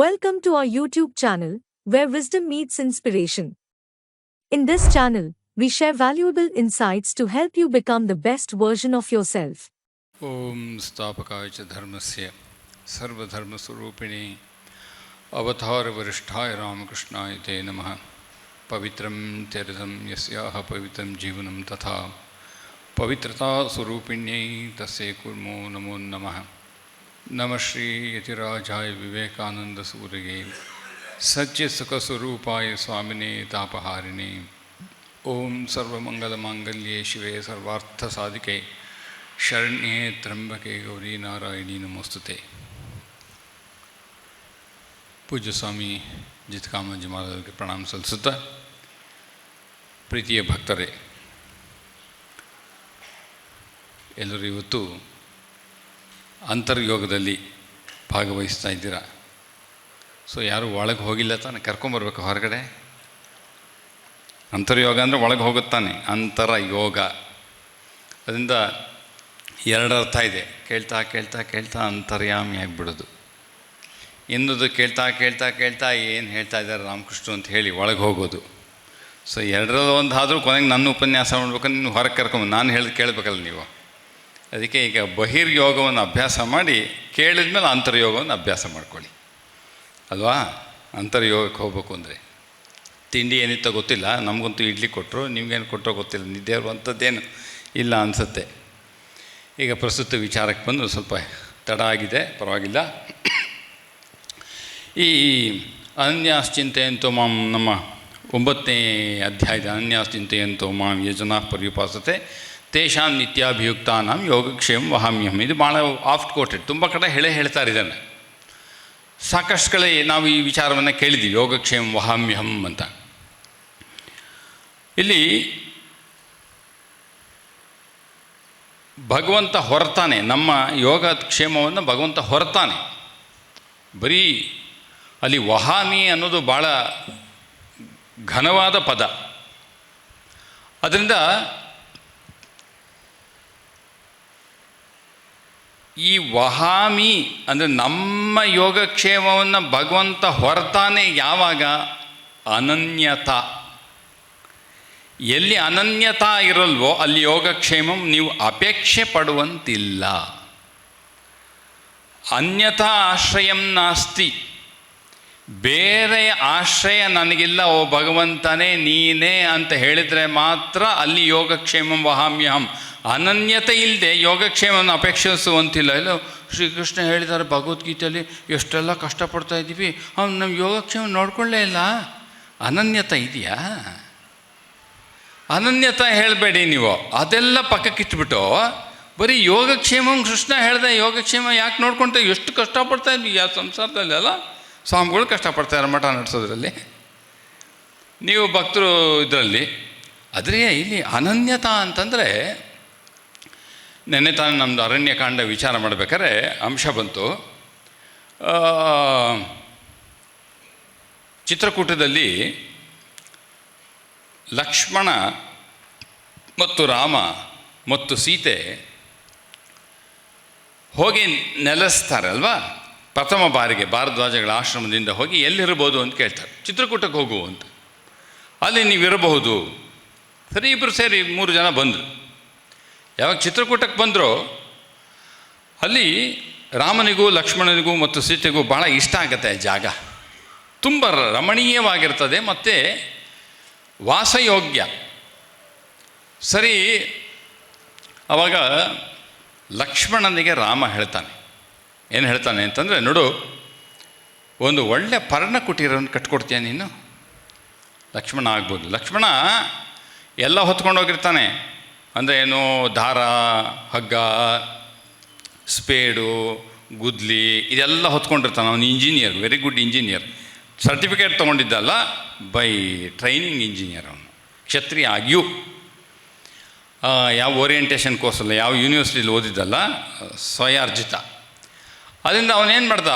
Welcome to our YouTube channel, where wisdom meets inspiration. In this channel, we share valuable insights to help you become the best version of yourself. ಓಂ ಸ್ಥಾಪಕಾಯ ಚ ಧರ್ಮಸ್ಯ ಸರ್ವಧರ್ಮಸ್ವರೂಪಿಣಿ ಅವತಾರ ವರಿಷ್ಠಾಯ ರಾಮಕೃಷ್ಣಾಯ ತೇ ನಮಃ. ಪವಿತ್ರಂ ತೀರ್ಥಂ ಯಸ್ಯಾಹ ಪವಿತ್ರಂ ಜೀವನಂ ತಥಾ ಪವಿತ್ರತಾ ಸ್ವರೂಪಿಣ್ಯೈ ತಸ್ಯೈ ಕುರ್ಮೋ ನಮೋ ನಮಃ. ನಮಃ ಶ್ರೀ ಯತಿರಾಜಾಯ ವಿವೇಕಾನಂದ ಸೂರಿಗೆ ಸಚ್ಯ ಸುಖ ಸ್ವರೂಪಾಯ ಸ್ವಾಮಿನೇ ತಾಪಹಾರಿಣಿ. ಓಂ ಸರ್ವಮಂಗಲ ಮಾಂಗಲ್ಯೆ ಶಿವೆ ಸರ್ವಾರ್ಥ ಸಾಧಿಕೆ ಶರಣ್ಯೇ ತ್ರ್ಯಂಬಕೆ ಗೌರಿ ನಾರಾಯಣಿ ನಮೋಸ್ತುತೆ. ಪೂಜ್ಯ ಸ್ವಾಮಿ ಜಿತ್ಕಾಮಾಜಿ ಮಹಾರಾಜರಿಗೆ ಪ್ರಣಾಮ ಸಲ್ಲಿಸುತ್ತಾ, ಪ್ರೀತಿಯ ಭಕ್ತರೇ, ಎಲ್ಲರೂ ಇವತ್ತು ಅಂತರ್ಯೋಗದಲ್ಲಿ ಭಾಗವಹಿಸ್ತಾ ಇದ್ದೀರಾ. ಸೊ ಯಾರು ಒಳಗೆ ಹೋಗಿಲ್ಲ ತಾನೆ, ಕರ್ಕೊಂಬರ್ಬೇಕು ಹೊರಗಡೆ. ಅಂತರ್ಯೋಗ ಅಂದರೆ ಒಳಗೆ ಹೋಗುತ್ತಾನೆ, ಅಂತರ ಯೋಗ. ಅದರಿಂದ ಎರಡು ಅರ್ಥ ಇದೆ. ಕೇಳ್ತಾ ಕೇಳ್ತಾ ಕೇಳ್ತಾ ಅಂತರ್ಯಾಮಿ ಆಗಿಬಿಡೋದು. ಇನ್ನದು ಕೇಳ್ತಾ ಕೇಳ್ತಾ ಕೇಳ್ತಾ ಏನು ಹೇಳ್ತಾ ಇದ್ದಾರೆ ರಾಮಕೃಷ್ಣ ಅಂತ ಹೇಳಿ ಒಳಗೆ ಹೋಗೋದು. ಸೊ ಎರಡರಲ್ಲಿ ಒಂದು ಆದರೂ ಕೊನೆಗೆ ನನ್ನ ಉಪನ್ಯಾಸ ಮಾಡ್ಬೇಕಂದ್ರೆ ನೀವು ಹೊರಗೆ ಕರ್ಕೊಂಡು ನಾನು ಹೇಳಿ ಕೇಳಬೇಕಲ್ಲ ನೀವು. ಅದಕ್ಕೆ ಈಗ ಬಹಿರ್ಯೋಗವನ್ನು ಅಭ್ಯಾಸ ಮಾಡಿ ಕೇಳಿದ ಮೇಲೆ ಅಂತರ್ಯೋಗವನ್ನು ಅಭ್ಯಾಸ ಮಾಡ್ಕೊಳ್ಳಿ ಅಲ್ವಾ. ಅಂತರ್ಯೋಗಕ್ಕೆ ಹೋಗ್ಬೇಕು ಅಂದರೆ ತಿಂಡಿ ಏನಿತ್ತೋ ಗೊತ್ತಿಲ್ಲ, ನಮಗಂತೂ ಇಡ್ಲಿ ಕೊಟ್ಟರು, ನಿಮಗೇನು ಕೊಟ್ಟರೋ ಗೊತ್ತಿಲ್ಲ, ನಿದ್ದೆ ಅಂಥದ್ದೇನು ಇಲ್ಲ ಅನಿಸುತ್ತೆ. ಈಗ ಪ್ರಸ್ತುತ ವಿಚಾರಕ್ಕೆ ಬಂದು ಸ್ವಲ್ಪ ತಡ ಆಗಿದೆ, ಪರವಾಗಿಲ್ಲ. ಈ ಅನನ್ಯಾಶ್ಚಿಂತೆಯಂತೋ ಮಾಂ, ನಮ್ಮ 9ನೇ ಅಧ್ಯಾಯದ ಅನನ್ಯಾಶ್ಚಿಂತೆಯಂತೋ ಮಾಂ ಯೇ ಜನಾಃ ಪರ್ಯುಪಾಸತೆ ತೇಷಾಂ ನಿತ್ಯಾಭಿಯುಕ್ತಾನಾಂ ಯೋಗಕ್ಷೇಮ ವಹಾಮ್ಯಹಂ. ಇದು ಭಾಳ ಆಫ್ಟ್ ಕೋಟೆಡ್, ತುಂಬ ಕಡೆ ಹೇಳ್ತಾರೆ ಇದನ್ನು. ಸಾಕಷ್ಟು ಕಡೆ ನಾವು ಈ ವಿಚಾರವನ್ನು ಕೇಳಿದ್ದೀವಿ, ಯೋಗಕ್ಷೇಮ ವಹಾಮ್ಯಹಂ ಅಂತ. ಇಲ್ಲಿ ಭಗವಂತ ಹೊರತಾನೆ, ನಮ್ಮ ಯೋಗಕ್ಷೇಮವನ್ನು ಭಗವಂತ ಹೊರತಾನೆ. ಬರೀ ಅಲ್ಲಿ ವಹಾಮಿ ಅನ್ನೋದು ಭಾಳ ಘನವಾದ ಪದ. ಅದರಿಂದ ಈ ವಹಾಮಿ ಅಂದರೆ ನಮ್ಮ ಯೋಗಕ್ಷೇಮವನ್ನು ಭಗವಂತ ಹೊರತಾನೆ ಯಾವಾಗ? ಅನನ್ಯತಾ. ಎಲ್ಲಿ ಅನನ್ಯತಾ ಇರಲ್ವೋ ಅಲ್ಲಿ ಯೋಗಕ್ಷೇಮಂ ನೀವು ಅಪೇಕ್ಷೆ ಪಡುವಂತಿಲ್ಲ. ಅನ್ಯಥಾ ಆಶ್ರಯಂ ನಾಸ್ತಿ. ಬೇರೆ ಆಶ್ರಯ ನನಗಿಲ್ಲ, ಓ ಭಗವಂತನೇ ನೀನೇ ಅಂತ ಹೇಳಿದರೆ ಮಾತ್ರ ಅಲ್ಲಿ ಯೋಗಕ್ಷೇಮಂ ವಹಾಮ್ಯಹಂ. ಅನನ್ಯತೆ ಇಲ್ಲದೆ ಯೋಗಕ್ಷೇಮವನ್ನು ಅಪೇಕ್ಷಿಸುವಂತಿಲ್ಲ. ಇಲ್ಲ, ಶ್ರೀಕೃಷ್ಣ ಹೇಳಿದ್ದಾರೆ ಭಗವದ್ಗೀತೆಯಲ್ಲಿ, ಎಷ್ಟೆಲ್ಲ ಕಷ್ಟಪಡ್ತಾ ಇದ್ದೀವಿ, ಅವ್ನು ನಮ್ಮ ಯೋಗಕ್ಷೇಮ ನೋಡ್ಕೊಳ್ಳೇ ಇಲ್ಲ. ಅನನ್ಯತೆ ಇದೆಯಾ? ಅನನ್ಯತೆ ಹೇಳಬೇಡಿ ನೀವು. ಅದೆಲ್ಲ ಪಕ್ಕಕ್ಕಿಟ್ಬಿಟ್ಟು ಬರೀ ಯೋಗಕ್ಷೇಮಂ ಕೃಷ್ಣ ಹೇಳಿದೆ, ಯೋಗಕ್ಷೇಮ ಯಾಕೆ ನೋಡ್ಕೊಳ್ತಾ, ಎಷ್ಟು ಕಷ್ಟಪಡ್ತಾ ಇದ್ವಿ ಯಾವ ಸಂಸಾರದಲ್ಲಿ ಅಲ್ಲ. ಸ್ವಾಮಿಗಳು ಕಷ್ಟಪಡ್ತಾರೆ ಮಠ ನಡೆಸೋದ್ರಲ್ಲಿ, ನೀವು ಭಕ್ತರು ಇದರಲ್ಲಿ. ಆದರೆ ಇಲ್ಲಿ ಅನನ್ಯತಾ ಅಂತಂದರೆ, ನೆನ್ನೆ ತಾನು ನಮ್ಮದು ಅರಣ್ಯಕಾಂಡ ವಿಚಾರ ಮಾಡಬೇಕಾದ್ರೆ ಅಂಶ ಬಂತು. ಚಿತ್ರಕೂಟದಲ್ಲಿ ಲಕ್ಷ್ಮಣ ಮತ್ತು ರಾಮ ಮತ್ತು ಸೀತೆ ಹೋಗಿ ನೆಲೆಸ್ತಾರೆ ಅಲ್ವಾ. ಪ್ರಥಮ ಬಾರಿಗೆ ಭಾರದ್ವಾಜಗಳ ಆಶ್ರಮದಿಂದ ಹೋಗಿ ಎಲ್ಲಿರ್ಬೋದು ಅಂತ ಕೇಳ್ತಾರೆ. ಚಿತ್ರಕೂಟಕ್ಕೆ ಹೋಗು ಅಂತ. ಅಲ್ಲಿ ನೀವಿರಬಹುದು. ಸರಿ, ಇಬ್ಬರು ಸೇರಿ 3 ಜನ ಬಂದರು. ಯಾವಾಗ ಚಿತ್ರಕೂಟಕ್ಕೆ ಬಂದರೋ ಅಲ್ಲಿ ರಾಮನಿಗೂ ಲಕ್ಷ್ಮಣನಿಗೂ ಮತ್ತು ಸೀತೆಗೂ ಭಾಳ ಇಷ್ಟ ಆಗುತ್ತೆ ಜಾಗ. ತುಂಬ ರಮಣೀಯವಾಗಿರ್ತದೆ ಮತ್ತು ವಾಸಯೋಗ್ಯ. ಸರಿ, ಆವಾಗ ಲಕ್ಷ್ಮಣನಿಗೆ ರಾಮ ಹೇಳ್ತಾನೆ, ಏನು ಹೇಳ್ತಾನೆ ಅಂತಂದರೆ, ನೋಡು, ಒಂದು ಒಳ್ಳೆ ಪರ್ಣಕುಟೀರವನ್ನು ಕಟ್ಕೊಡ್ತೀಯ ನೀನು. ಲಕ್ಷ್ಮಣ ಆಗ್ಬೋದು. ಲಕ್ಷ್ಮಣ ಎಲ್ಲ ಹೊತ್ಕೊಂಡು ಹೋಗಿರ್ತಾನೆ. ಅಂದರೆ ಏನು, ದಾರ, ಹಗ್ಗ, ಸ್ಪೇಡು, ಗುದ್ಲಿ, ಇದೆಲ್ಲ ಹೊತ್ಕೊಂಡಿರ್ತಾನೆ. ಅವನು engineer, very good engineer. Certificate ತೊಗೊಂಡಿದ್ದಲ್ಲ, ಬೈ ಟ್ರೈನಿಂಗ್ ಇಂಜಿನಿಯರ್. ಅವನು ಕ್ಷತ್ರಿಯ ಆಗಿಯೂ ಯಾವ ಓರಿಯೆಂಟೇಷನ್ ಕೋರ್ಸಲ್ಲ, ಯಾವ ಯೂನಿವರ್ಸಿಟಿಲಿ ಓದಿದ್ದಲ್ಲ, ಸ್ವಯಾರ್ಜಿತ. ಅದರಿಂದ ಅವನೇನು ಮಾಡ್ದ,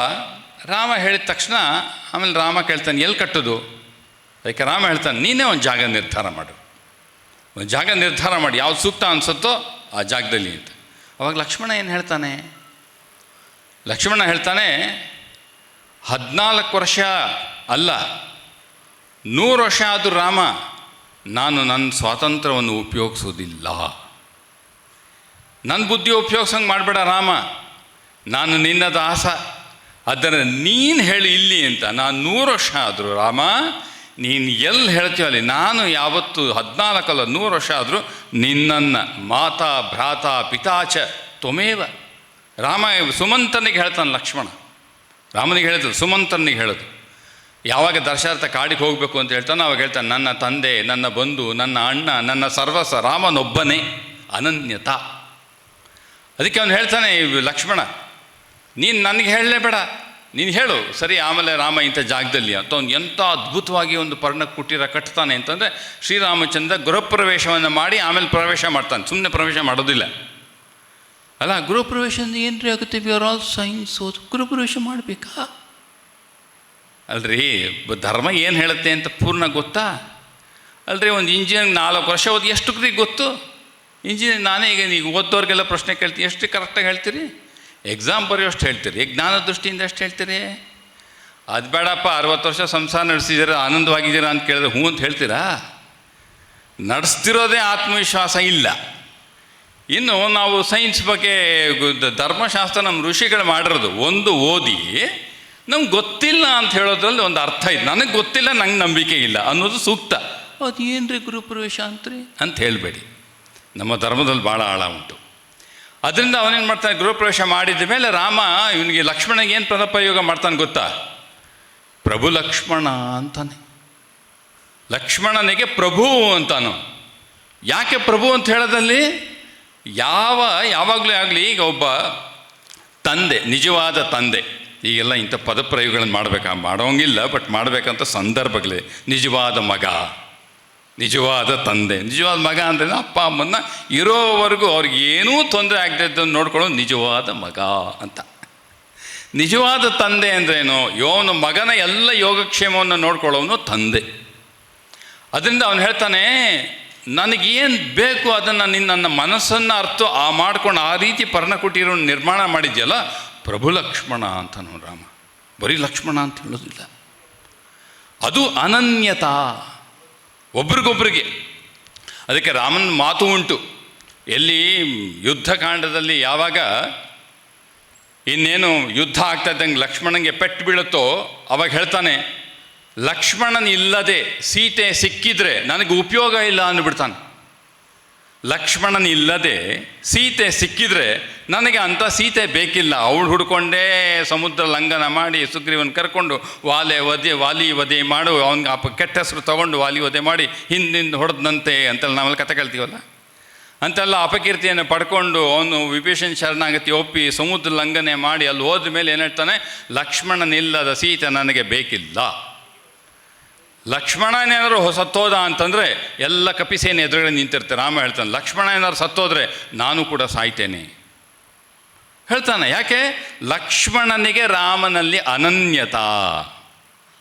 ರಾಮ ಹೇಳಿದ ತಕ್ಷಣ ಆಮೇಲೆ ರಾಮ ಕೇಳ್ತಾನೆ, ಎಲ್ಲಿ ಕಟ್ಟೋದು? ಅದಕ್ಕೆ ರಾಮ ಹೇಳ್ತಾನೆ, ನೀನೇ ಒಂದು ಜಾಗ ನಿರ್ಧಾರ ಮಾಡು, ಒಂದು ಜಾಗ ನಿರ್ಧಾರ ಮಾಡಿ, ಯಾವ್ದು ಸೂಕ್ತ ಅನಿಸುತ್ತೋ ಆ ಜಾಗದಲ್ಲಿ ಅಂತ. ಅವಾಗ ಲಕ್ಷ್ಮಣ ಏನು ಹೇಳ್ತಾನೆ? ಲಕ್ಷ್ಮಣ ಹೇಳ್ತಾನೆ, 14 ವರ್ಷ ಅಲ್ಲ, 100 ವರ್ಷ ಆದರೂ ರಾಮ, ನಾನು ನನ್ನ ಸ್ವಾತಂತ್ರ್ಯವನ್ನು ಉಪಯೋಗಿಸೋದಿಲ್ಲ, ನನ್ನ ಬುದ್ಧಿ ಉಪಯೋಗಿಸಂಗೆ ಮಾಡಬೇಡ ರಾಮ, ನಾನು ನಿನ್ನ ದಾಸ, ಅದನ್ನು ನೀನು ಹೇಳಿ ಇಲ್ಲಿ ಅಂತ. ನಾನು 100 ವರ್ಷ ಆದರೂ ರಾಮ, ನೀನು ಎಲ್ಲಿ ಹೇಳ್ತೀವ ಅಲ್ಲಿ, ನಾನು ಯಾವತ್ತು 14 ಅಲ್ಲ 100 ವರ್ಷ ಆದರೂ ನಿನ್ನನ್ನು ಮಾತಾ ಭ್ರಾತಾ ಪಿತಾಚ ತ್ವಮೇವ. ರಾಮ ಸುಮಂತನಿಗೆ ಹೇಳ್ತಾನೆ, ಲಕ್ಷ್ಮಣ ರಾಮನಿಗೆ ಹೇಳಿದ್ರು, ಸುಮಂತನಿಗೆ ಹೇಳೋದು. ಯಾವಾಗ ದಶರಥ ಕಾಡಿಗೆ ಹೋಗಬೇಕು ಅಂತ ಹೇಳ್ತಾನೆ, ಅವಾಗ ಹೇಳ್ತಾನೆ, ನನ್ನ ತಂದೆ, ನನ್ನ ಬಂಧು, ನನ್ನ ಅಣ್ಣ, ನನ್ನ ಸರ್ವಸ್ವ ರಾಮನೊಬ್ಬನೇ ಅನನ್ಯತ. ಅದಕ್ಕೆ ಅವನು ಹೇಳ್ತಾನೆ, ಲಕ್ಷ್ಮಣ ನೀನು ನನಗೆ ಹೇಳಲೇಬೇಡ, ನೀನು ಹೇಳು ಸರಿ, ಆಮೇಲೆ ರಾಮ ಇಂಥ ಜಾಗದಲ್ಲಿ ಅಂತ. ಅವ್ನು ಎಂಥ ಅದ್ಭುತವಾಗಿ ಒಂದು ಪರ್ಣ ಕುಟೀರ ಕಟ್ತಾನೆ ಅಂತಂದರೆ, ಶ್ರೀರಾಮಚಂದ್ರ ಗೃಹಪ್ರವೇಶವನ್ನು ಮಾಡಿ ಆಮೇಲೆ ಪ್ರವೇಶ ಮಾಡ್ತಾನೆ, ಸುಮ್ಮನೆ ಪ್ರವೇಶ ಮಾಡೋದಿಲ್ಲ ಅಲ್ಲ. ಗೃಹಪ್ರವೇಶದಿಂದ ಏನ್ರಿ ಆಗುತ್ತೆ, ವಿ ಆರ್ ಆಲ್ ಸೈನ್ಸ್ ಓದು, ಗೃಹಪ್ರವೇಶ ಮಾಡಬೇಕಾ ಅಲ್ರಿ? ಧರ್ಮ ಏನು ಹೇಳುತ್ತೆ ಅಂತ ಪೂರ್ಣ ಗೊತ್ತಾ ಅಲ್ರಿ? ಒಂದು ಇಂಜಿನಿಯರಿಂಗ್ 4 ವರ್ಷ ಓದಿ ಎಷ್ಟು ಗೊತ್ತು ಇಂಜಿನಿಯರಿಂಗ್? ನಾನೇ ಈಗ ನೀವು ಓದೋರಿಗೆಲ್ಲ ಪ್ರಶ್ನೆ ಕೇಳ್ತೀನಿ, ಎಷ್ಟು ಕರೆಕ್ಟಾಗಿ ಹೇಳ್ತೀರಿ? ಎಕ್ಸಾಮ್ ಬರೆಯೋಷ್ಟು ಹೇಳ್ತೀರಿ, ಜ್ಞಾನ ದೃಷ್ಟಿಯಿಂದ ಎಷ್ಟು ಹೇಳ್ತೀರಿ? ಅದು ಬೇಡಪ್ಪ, 60 ವರ್ಷ ಸಂಸಾರ ನಡೆಸಿದ್ದೀರಾ, ಆನಂದವಾಗಿದ್ದೀರಾ ಅಂತ ಕೇಳಿದ್ರೆ ಹ್ಞೂ ಅಂತ ಹೇಳ್ತೀರಾ? ನಡೆಸ್ತಿರೋದೇ ಆತ್ಮವಿಶ್ವಾಸ ಇಲ್ಲ. ಇನ್ನು ನಾವು ಸೈನ್ಸ್ ಬಗ್ಗೆ ಧರ್ಮಶಾಸ್ತ್ರ ನಮ್ಮ ಋಷಿಗಳು ಮಾಡಿರೋದು, ಒಂದು ಓದಿ ನಮ್ಗೆ ಗೊತ್ತಿಲ್ಲ ಅಂತ ಹೇಳೋದ್ರಲ್ಲಿ ಒಂದು ಅರ್ಥ ಇದೆ. ನನಗೆ ಗೊತ್ತಿಲ್ಲ, ನಂಗೆ ನಂಬಿಕೆ ಇಲ್ಲ ಅನ್ನೋದು ಸೂಕ್ತ. ಅದು ಏನು ರೀ ಗೃಹಪ್ರವೇಶ ಅಂತ್ರಿ ಅಂತ ಹೇಳಬೇಡಿ, ನಮ್ಮ ಧರ್ಮದಲ್ಲಿ ಭಾಳ ಆಳ ಉಂಟು. ಅದರಿಂದ ಅವನೇನು ಮಾಡ್ತಾನೆ, ಗೃಹಪ್ರವೇಶ ಮಾಡಿದ ಮೇಲೆ ರಾಮ ಇವನಿಗೆ ಲಕ್ಷ್ಮಣನಿಗೆ ಏನು ಪದಪ್ರಯೋಗ ಮಾಡ್ತಾನೆ ಗೊತ್ತಾ? ಪ್ರಭು ಲಕ್ಷ್ಮಣ ಅಂತಾನೆ. ಲಕ್ಷ್ಮಣನಿಗೆ ಪ್ರಭು ಅಂತಾನು. ಯಾಕೆ ಪ್ರಭು ಅಂತ ಹೇಳೋದಲ್ಲಿ, ಯಾವಾಗಲೂ ಆಗಲಿ, ಈಗ ಒಬ್ಬ ತಂದೆ, ನಿಜವಾದ ತಂದೆ, ಈಗೆಲ್ಲ ಇಂಥ ಪದಪ್ರಯೋಗಗಳನ್ನು ಮಾಡೋಂಗಿಲ್ಲ, ಬಟ್ ಮಾಡಬೇಕಂತ ಸಂದರ್ಭಗಳೇ. ನಿಜವಾದ ಮಗ, ನಿಜವಾದ ತಂದೆ, ನಿಜವಾದ ಮಗ ಅಂದರೆ ಅಪ್ಪ ಅಮ್ಮನ್ನ ಇರೋವರೆಗೂ ಅವ್ರಿಗೆ ಏನೂ ತೊಂದರೆ ಆಗದಿದ್ದನ್ನು ನೋಡ್ಕೊಳ್ಳೋದು ನಿಜವಾದ ಮಗ ಅಂತ. ನಿಜವಾದ ತಂದೆ ಅಂದ್ರೇನು? ಇವನು ಮಗನ ಎಲ್ಲ ಯೋಗಕ್ಷೇಮವನ್ನು ನೋಡ್ಕೊಳ್ಳೋನು ತಂದೆ. ಅದರಿಂದ ಅವನು ಹೇಳ್ತಾನೆ, ನನಗೇನು ಬೇಕು ಅದನ್ನು ನನ್ನ ಮನಸ್ಸನ್ನು ಅರ್ಥ ಮಾಡ್ಕೊಂಡು ಆ ರೀತಿ ಪರ್ಣಕುಟೀರ ನಿರ್ಮಾಣ ಮಾಡಿದ್ಯಲ್ಲ, ಪ್ರಭು ಲಕ್ಷ್ಮಣ ಅಂತನೋ ರಾಮ. ಬರೀ ಲಕ್ಷ್ಮಣ ಅಂತ ಹೇಳೋದಿಲ್ಲ, ಅದು ಅನನ್ಯತಾ, ಒಬ್ರಿಗೊಬ್ರಿಗೆ. ಅದಕ್ಕೆ ರಾಮನ ಮಾತು ಉಂಟು, ಎಲ್ಲಿ ಯುದ್ಧಕಾಂಡದಲ್ಲಿ ಯಾವಾಗ ಇನ್ನೇನು ಯುದ್ಧ ಆಗ್ತಾ ಇದ್ದಂಗೆ ಲಕ್ಷ್ಮಣನಿಗೆ ಪೆಟ್ಟು ಬೀಳುತ್ತೋ ಅವಾಗ ಹೇಳ್ತಾನೆ, ಲಕ್ಷ್ಮಣನ ಇಲ್ಲದೆ ಸೀತೆ ಸಿಕ್ಕಿದ್ರೆ ನನಗೆ ಉಪಯೋಗ ಇಲ್ಲ ಅಂದ್ಬಿಡ್ತಾನೆ. ಲಕ್ಷ್ಮಣನ ಇಲ್ಲದೆ ಸೀತೆ ಸಿಕ್ಕಿದ್ರೆ ನನಗೆ ಅಂಥ ಸೀತೆ ಬೇಕಿಲ್ಲ, ಅವಳು ಹುಡ್ಕೊಂಡೇ ಸಮುದ್ರ ಲಂಘನ ಮಾಡಿ ಸುಗ್ರೀವನ್ ಕರ್ಕೊಂಡು ವಾಲಿ ವಧೆ ಮಾಡು, ಅವನಿಗೆ ಕೆಟ್ಟ ಹೆಸರು ತೊಗೊಂಡು ವಾಲಿ ವಧೆ ಮಾಡಿ ಹಿಂದಿಂದ ಹೊಡೆದಂತೆ ಅಂತೆಲ್ಲ ನಾವೆಲ್ಲ ಕತೆ ಕೇಳ್ತೀವಲ್ಲ, ಅಂತೆಲ್ಲ ಅಪಕೀರ್ತಿಯನ್ನು ಪಡ್ಕೊಂಡು ಅವನು ವಿಭೀಷಣ ಶರಣಾಗತಿ ಒಪ್ಪಿ ಸಮುದ್ರ ಲಂಘನೆ ಮಾಡಿ ಅಲ್ಲಿ ಹೋದ ಮೇಲೆ ಏನು ಹೇಳ್ತಾನೆ, ಲಕ್ಷ್ಮಣನಿಲ್ಲದ ಸೀತೆ ನನಗೆ ಬೇಕಿಲ್ಲ. ಲಕ್ಷ್ಮಣನೇನಾದ್ರು ಸತ್ತೋದ ಅಂತಂದರೆ ಎಲ್ಲ ಕಪಿಸೇನೆ ಎದುರುಗಡೆ ನಿಂತಿರ್ತಾರೆ. ರಾಮ ಹೇಳ್ತಾನೆ, ಲಕ್ಷ್ಮಣ ಏನಾದ್ರು ಸತ್ತೋದ್ರೆ ನಾನು ಕೂಡ ಸಾಯ್ತೇನೆ ಹೇಳ್ತಾನೆ. ಯಾಕೆ? ಲಕ್ಷ್ಮಣನಿಗೆ ರಾಮನಲ್ಲಿ ಅನನ್ಯತಾ.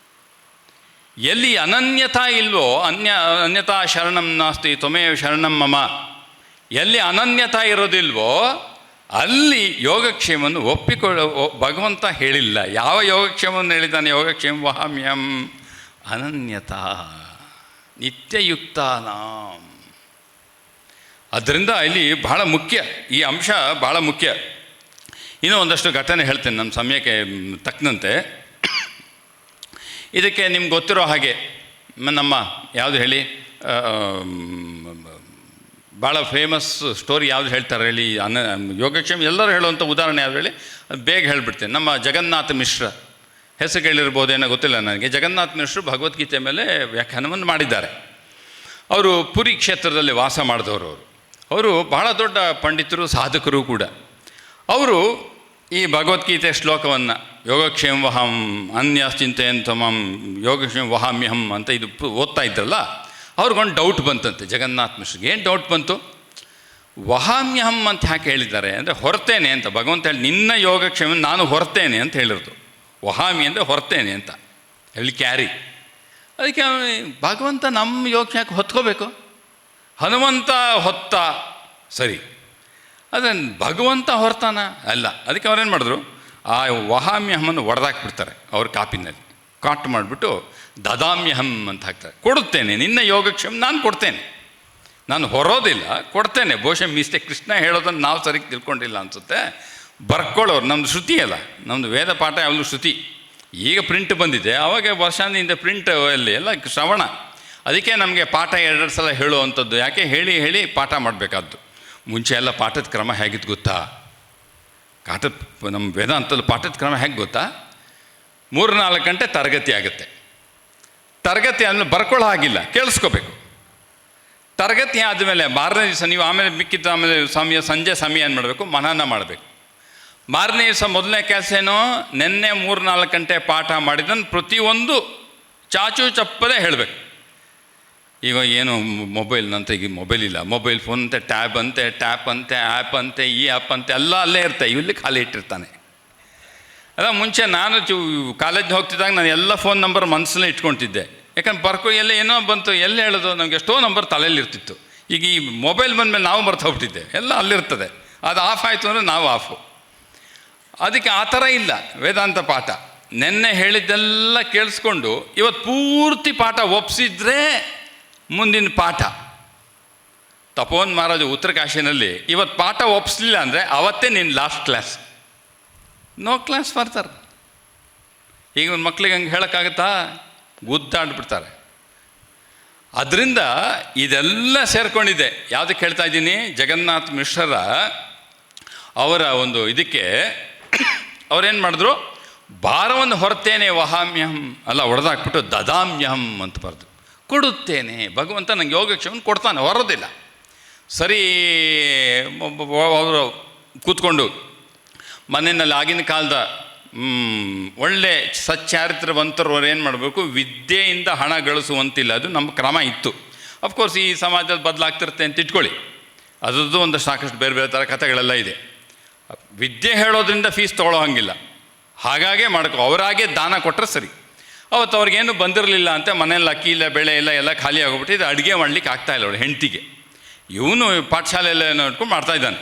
ಎಲ್ಲಿ ಅನನ್ಯತಾ ಇಲ್ವೋ, ಅನ್ಯತಾ ಶರಣಂ ನಾಸ್ತಿ ತ್ವಮೇವ ಶರಣಂ ಮಮ, ಎಲ್ಲಿ ಅನನ್ಯತಾ ಇರೋದಿಲ್ವೋ ಅಲ್ಲಿ ಯೋಗಕ್ಷೇಮವನ್ನು ಭಗವಂತ ಹೇಳಿಲ್ಲ. ಯಾವ ಯೋಗಕ್ಷೇಮವನ್ನು ಹೇಳಿದ್ದಾನೆ? ಯೋಗಕ್ಷೇಮ ವಹಾಮ್ಯಂ ಅನನ್ಯತಾ ನಿತ್ಯಯುಕ್ತಾನಾಂ. ಅದರಿಂದ ಇಲ್ಲಿ ಬಹಳ ಮುಖ್ಯ, ಈ ಅಂಶ ಬಹಳ ಮುಖ್ಯ. ಇನ್ನೂ ಒಂದಷ್ಟು ಘಟನೆ ಹೇಳ್ತೇನೆ ನಮ್ಮ ಸಮಯಕ್ಕೆ ತಕ್ಕಂತೆ. ಇದಕ್ಕೆ ನಿಮ್ಗೆ ಗೊತ್ತಿರೋ ಹಾಗೆ ನಮ್ಮ ಯಾವುದು ಹೇಳಿ, ಭಾಳ ಫೇಮಸ್ ಸ್ಟೋರಿ ಯಾವುದು ಹೇಳ್ತಾರೆ ಹೇಳಿ, ಯೋಗಕ್ಷೇಮ ಎಲ್ಲರೂ ಹೇಳುವಂಥ ಉದಾಹರಣೆ ಯಾವುದು ಹೇಳಿ, ಬೇಗ ಹೇಳಿಬಿಡ್ತೇನೆ. ನಮ್ಮ ಜಗನ್ನಾಥ ಮಿಶ್ರ ಹೆಸರು ಕೇಳಿರ್ಬೋದೇನೋ ಗೊತ್ತಿಲ್ಲ ನನಗೆ. ಜಗನ್ನಾಥ ಮಿಶ್ರು ಭಗವದ್ಗೀತೆ ಮೇಲೆ ವ್ಯಾಖ್ಯಾನವನ್ನು ಮಾಡಿದ್ದಾರೆ. ಅವರು ಪುರಿ ಕ್ಷೇತ್ರದಲ್ಲಿ ವಾಸ ಮಾಡಿದವರು. ಅವರು ಬಹಳ ದೊಡ್ಡ ಪಂಡಿತರು, ಸಾಧಕರು ಕೂಡ. ಅವರು ಈ ಭಗವದ್ಗೀತೆ ಶ್ಲೋಕವನ್ನು ಯೋಗಕ್ಷೇಮ ವಹಂ ಅನ್ಯಶ್ಚಿಂತೆಯಂತಮಂ ಯೋಗಕ್ಷೇಮ ವಹಾಮ್ಯಹಂ ಅಂತ ಇದು ಓದ್ತಾ ಇದ್ರಲ್ಲ, ಅವ್ರಿಗೊಂದು ಡೌಟ್ ಬಂತಂತೆ ಜಗನ್ನಾಥ ಮಿಶ್ರಿಗೆ. ಏನು ಡೌಟ್ ಬಂತು? ವಹಾಮ್ಯಹಂ ಅಂತ ಯಾಕೆ ಹೇಳಿದ್ದಾರೆ ಅಂದರೆ ಹೊರ್ತೇನೆ ಅಂತ. ಭಗವಂತ ಹೇಳಿ ನಿನ್ನ ಯೋಗಕ್ಷೇಮ ನಾನು ಹೊರ್ತೇನೆ ಅಂತ ಹೇಳಿರೋದು. ವಹಾಮಿ ಅಂದರೆ ಹೊರ್ತೇನೆ ಅಂತ ಹೇಳಿ ಕ್ಯಾರಿ. ಅದಕ್ಕೆ ಭಗವಂತ ನಮ್ಮ ಯೋಗ ಯಾಕೆ ಹೊತ್ಕೋಬೇಕು? ಹನುಮಂತ ಹೊತ್ತ ಸರಿ, ಅದನ್ನು ಭಗವಂತ ಹೊರ್ತಾನ ಅಲ್ಲ. ಅದಕ್ಕೆ ಅವ್ರೇನು ಮಾಡಿದ್ರು, ಆ ವಹಾಮ್ಯಹಮನ್ನು ಹೊಡೆದಾಕ್ಬಿಡ್ತಾರೆ ಅವ್ರ ಕಾಪಿನಲ್ಲಿ, ಕಾಟ್ ಮಾಡಿಬಿಟ್ಟು ದದಾಮ್ಯಹಂ ಅಂತ ಹಾಕ್ತಾರೆ. ಕೊಡುತ್ತೇನೆ, ನಿನ್ನ ಯೋಗಕ್ಷೇಮ ನಾನು ಕೊಡ್ತೇನೆ, ನಾನು ಹೊರೋದಿಲ್ಲ, ಕೊಡ್ತೇನೆ. ಬಹುಶಃ ಮಿಸ್ಟೇಕ್ ಕೃಷ್ಣ ಹೇಳೋದನ್ನು ನಾವು ಸರಿಗೆ ತಿಳ್ಕೊಂಡಿಲ್ಲ ಅನಿಸುತ್ತೆ. ಬರ್ಕೊಳ್ಳೋರು ನಮ್ಮದು ಶ್ರುತಿ ಅಲ್ಲ, ನಮ್ಮದು ವೇದ ಪಾಠ ಯಾವಾಗಲೂ ಶ್ರುತಿ. ಈಗ ಪ್ರಿಂಟ್ ಬಂದಿದೆ, ಆವಾಗ ವರ್ಷದಿಂದ ಪ್ರಿಂಟ್ ಅಲ್ಲಿ ಎಲ್ಲ ಶ್ರವಣ. ಅದಕ್ಕೆ ನಮಗೆ ಪಾಠ 2 ಸಲ ಹೇಳುವಂಥದ್ದು. ಯಾಕೆ ಹೇಳಿ ಹೇಳಿ ಪಾಠ ಮಾಡಬೇಕಾದ್ದು. ಮುಂಚೆ ಎಲ್ಲ ಪಾಠದ ಕ್ರಮ ಹೇಗಿತ್ತು ಗೊತ್ತಾ? ನಮ್ಮ ವೇದಾಂತದಲ್ಲಿ ಪಾಠದ ಕ್ರಮ ಹೇಗೆ ಗೊತ್ತಾ? 3-4 ಗಂಟೆ ತರಗತಿ ಆಗುತ್ತೆ. ತರಗತಿ ಆದಮೇಲೆ ಬರ್ಕೊಳ್ಳೋ ಹಾಗಿಲ್ಲ, ಕೇಳಿಸ್ಕೋಬೇಕು. ತರಗತಿ ಆದಮೇಲೆ 6ನೇ ದಿವಸ ನೀವು ಆಮೇಲೆ ಮಿಕ್ಕಿದ್ದು ಆಮೇಲೆ ಸಂಜೆ ಸಮಯ ಏನು ಮಾಡಬೇಕು? ಮನನ ಮಾಡಬೇಕು. 6ನೇ ದಿವಸ ಮೊದಲನೇ ಕೆಲಸ ಏನು? ನಿನ್ನೆ 3-4 ಗಂಟೆ ಪಾಠ ಮಾಡಿದ್ದನ್ನು ಪ್ರತಿಯೊಂದು ಚಾಚು ಚಪ್ಪದೇ ಹೇಳಬೇಕು. ಈಗ ಏನು ಮೊಬೈಲ್ನಂತ, ಈಗ ಮೊಬೈಲ್ ಇಲ್ಲ, ಮೊಬೈಲ್ ಫೋನ್ ಅಂತೆ, ಟ್ಯಾಬ್ ಅಂತೆ, ಟ್ಯಾಪ್ ಅಂತೆ, ಆ್ಯಪ್ ಅಂತೆ, ಈ ಆ್ಯಪ್ ಅಂತೆ ಎಲ್ಲ ಅಲ್ಲೇ ಇರ್ತಾವೆ. ಇಲ್ಲಿ ಖಾಲಿ ಇಟ್ಟಿರ್ತಾನೆ. ಅದ ಮುಂಚೆ ನಾನು ಕಾಲೇಜ್ಗೆ ಹೋಗ್ತಿದ್ದಾಗ ನಾನು ಎಲ್ಲ ಫೋನ್ ನಂಬರ್ ಮನಸ್ಸಲ್ಲೇ ಇಟ್ಕೊತಿದ್ದೆ. ಯಾಕಂದ್ರೆ ಎಲ್ಲ ಏನೋ ಬಂತು, ಎಲ್ಲಿ ಹೇಳೋದು, ನಮ್ಗೆ ಎಷ್ಟೋ ನಂಬರ್ ತಲೆಯಲ್ಲಿ ಇರ್ತಿತ್ತು. ಈಗ ಈ ಮೊಬೈಲ್ ಬಂದಮೇಲೆ ನಾವು ಬರ್ತಾ ಹೋಗ್ಬಿಟ್ಟಿದ್ದೆ, ಎಲ್ಲ ಅಲ್ಲಿರ್ತದೆ. ಅದು ಆಫ್ ಆಯಿತು ಅಂದರೆ ನಾವು ಆಫು. ಅದಕ್ಕೆ ಆ ಥರ ಇಲ್ಲ ವೇದಾಂತ ಪಾಠ. ನೆನ್ನೆ ಹೇಳಿದ್ದೆಲ್ಲ ಕೇಳಿಸ್ಕೊಂಡು ಇವತ್ತು ಪೂರ್ತಿ ಪಾಠ ಒಪ್ಪಿಸಿದ್ರೆ ಮುಂದಿನ ಪಾಠ. ತಪೋನ್ ಮಹಾರಾಜ ಉತ್ತರ ಕಾಶಿನಲ್ಲಿ ಇವತ್ತು ಪಾಠ ಒಪ್ಪಿಸ್ಲಿಲ್ಲ ಅಂದರೆ ಅವತ್ತೇ ನಿನ್ನ last class, no class further. ಈಗ ಒಂದು ಮಕ್ಳಿಗೆ ಹಂಗೆ ಹೇಳೋಕ್ಕಾಗತ್ತಾ? ಗುದ್ದಾಡ್ಬಿಡ್ತಾರೆ. ಅದರಿಂದ ಇದೆಲ್ಲ ಸೇರ್ಕೊಂಡಿದೆ. ಯಾವುದಕ್ಕೆ ಹೇಳ್ತಾ ಇದ್ದೀನಿ? ಜಗನ್ನಾಥ ಮಿಶ್ರರ ಅವರ ಒಂದು ಇದಕ್ಕೆ ಅವರೇನು ಮಾಡಿದ್ರು? ಭಾರವನ್ನು ಹೊರತೇನೆ ವಹಾಮ್ಯಹಂ ಅಲ್ಲ, ಹೊಡೆದಾಕ್ಬಿಟ್ಟು ದದಾಮ್ಯಹಂ ಅಂತ ಬರೆದು ಕೊಡುತ್ತೇನೆ. ಭಗವಂತ ನನಗೆ ಯೋಗಕ್ಷೇಮವನ್ನು ಕೊಡ್ತಾನೆ, ಹೊರೋದಿಲ್ಲ. ಸರಿ, ಅವರು ಕೂತ್ಕೊಂಡು ಮನೆಯಲ್ಲಿ ಆಗಿನ ಕಾಲದ ಒಳ್ಳೆ ಸಚ್ಚಾರಿತ್ರವಂತರು ಅವ್ರು ಏನು ಮಾಡಬೇಕು? ವಿದ್ಯೆಯಿಂದ ಹಣ ಗಳಿಸುವಂತಿಲ್ಲ, ಅದು ನಮ್ಮ ಕ್ರಮ ಇತ್ತು. ಅಫ್ಕೋರ್ಸ್ ಈ ಸಮಾಜದಲ್ಲಿ ಬದಲಾಗ್ತಿರುತ್ತೆ ಅಂತ ಇಟ್ಕೊಳ್ಳಿ. ಅದರದ್ದು ಒಂದು ಸಾಕಷ್ಟು ಬೇರೆ ಬೇರೆ ಥರ ಕಥೆಗಳೆಲ್ಲ ಇದೆ. ವಿದ್ಯೆ ಹೇಳೋದ್ರಿಂದ ಫೀಸ್ ತೊಗೊಳ್ಳೋ ಹಂಗಿಲ್ಲ, ಹಾಗಾಗೆ ಮಾಡ್ಕೊ. ಅವರಾಗೆ ದಾನ ಕೊಟ್ಟರೆ ಸರಿ. ಅವತ್ತು ಅವ್ರಿಗೇನು ಬಂದಿರಲಿಲ್ಲ ಅಂತ ಮನೆಯಲ್ಲಿ ಅಕ್ಕಿ ಇಲ್ಲ, ಬೆಳೆ ಇಲ್ಲ, ಎಲ್ಲ ಖಾಲಿ ಆಗೋಗ್ಬಿಟ್ಟು ಅಡುಗೆ ಮಾಡ್ಲಿಕ್ಕೆ ಆಗ್ತಾಯಿಲ್ಲ ಅವಳು ಹೆಂಡತಿಗೆ. ಇವನು ಪಾಠಶಾಲೆಯಲ್ಲ ನೋಡ್ಕೊಂಡು ಮಾಡ್ತಾಯಿದ್ದಾನೆ.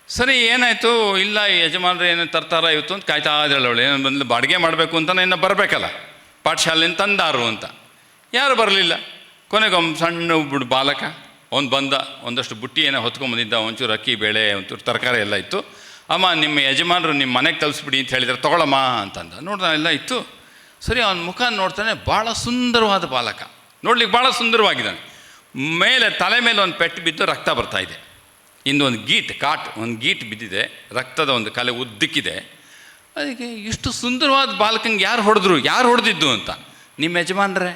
ಸರಿ, ಏನಾಯಿತು? ಇಲ್ಲ, ಯಜಮಾನ್ರು ಏನು ತರ್ತಾರ ಇವತ್ತು ಅಂತ ಕಾಯ್ತಾ ಇದ್ದಾಳೆ ಅವಳು. ಏನು ಬಂದು ಅಡುಗೆ ಮಾಡಬೇಕು ಅಂತ ಇನ್ನು ಬರಬೇಕಲ್ಲ, ಪಾಠಶಾಲೆಯಿಂದ ತಂದಾರು ಅಂತ. ಯಾರು ಬರಲಿಲ್ಲ. ಕೊನೆಗೊಮ್ಮೆ ಸಣ್ಣ ಬಾಲಕ ಅವ್ನು ಬಂದ, ಒಂದಷ್ಟು ಬುಟ್ಟಿ ಏನೋ ಹೊತ್ಕೊಂಬಂದಿದ್ದ, ಒಂಚೂರು ಅಕ್ಕಿ, ಬೇಳೆ, ಒಂಚೂರು ತರಕಾರಿ ಎಲ್ಲ ಇತ್ತು. ಅಮ್ಮ, ನಿಮ್ಮ ಯಜಮಾನರು ನಿಮ್ಮ ಮನೆಗೆ ತಲುಪಿಸ್ಬಿಡಿ ಅಂತ ಹೇಳಿದ್ರೆ ತೊಗೊಳಮ್ಮ ಅಂತಂದ. ನೋಡ್ದ ಎಲ್ಲ ಇತ್ತು. ಸರಿ, ಅವನ ಮುಖ ನೋಡ್ತಾನೆ, ಭಾಳ ಸುಂದರವಾದ ಬಾಲಕ, ನೋಡ್ಲಿಕ್ಕೆ ಭಾಳ ಸುಂದರವಾಗಿದ್ದಾನೆ. ಮೇಲೆ ತಲೆ ಮೇಲೆ ಒಂದು ಪೆಟ್ಟು ಬಿದ್ದು ರಕ್ತ ಬರ್ತಾಯಿದೆ. ಇಂದು ಒಂದು ಒಂದು ಗೀಟ್ ಬಿದ್ದಿದೆ, ರಕ್ತದ ಒಂದು ಕಲೆ ಉದ್ದಕ್ಕಿದೆ. ಅದಕ್ಕೆ ಇಷ್ಟು ಸುಂದರವಾದ ಬಾಲಕಂಗೆ ಯಾರು ಹೊಡೆದಿದ್ದು ಅಂತ. ನಿಮ್ಮ ಯಜಮಾನ್ರೇ?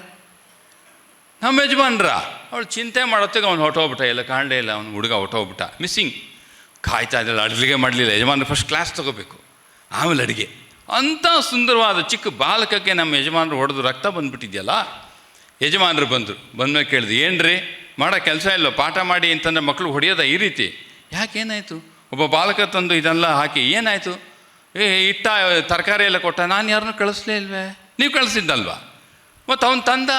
ನಮ್ಮ ಯಜಮಾನ್ರ? ಅವಳು ಚಿಂತೆ ಮಾಡೋತ್ತಿಗೆ ಅವ್ನು ಹೊಟ್ಟೋಗ್ಬಿಟ್ಟ, ಎಲ್ಲ ಕಾಣಲೇ ಇಲ್ಲ, ಅವ್ನು ಹುಡುಗ ಹೊಟ್ಟೋಗ್ಬಿಟ್ಟ, ಮಿಸ್ಸಿಂಗ್. ಕಾಯ್ತಾ ಇದ್ದಲ್ಲ, ಅಡುಗೆ ಮಾಡಲಿಲ್ಲ. ಯಜಮಾನ್ರು ಫಸ್ಟ್ ಕ್ಲಾಸ್ ತೊಗೋಬೇಕು, ಆಮೇಲೆ ಅಡುಗೆ. ಅಂಥ ಸುಂದರವಾದ ಚಿಕ್ಕ ಬಾಲಕಕ್ಕೆ ನಮ್ಮ ಯಜಮಾನರು ಹೊಡೆದು ರಕ್ತ ಬಂದುಬಿಟ್ಟಿದೆಯಲ್ಲ. ಯಜಮಾನರು ಬಂದಮೇಲೆ ಕೇಳಿದ್ರು, ಏನ್ರಿ ಮಾಡೋ ಕೆಲಸ ಇಲ್ಲ, ಪಾಠ ಮಾಡಿ ಅಂತಂದರೆ ಮಕ್ಕಳು ಹೊಡೆಯೋದ ಈ ರೀತಿ? ಯಾಕೇನಾಯಿತು? ಒಬ್ಬ ಬಾಲಕ ತಂದು ಇದೆಲ್ಲ ಹಾಕಿ ಏನಾಯಿತು? ಇಟ್ಟ ತರಕಾರಿ ಎಲ್ಲ ಕೊಟ್ಟ, ನಾನು ಯಾರನ್ನೂ ಕಳಿಸ್ಲೇ ಇಲ್ವೇ? ನೀವು ಕಳಿಸಿದ್ದಲ್ವಾ? ಮತ್ತು ಅವನು ತಂದ,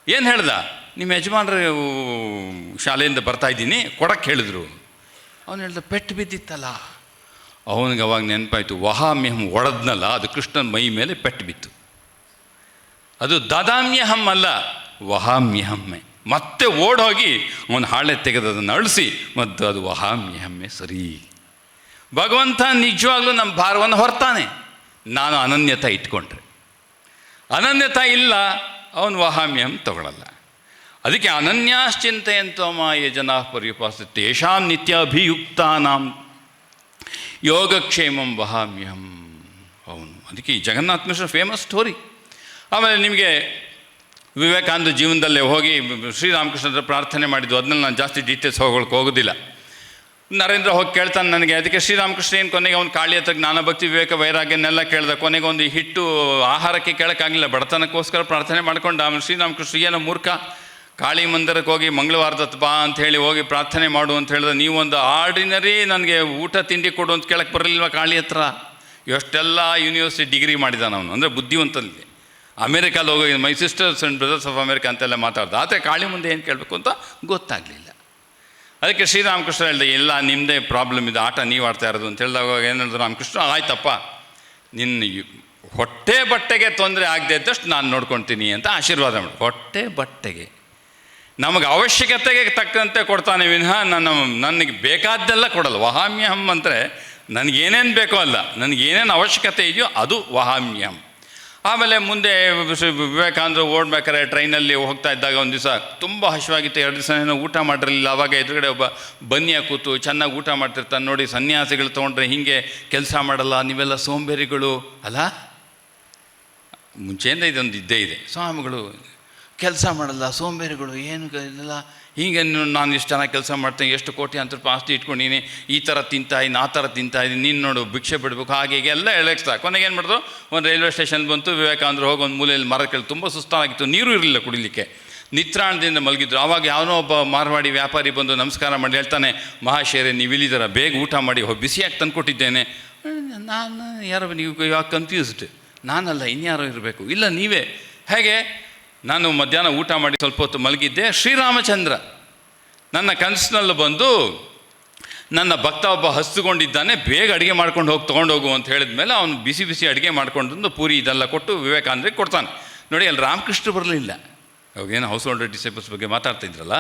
ಏನು ಹೇಳ್ದ? ನಿಮ್ಮ ಯಜಮಾನ್ರು ಶಾಲೆಯಿಂದ ಬರ್ತಾಯಿದ್ದೀನಿ, ಕೊಡಕ್ಕೆ ಹೇಳಿದ್ರು. ಅವನು ಹೇಳ್ದ, ಪೆಟ್ಟು ಬಿದ್ದಿತ್ತಲ್ಲ. ಅವನಿಗೆ ಅವಾಗ ನೆನಪಾಯಿತು, ವಹಾಮ್ಯಹಂ ಒಡೆದ್ನಲ್ಲ, ಅದು ಕೃಷ್ಣನ ಮೈ ಮೇಲೆ ಪೆಟ್ಟು ಬಿತ್ತು. ಅದು ದದಾಮ್ಯಹಂ ಅಲ್ಲ, ವಹಾಮ್ಯಹಮ್ಮೆ. ಮತ್ತೆ ಓಡೋಗಿ ಅವನು ಹಾಳೆ ತೆಗೆದದನ್ನು ಅಳಿಸಿ, ಮತ್ತು ಅದು ವಹಾಮ್ಯಹಮ್ಮೆ ಸರಿ. ಭಗವಂತ ನಿಜವಾಗ್ಲೂ ನಮ್ಮ ಭಾರವನ್ನು ಹೊರ್ತಾನೆ, ನಾನು ಅನನ್ಯತೆ ಇಟ್ಕೊಂಡ್ರೆ. ಅನನ್ಯತೆ ಇಲ್ಲ, ಅವನು ವಹಾಮ್ಯಹಂ ತಗೊಳ್ಳಲ್ಲ. ಅದಕ್ಕೆ ಅನನ್ಯಾಶ್ಚಿಂತೆಯಂತೋ ಯೇ ಜನಾ ಪರ್ಯುಪಾಸತೆ ತೇಷಾಂ ನಿತ್ಯಾಭಿಯುಕ್ತಾನಾಂ ಯೋಗಕ್ಷೇಮಂ ವಹಾಮ್ಯಹಂ. ಅವನು ಅದಕ್ಕೆ ಈ ಜಗನ್ನಾಥ ಮಿಶ್ರ ಫೇಮಸ್ ಸ್ಟೋರಿ. ಆಮೇಲೆ ನಿಮಗೆ ವಿವೇಕಾನಂದ ಜೀವನದಲ್ಲೇ ಹೋಗಿ ಶ್ರೀರಾಮಕೃಷ್ಣರ ಪ್ರಾರ್ಥನೆ ಮಾಡಿದ್ದು, ಅದನ್ನೆಲ್ಲ ನಾನು ಜಾಸ್ತಿ ಡೀಟೇಲ್ಸ್ ಹೋಗೋದಿಲ್ಲ. ನರೇಂದ್ರ ಹೋಗಿ ಕೇಳ್ತಾನೆ ನನಗೆ. ಅದಕ್ಕೆ ಶ್ರೀರಾಮಕೃಷ್ಣ ಏನು ಕೊನೆಗೆ ಅವ್ನು ಕಾಳಿ ಹತ್ರ ಜ್ಞಾನ ಭಕ್ತಿ ವಿವೇಕ ವೈರಾಗ್ಯನೆಲ್ಲ ಕೇಳ್ದ. ಕೊನೆಗೆ ಒಂದು ಹಿಟ್ಟು ಆಹಾರಕ್ಕೆ ಕೇಳೋಕ್ಕಾಗಲಿಲ್ಲ, ಬಡತನಕ್ಕೋಸ್ಕರ ಪ್ರಾರ್ಥನೆ ಮಾಡ್ಕೊಂಡು ಆಮೇಲೆ ಶ್ರೀರಾಮಕೃಷ್ಣ ಏನೋ ಮೂರ್ಖ, ಕಾಳಿ ಮಂದಿರಕ್ಕೆ ಹೋಗಿ ಮಂಗಳವಾರದತ್ತು ಬಾ ಅಂತ ಹೇಳಿ ಹೋಗಿ ಪ್ರಾರ್ಥನೆ ಮಾಡು ಅಂತ ಹೇಳಿದ್ರೆ, ನೀವೊಂದು ಆರ್ಡಿನರಿ ನನಗೆ ಊಟ ತಿಂಡಿ ಕೊಡು ಅಂತ ಕೇಳಕ್ಕೆ ಬರಲಿಲ್ವ ಕಾಳಿ ಹತ್ರ? ಎಷ್ಟೆಲ್ಲ ಯೂನಿವರ್ಸಿಟಿ ಡಿಗ್ರಿ ಮಾಡಿದಾನ ಅವನು, ಅಂದರೆ ಬುದ್ಧಿವಂತನಿಗೆ. ಅಮೇರಿಕಾದಲ್ಲಿ ಹೋಗಿ my sisters and brothers of America ಅಂತೆಲ್ಲ ಮಾತಾಡ್ದ. ಆದರೆ ಕಾಳಿ ಮುಂದೆ ಏನು ಕೇಳಬೇಕು ಅಂತ ಗೊತ್ತಾಗಲಿಲ್ಲ. ಅದಕ್ಕೆ ಶ್ರೀರಾಮಕೃಷ್ಣ ಹೇಳ್ದೆ, ಇಲ್ಲ ನಿಮ್ಮದೇ ಪ್ರಾಬ್ಲಮ್ ಇದೆ, ಆಟ ನೀವು ಆಡ್ತಾ ಇರೋದು ಅಂತ ಹೇಳಿದಾಗ ಏನು ಹೇಳಿದ್ರು ರಾಮಕೃಷ್ಣ, ಆಯ್ತಪ್ಪ ನಿನ್ನ ಹೊಟ್ಟೆ ಬಟ್ಟೆಗೆ ತೊಂದರೆ ಆಗದೆ ಇದ್ದಷ್ಟು ನಾನು ನೋಡ್ಕೊಳ್ತೀನಿ ಅಂತ ಆಶೀರ್ವಾದ ಮಾಡಿ. ಹೊಟ್ಟೆ ಬಟ್ಟೆಗೆ ನಮಗೆ ಅವಶ್ಯಕತೆಗೆ ತಕ್ಕಂತೆ ಕೊಡ್ತಾನೆ ವಿನಃ ನನಗೆ ಬೇಕಾದ್ದೆಲ್ಲ ಕೊಡಲ್ಲ. ವಹಾಮ್ಯಹಂ ಅಂದರೆ ನನಗೇನೇನು ಬೇಕೋ ಅಲ್ಲ, ನನಗೇನೇನು ಅವಶ್ಯಕತೆ ಇದೆಯೋ ಅದು ವಹಾಮ್ಯಹಂ. ಆಮೇಲೆ ಮುಂದೆ ವಿವೇಕಾನಂದರು ಓಡ್ಬೇಕಾದ್ರೆ ಟ್ರೈನಲ್ಲಿ ಹೋಗ್ತಾ ಇದ್ದಾಗ ಒಂದು ದಿವಸ ತುಂಬ ಹಸಿವಾಗಿತ್ತು, 2 ದಿವಸ ಏನೋ ಊಟ ಮಾಡಿರಲಿಲ್ಲ. ಆವಾಗ ಎದುರುಗಡೆ ಒಬ್ಬ ಬನ್ನಿಯ ಕೂತು ಚೆನ್ನಾಗಿ ಊಟ ಮಾಡ್ತಿರ್ತಾನೆ. ನೋಡಿ, ಸನ್ಯಾಸಿಗಳು ತೊಗೊಂಡ್ರೆ ಹೀಗೆ ಕೆಲಸ ಮಾಡಲ್ಲ, ನೀವೆಲ್ಲ ಸೋಂಬೇರಿಗಳು ಅಲ್ಲ. ಮುಂಚೆಯಿಂದ ಇದೊಂದು ಇದ್ದೇ ಇದೆ, ಸ್ವಾಮಿಗಳು ಕೆಲಸ ಮಾಡಲ್ಲ, ಸೋಂಬೇರಿಗಳು, ಏನು ಇಲ್ಲ, ಹೀಗೆ ನಾನು ಇಷ್ಟು ಚೆನ್ನಾಗಿ ಕೆಲಸ ಮಾಡ್ತೇನೆ, ಎಷ್ಟು ಕೋಟಿ ಅಂತ ಆಸ್ತಿ ಇಟ್ಕೊಂಡಿನಿ, ಈ ಥರ ತಿಂತಾಯಿದ್ದೀನಿ, ಆ ಥರ ತಿಂತಾಯಿದ್ದೀನಿ, ನೀನು ನೋಡು ಭಿಕ್ಷೆ ಬಿಡಬೇಕು, ಹಾಗೆ ಹೀಗೆ ಎಲ್ಲ ಎಳೆಕ್ಸ್ತಾ. ಕೊನೆಗೆ ಏನು ಮಾಡಿದ್ರು, ಒಂದು ರೈಲ್ವೆ ಸ್ಟೇಷನ್ ಬಂತು. ವಿವೇಕಾನಂದರು ಹೋಗಿ ಒಂದು ಮೂಲೆಯಲ್ಲಿ ಮರದ ಕೆಳಗೆ ತುಂಬ ಸುಸ್ತಾಗಿತ್ತು, ನೀರು ಇರಲಿಲ್ಲ ಕುಡಿಲಿಕ್ಕೆ, ನಿತ್ರಾಣದಿಂದ ಮಲಗಿದ್ರು. ಆವಾಗ ಯಾವನೋ ಒಬ್ಬ ಮಾರವಾಡಿ ವ್ಯಾಪಾರಿ ಬಂದು ನಮಸ್ಕಾರ ಮಾಡಿ ಹೇಳ್ತಾನೆ, ಮಹಾಶಯರೇ ನೀವು ಇಲ್ಲಿದ್ದೀರ, ಬೇಗ ಊಟ ಮಾಡಿ, ಬಿಸಿಯಾಗಿ ತಂದುಕೊಟ್ಟಿದ್ದೇನೆ. ನಾನು ಯಾರೋ, ನೀವು ಇವಾಗ ಕನ್ಫ್ಯೂಸ್ಡ್, ನಾನಲ್ಲ ಇನ್ಯಾರೋ ಇರಬೇಕು. ಇಲ್ಲ ನೀವೇ. ಹೇಗೆ? ನಾನು ಮಧ್ಯಾಹ್ನ ಊಟ ಮಾಡಿ ಸ್ವಲ್ಪ ಹೊತ್ತು ಮಲಗಿದ್ದೆ, ಶ್ರೀರಾಮಚಂದ್ರ ನನ್ನ ಕನಸಿನಲ್ಲಿ ಬಂದು ನನ್ನ ಭಕ್ತ ಒಬ್ಬ ಹಸ್ದುಕೊಂಡಿದ್ದಾನೆ, ಬೇಗ ಅಡುಗೆ ಮಾಡ್ಕೊಂಡು ಹೋಗಿ ತೊಗೊಂಡೋಗು ಅಂತ ಹೇಳಿದ ಮೇಲೆ ಅವನು ಬಿಸಿ ಬಿಸಿ ಅಡುಗೆ ಮಾಡ್ಕೊಂಡು ಪೂರಿ ಇದೆಲ್ಲ ಕೊಟ್ಟು ವಿವೇಕಾನಂದರಿಗೆ ಕೊಡ್ತಾನೆ. ನೋಡಿ, ಅಲ್ಲಿ ರಾಮಕೃಷ್ಣ ಬರಲಿಲ್ಲ. ಅವಾಗೇನು ಹೌಸ್ ಹೋಲ್ಡರ್ ಡಿಸೈಪಲ್ಸ್ ಬಗ್ಗೆ ಮಾತಾಡ್ತಿದ್ರಲ್ಲ,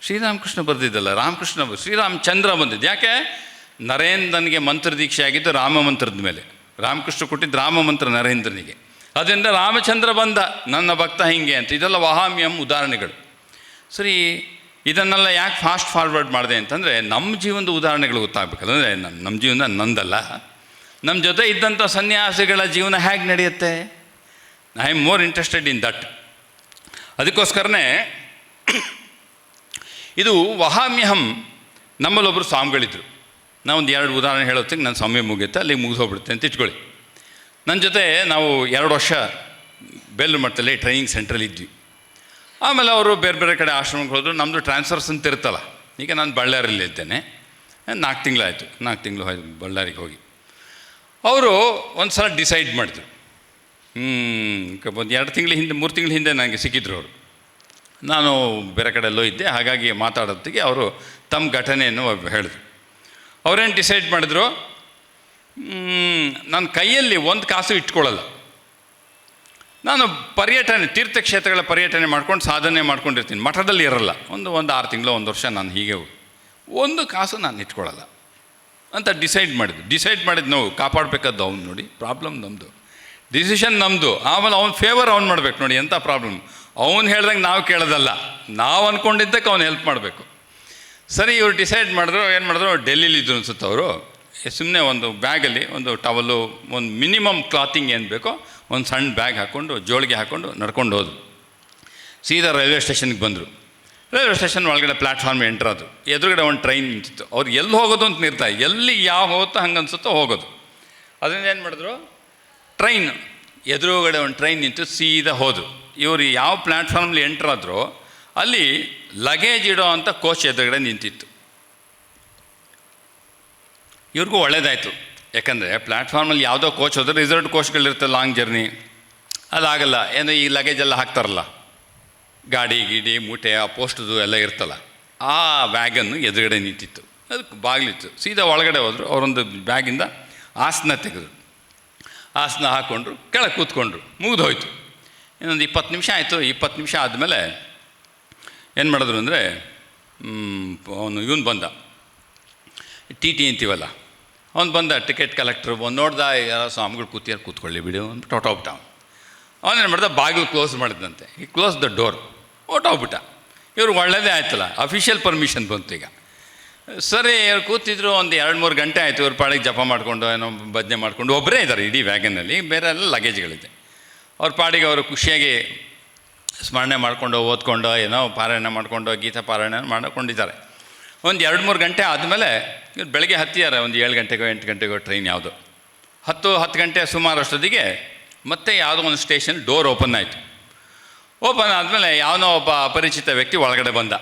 ಶ್ರೀರಾಮಕೃಷ್ಣ ಬರೆದಿದ್ದಲ್ಲ, ಶ್ರೀರಾಮಚಂದ್ರ ಬಂದಿದ್ದು. ಯಾಕೆ? ನರೇಂದ್ರನಿಗೆ ಮಂತ್ರ ದೀಕ್ಷೆ ಆಗಿದ್ದು ರಾಮ ಮಂತ್ರದ ಮೇಲೆ. ರಾಮಕೃಷ್ಣ ಕೊಟ್ಟಿದ್ದು ರಾಮ ಮಂತ್ರ ನರೇಂದ್ರನಿಗೆ. ಅದರಿಂದ ರಾಮಚಂದ್ರ ಬಂದ, ನನ್ನ ಭಕ್ತ ಹಿಂಗೆ ಅಂತ. ಇದೆಲ್ಲ ವಹಾಮ್ಯಂ ಉದಾಹರಣೆಗಳು. ಸರಿ, ಇದನ್ನೆಲ್ಲ ಯಾಕೆ ಫಾಸ್ಟ್ ಫಾರ್ವರ್ಡ್ ಮಾಡಿದೆ ಅಂತಂದರೆ, ನಮ್ಮ ಜೀವನದ ಉದಾಹರಣೆಗಳು ಗೊತ್ತಾಗಬೇಕಲ್ಲ. ಅಂದರೆ ನಮ್ಮ ಜೀವನ ನಂದಲ್ಲ, ನಮ್ಮ ಜೊತೆ ಇದ್ದಂಥ ಸನ್ಯಾಸಿಗಳ ಜೀವನ ಹೇಗೆ ನಡೆಯುತ್ತೆ. I am more interested in that. ಅದಕ್ಕೋಸ್ಕರನೇ ಇದು ವಹಾಮ್ಯಹಂ. ನಮ್ಮಲ್ಲೊಬ್ಬರು ಸ್ವಾಮಿಗಳಿದ್ರು. ನಾವೊಂದು 2 ಉದಾಹರಣೆ ಹೇಳೋತ್ತಿಗೆ ನನ್ನ ಸಮಯ ಮುಗಿಯುತ್ತೆ, ಅಲ್ಲಿಗೆ ಮುಗಿದೋಗ್ಬಿಡುತ್ತೆ ಅಂತ ಇಟ್ಕೊಳ್ಳಿ. ನನ್ನ ಜೊತೆ ನಾವು 2 ವರ್ಷ ಬೇಲೂರು ಮಠದಲ್ಲಿ ಟ್ರೈನಿಂಗ್ ಸೆಂಟ್ರಲ್ಲಿ ಇದ್ವಿ. ಆಮೇಲೆ ಅವರು ಬೇರೆ ಬೇರೆ ಕಡೆ ಆಶ್ರಮಕ್ಕೆ ಹೋದರು. ನಮ್ಮದು ಟ್ರಾನ್ಸ್ಫರ್ಸ್ ಅಂತ ಇರುತ್ತಲ್ಲ. ಈಗ ನಾನು ಬಳ್ಳಾರಿಯಲ್ಲಿ ಇದ್ದೇನೆ, 4 ತಿಂಗಳಾಯಿತು, 4 ತಿಂಗಳು ಬಳ್ಳಾರಿಗೆ ಹೋಗಿ. ಅವರು ಒಂದು ಸಲ ಡಿಸೈಡ್ ಮಾಡಿದ್ರು. ಒಂದು 2 ತಿಂಗಳ ಹಿಂದೆ, 3 ತಿಂಗಳ ಹಿಂದೆ ನನಗೆ ಸಿಕ್ಕಿದ್ರು ಅವರು. ನಾನು ಬೇರೆ ಕಡೆ ಎಲ್ಲೋ ಇದ್ದೆ, ಹಾಗಾಗಿ ಮಾತಾಡೋತ್ತಿಗೆ ಅವರು ತಮ್ಮ ಘಟನೆಯನ್ನು ಹೇಳಿದ್ರು. ಅವರೇನು ಡಿಸೈಡ್ ಮಾಡಿದ್ರು, ನನ್ನ ಕೈಯಲ್ಲಿ 1 ಕಾಸು ಇಟ್ಕೊಳ್ಳಲ್ಲ. ನಾನು ಪರ್ಯಟನೆ, ತೀರ್ಥಕ್ಷೇತ್ರಗಳ ಪರ್ಯಟನೆ ಮಾಡ್ಕೊಂಡು ಸಾಧನೆ ಮಾಡ್ಕೊಂಡಿರ್ತೀನಿ, ಮಠದಲ್ಲಿ ಇರಲ್ಲ. ಒಂದು 6 ತಿಂಗಳು, 1 ವರ್ಷ ನಾನು ಹೀಗೆ 1 ಕಾಸು ನಾನು ಇಟ್ಕೊಳ್ಳಲ್ಲ ಅಂತ ಡಿಸೈಡ್ ಮಾಡಿದ್ದು ನಾವು ಕಾಪಾಡಬೇಕಾದ್ದು ಅವ್ನು. ನೋಡಿ, ಪ್ರಾಬ್ಲಮ್ ನಮ್ಮದು, ಡಿಸಿಷನ್ ನಮ್ಮದು. ಆಮೇಲೆ ಅವ್ನ ಫೇವರ್ ಅವ್ನು ಮಾಡಬೇಕು. ನೋಡಿ ಎಂಥ ಪ್ರಾಬ್ಲಮ್. ಅವ್ನು ಹೇಳ್ದಂಗೆ ನಾವು ಕೇಳೋದಲ್ಲ, ನಾವು ಅಂದ್ಕೊಂಡಿದ್ದಕ್ಕೆ ಅವ್ನು ಹೆಲ್ಪ್ ಮಾಡಬೇಕು. ಸರಿ, ಇವ್ರು ಡಿಸೈಡ್ ಮಾಡಿದ್ರು. ಏನು ಮಾಡಿದ್ರು, ಡೆಲ್ಲಿಲಿದ್ರು ಅನ್ಸುತ್ತೆ ಅವರು. ಸುಮ್ಮನೆ ಒಂದು ಬ್ಯಾಗಲ್ಲಿ ಒಂದು ಟವಲು, ಒಂದು ಮಿನಿಮಮ್ ಕ್ಲಾತಿಂಗ್ ಏನು ಬೇಕೋ ಒಂದು ಸಣ್ಣ ಬ್ಯಾಗ್ ಹಾಕ್ಕೊಂಡು, ಜೋಳಿಗೆ ಹಾಕ್ಕೊಂಡು ನಡ್ಕೊಂಡು ಹೋದ್ರು. ಸೀದಾ ರೈಲ್ವೆ ಸ್ಟೇಷನ್ಗೆ ಬಂದರು. ರೈಲ್ವೆ ಸ್ಟೇಷನ್ ಒಳಗಡೆ ಪ್ಲ್ಯಾಟ್ಫಾರ್ಮ್ ಎಂಟ್ರಾದ್ರು. ಎದುರುಗಡೆ ಒಂದು ಟ್ರೈನ್ ನಿಂತಿತ್ತು. ಅವ್ರು ಎಲ್ಲಿ ಹೋಗೋದು ಅಂತ ನಿರ್ತಾರೆ, ಎಲ್ಲಿ ಯಾವ ಹೋಗುತ್ತೋ ಹಂಗೆ ಅನ್ಸುತ್ತೋ ಹೋಗೋದು. ಅದರಿಂದ ಏನು ಮಾಡಿದ್ರು, ಟ್ರೈನ್ ಎದುರುಗಡೆ ಒಂದು ಟ್ರೈನ್ ನಿಂತು ಸೀದಾ ಹೋದರು. ಇವರು ಯಾವ ಪ್ಲ್ಯಾಟ್ಫಾರ್ಮಲ್ಲಿ ಎಂಟ್ರಾದ್ರೋ ಅಲ್ಲಿ ಲಗೇಜ್ ಇಡೋ ಅಂಥ ಕೋಚ್ ಎದುರುಗಡೆ ನಿಂತಿತ್ತು. ಇವ್ರಿಗೂ ಒಳ್ಳೇದಾಯಿತು. ಯಾಕಂದರೆ ಪ್ಲ್ಯಾಟ್ಫಾರ್ಮಲ್ಲಿ ಯಾವುದೋ ಕೋಚ್ ಹೋದರೆ ರಿಸರ್ವ್ಡ್ ಕೋಚ್ಗಳಿರುತ್ತೆ, ಲಾಂಗ್ ಜರ್ನಿ, ಅದಾಗಲ್ಲ. ಏನು ಈ ಲಗೇಜೆಲ್ಲ ಹಾಕ್ತಾರಲ್ಲ, ಗಾಡಿ ಗೀಡಿ ಮೂಟೆ ಆ ಪೋಸ್ಟದು ಎಲ್ಲ ಇರ್ತಲ್ಲ, ಆ ವ್ಯಾಗನ್ನು ಎದುರುಗಡೆ ನಿಂತಿತ್ತು. ಅದಕ್ಕೆ ಬಾಗಿಲಿತ್ತು. ಸೀದಾ ಒಳಗಡೆ ಹೋದರು. ಅವರೊಂದು ಬ್ಯಾಗಿಂದ ಆಸನ ತೆಗೆದ್ರು. ಆಸನ ಹಾಕ್ಕೊಂಡ್ರು, ಕೆಳಗೆ ಕೂತ್ಕೊಂಡ್ರು. ಮುಗಿದು ಹೋಯ್ತು. ಇನ್ನೊಂದು 20 ನಿಮಿಷ ಆಯಿತು. 20 ನಿಮಿಷ ಆದಮೇಲೆ ಏನು ಮಾಡಿದ್ರು ಅಂದರೆ, ಇವನು ಬಂದ, ಟಿ ಅಂತೀವಲ್ಲ, ಅವ್ನು ಬಂದ, ಟಿಕೆಟ್ ಕಲೆಕ್ಟ್ರು. ಒಂದು ನೋಡ್ದ, ಯಾರೋ ಸ್ವಾಮಿಗಳು ಕೂತ್ಕೊಳ್ಳಿ ಬಿಡು ಅಂದ್ಬಿಟ್ಟು ಹೊಟ್ಟೋಗ್ಬಿಟ್ಟ. ಅವನೇನು ಮಾಡ್ದ, ಬಾಗಿಲು ಕ್ಲೋಸ್ ಮಾಡಿದಂತೆ. ಈ ಕ್ಲೋಸ್ ದ ಡೋರ್, ಹೊಟ್ಟೋಗ್ಬಿಟ್ಟ. ಇವ್ರು ಒಳ್ಳೇದೇ ಆಯ್ತಲ್ಲ, ಅಫಿಷಿಯಲ್ ಪರ್ಮಿಷನ್ ಬಂತು ಈಗ. ಸರಿ, ಇವ್ರು ಕೂತಿದ್ರು. ಒಂದು 2-3 ಗಂಟೆ ಆಯಿತು. ಇವ್ರ ಪಾಡಿಗೆ ಜಪ ಮಾಡಿಕೊಂಡು ಏನೋ ಭಜನೆ ಮಾಡಿಕೊಂಡು ಒಬ್ಬರೇ ಇದ್ದಾರೆ ಇಡೀ ವ್ಯಾಗನ್ನಲ್ಲಿ. ಬೇರೆ ಎಲ್ಲ ಲಗೇಜ್ಗಳಿದೆ. ಅವ್ರ ಪಾಡಿಗೆ ಅವರು ಖುಷಿಯಾಗಿ ಸ್ಮರಣೆ ಮಾಡಿಕೊಂಡು ಓದ್ಕೊಂಡು ಏನೋ ಪಾರಾಯಣ ಮಾಡಿಕೊಂಡು ಗೀತಾ ಪಾರಾಯಣ ಮಾಡ್ಕೊಂಡಿದ್ದಾರೆ. ಒಂದು 2-3 ಗಂಟೆ ಆದಮೇಲೆ ಇವ್ರು ಬೆಳಗ್ಗೆ ಹತ್ತಿದ್ದಾರೆ. ಒಂದು 7 ಗಂಟೆಗೋ 8 ಗಂಟೆಗೋ ಟ್ರೈನ್ ಯಾವುದೋ. 10 ಗಂಟೆ ಸುಮಾರು ಅಷ್ಟೊತ್ತಿಗೆ ಮತ್ತೆ ಯಾವುದೋ ಒಂದು ಸ್ಟೇಷನ್ ಡೋರ್ ಓಪನ್ ಆಯಿತು. ಓಪನ್ ಆದಮೇಲೆ ಯಾವನೋ ಒಬ್ಬ ಅಪರಿಚಿತ ವ್ಯಕ್ತಿ ಒಳಗಡೆ ಬಂದ.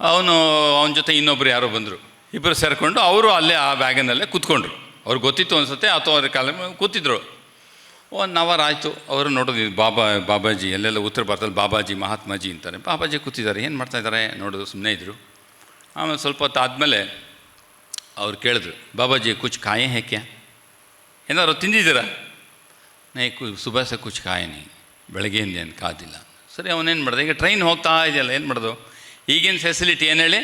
ಅವನ ಜೊತೆ ಇನ್ನೊಬ್ಬರು ಯಾರೋ ಬಂದರು. ಇಬ್ಬರು ಸೇರಿಕೊಂಡು ಅವರು ಅಲ್ಲೇ ಆ ವ್ಯಾಗನಲ್ಲೇ ಕೂತ್ಕೊಂಡ್ರು. ಅವ್ರಿಗೆ ಗೊತ್ತಿತ್ತು ಅನಿಸುತ್ತೆ, ಅಥವಾ ಅವ್ರ ಕಾಲ ಕೂತಿದ್ರು. 1 ಅವರ್ ಆಯಿತು. ಅವರು ನೋಡೋದು, ಬಾಬಾಜಿ ಎಲ್ಲೆಲ್ಲ ಉತ್ತರ ಭಾರತದಲ್ಲಿ ಬಾಬಾಜಿ ಮಹಾತ್ಮಾಜಿ ಅಂತಾರೆ. ಬಾಬಾಜಿ ಕೂತಿದ್ದಾರೆ, ಏನು ಮಾಡ್ತಾಯಿದ್ದಾರೆ ನೋಡೋದು, ಸುಮ್ಮನೆ ಇದ್ದರು. ಆಮೇಲೆ ಸ್ವಲ್ಪ ಹೊತ್ತು ಆದಮೇಲೆ ಅವ್ರು ಕೇಳಿದ್ರು, ಬಾಬಾಜಿ ಕುಚ್ ಖಾಯೇ ಹೇ ಕ್ಯಾ, ಏನಾದ್ರು ತಿಂದಿದ್ದೀರಾ? ನೈ ಸುಬಹ ಸೆ ಕುಚ್ ಖಾಯೆ ನೈ, ಬೆಳಗ್ಗೆಯಿಂದ ಏನು ಕಾದಿಲ್ಲ. ಸರಿ, ಅವನೇನು ಮಾಡ್ದೆ, ಈಗ ಟ್ರೈನ್ ಹೋಗ್ತಾ ಇದೆಯಲ್ಲ, ಏನು ಮಾಡೋದು? ಈಗಿನ ಫೆಸಿಲಿಟಿ ಏನು ಹೇಳಿ,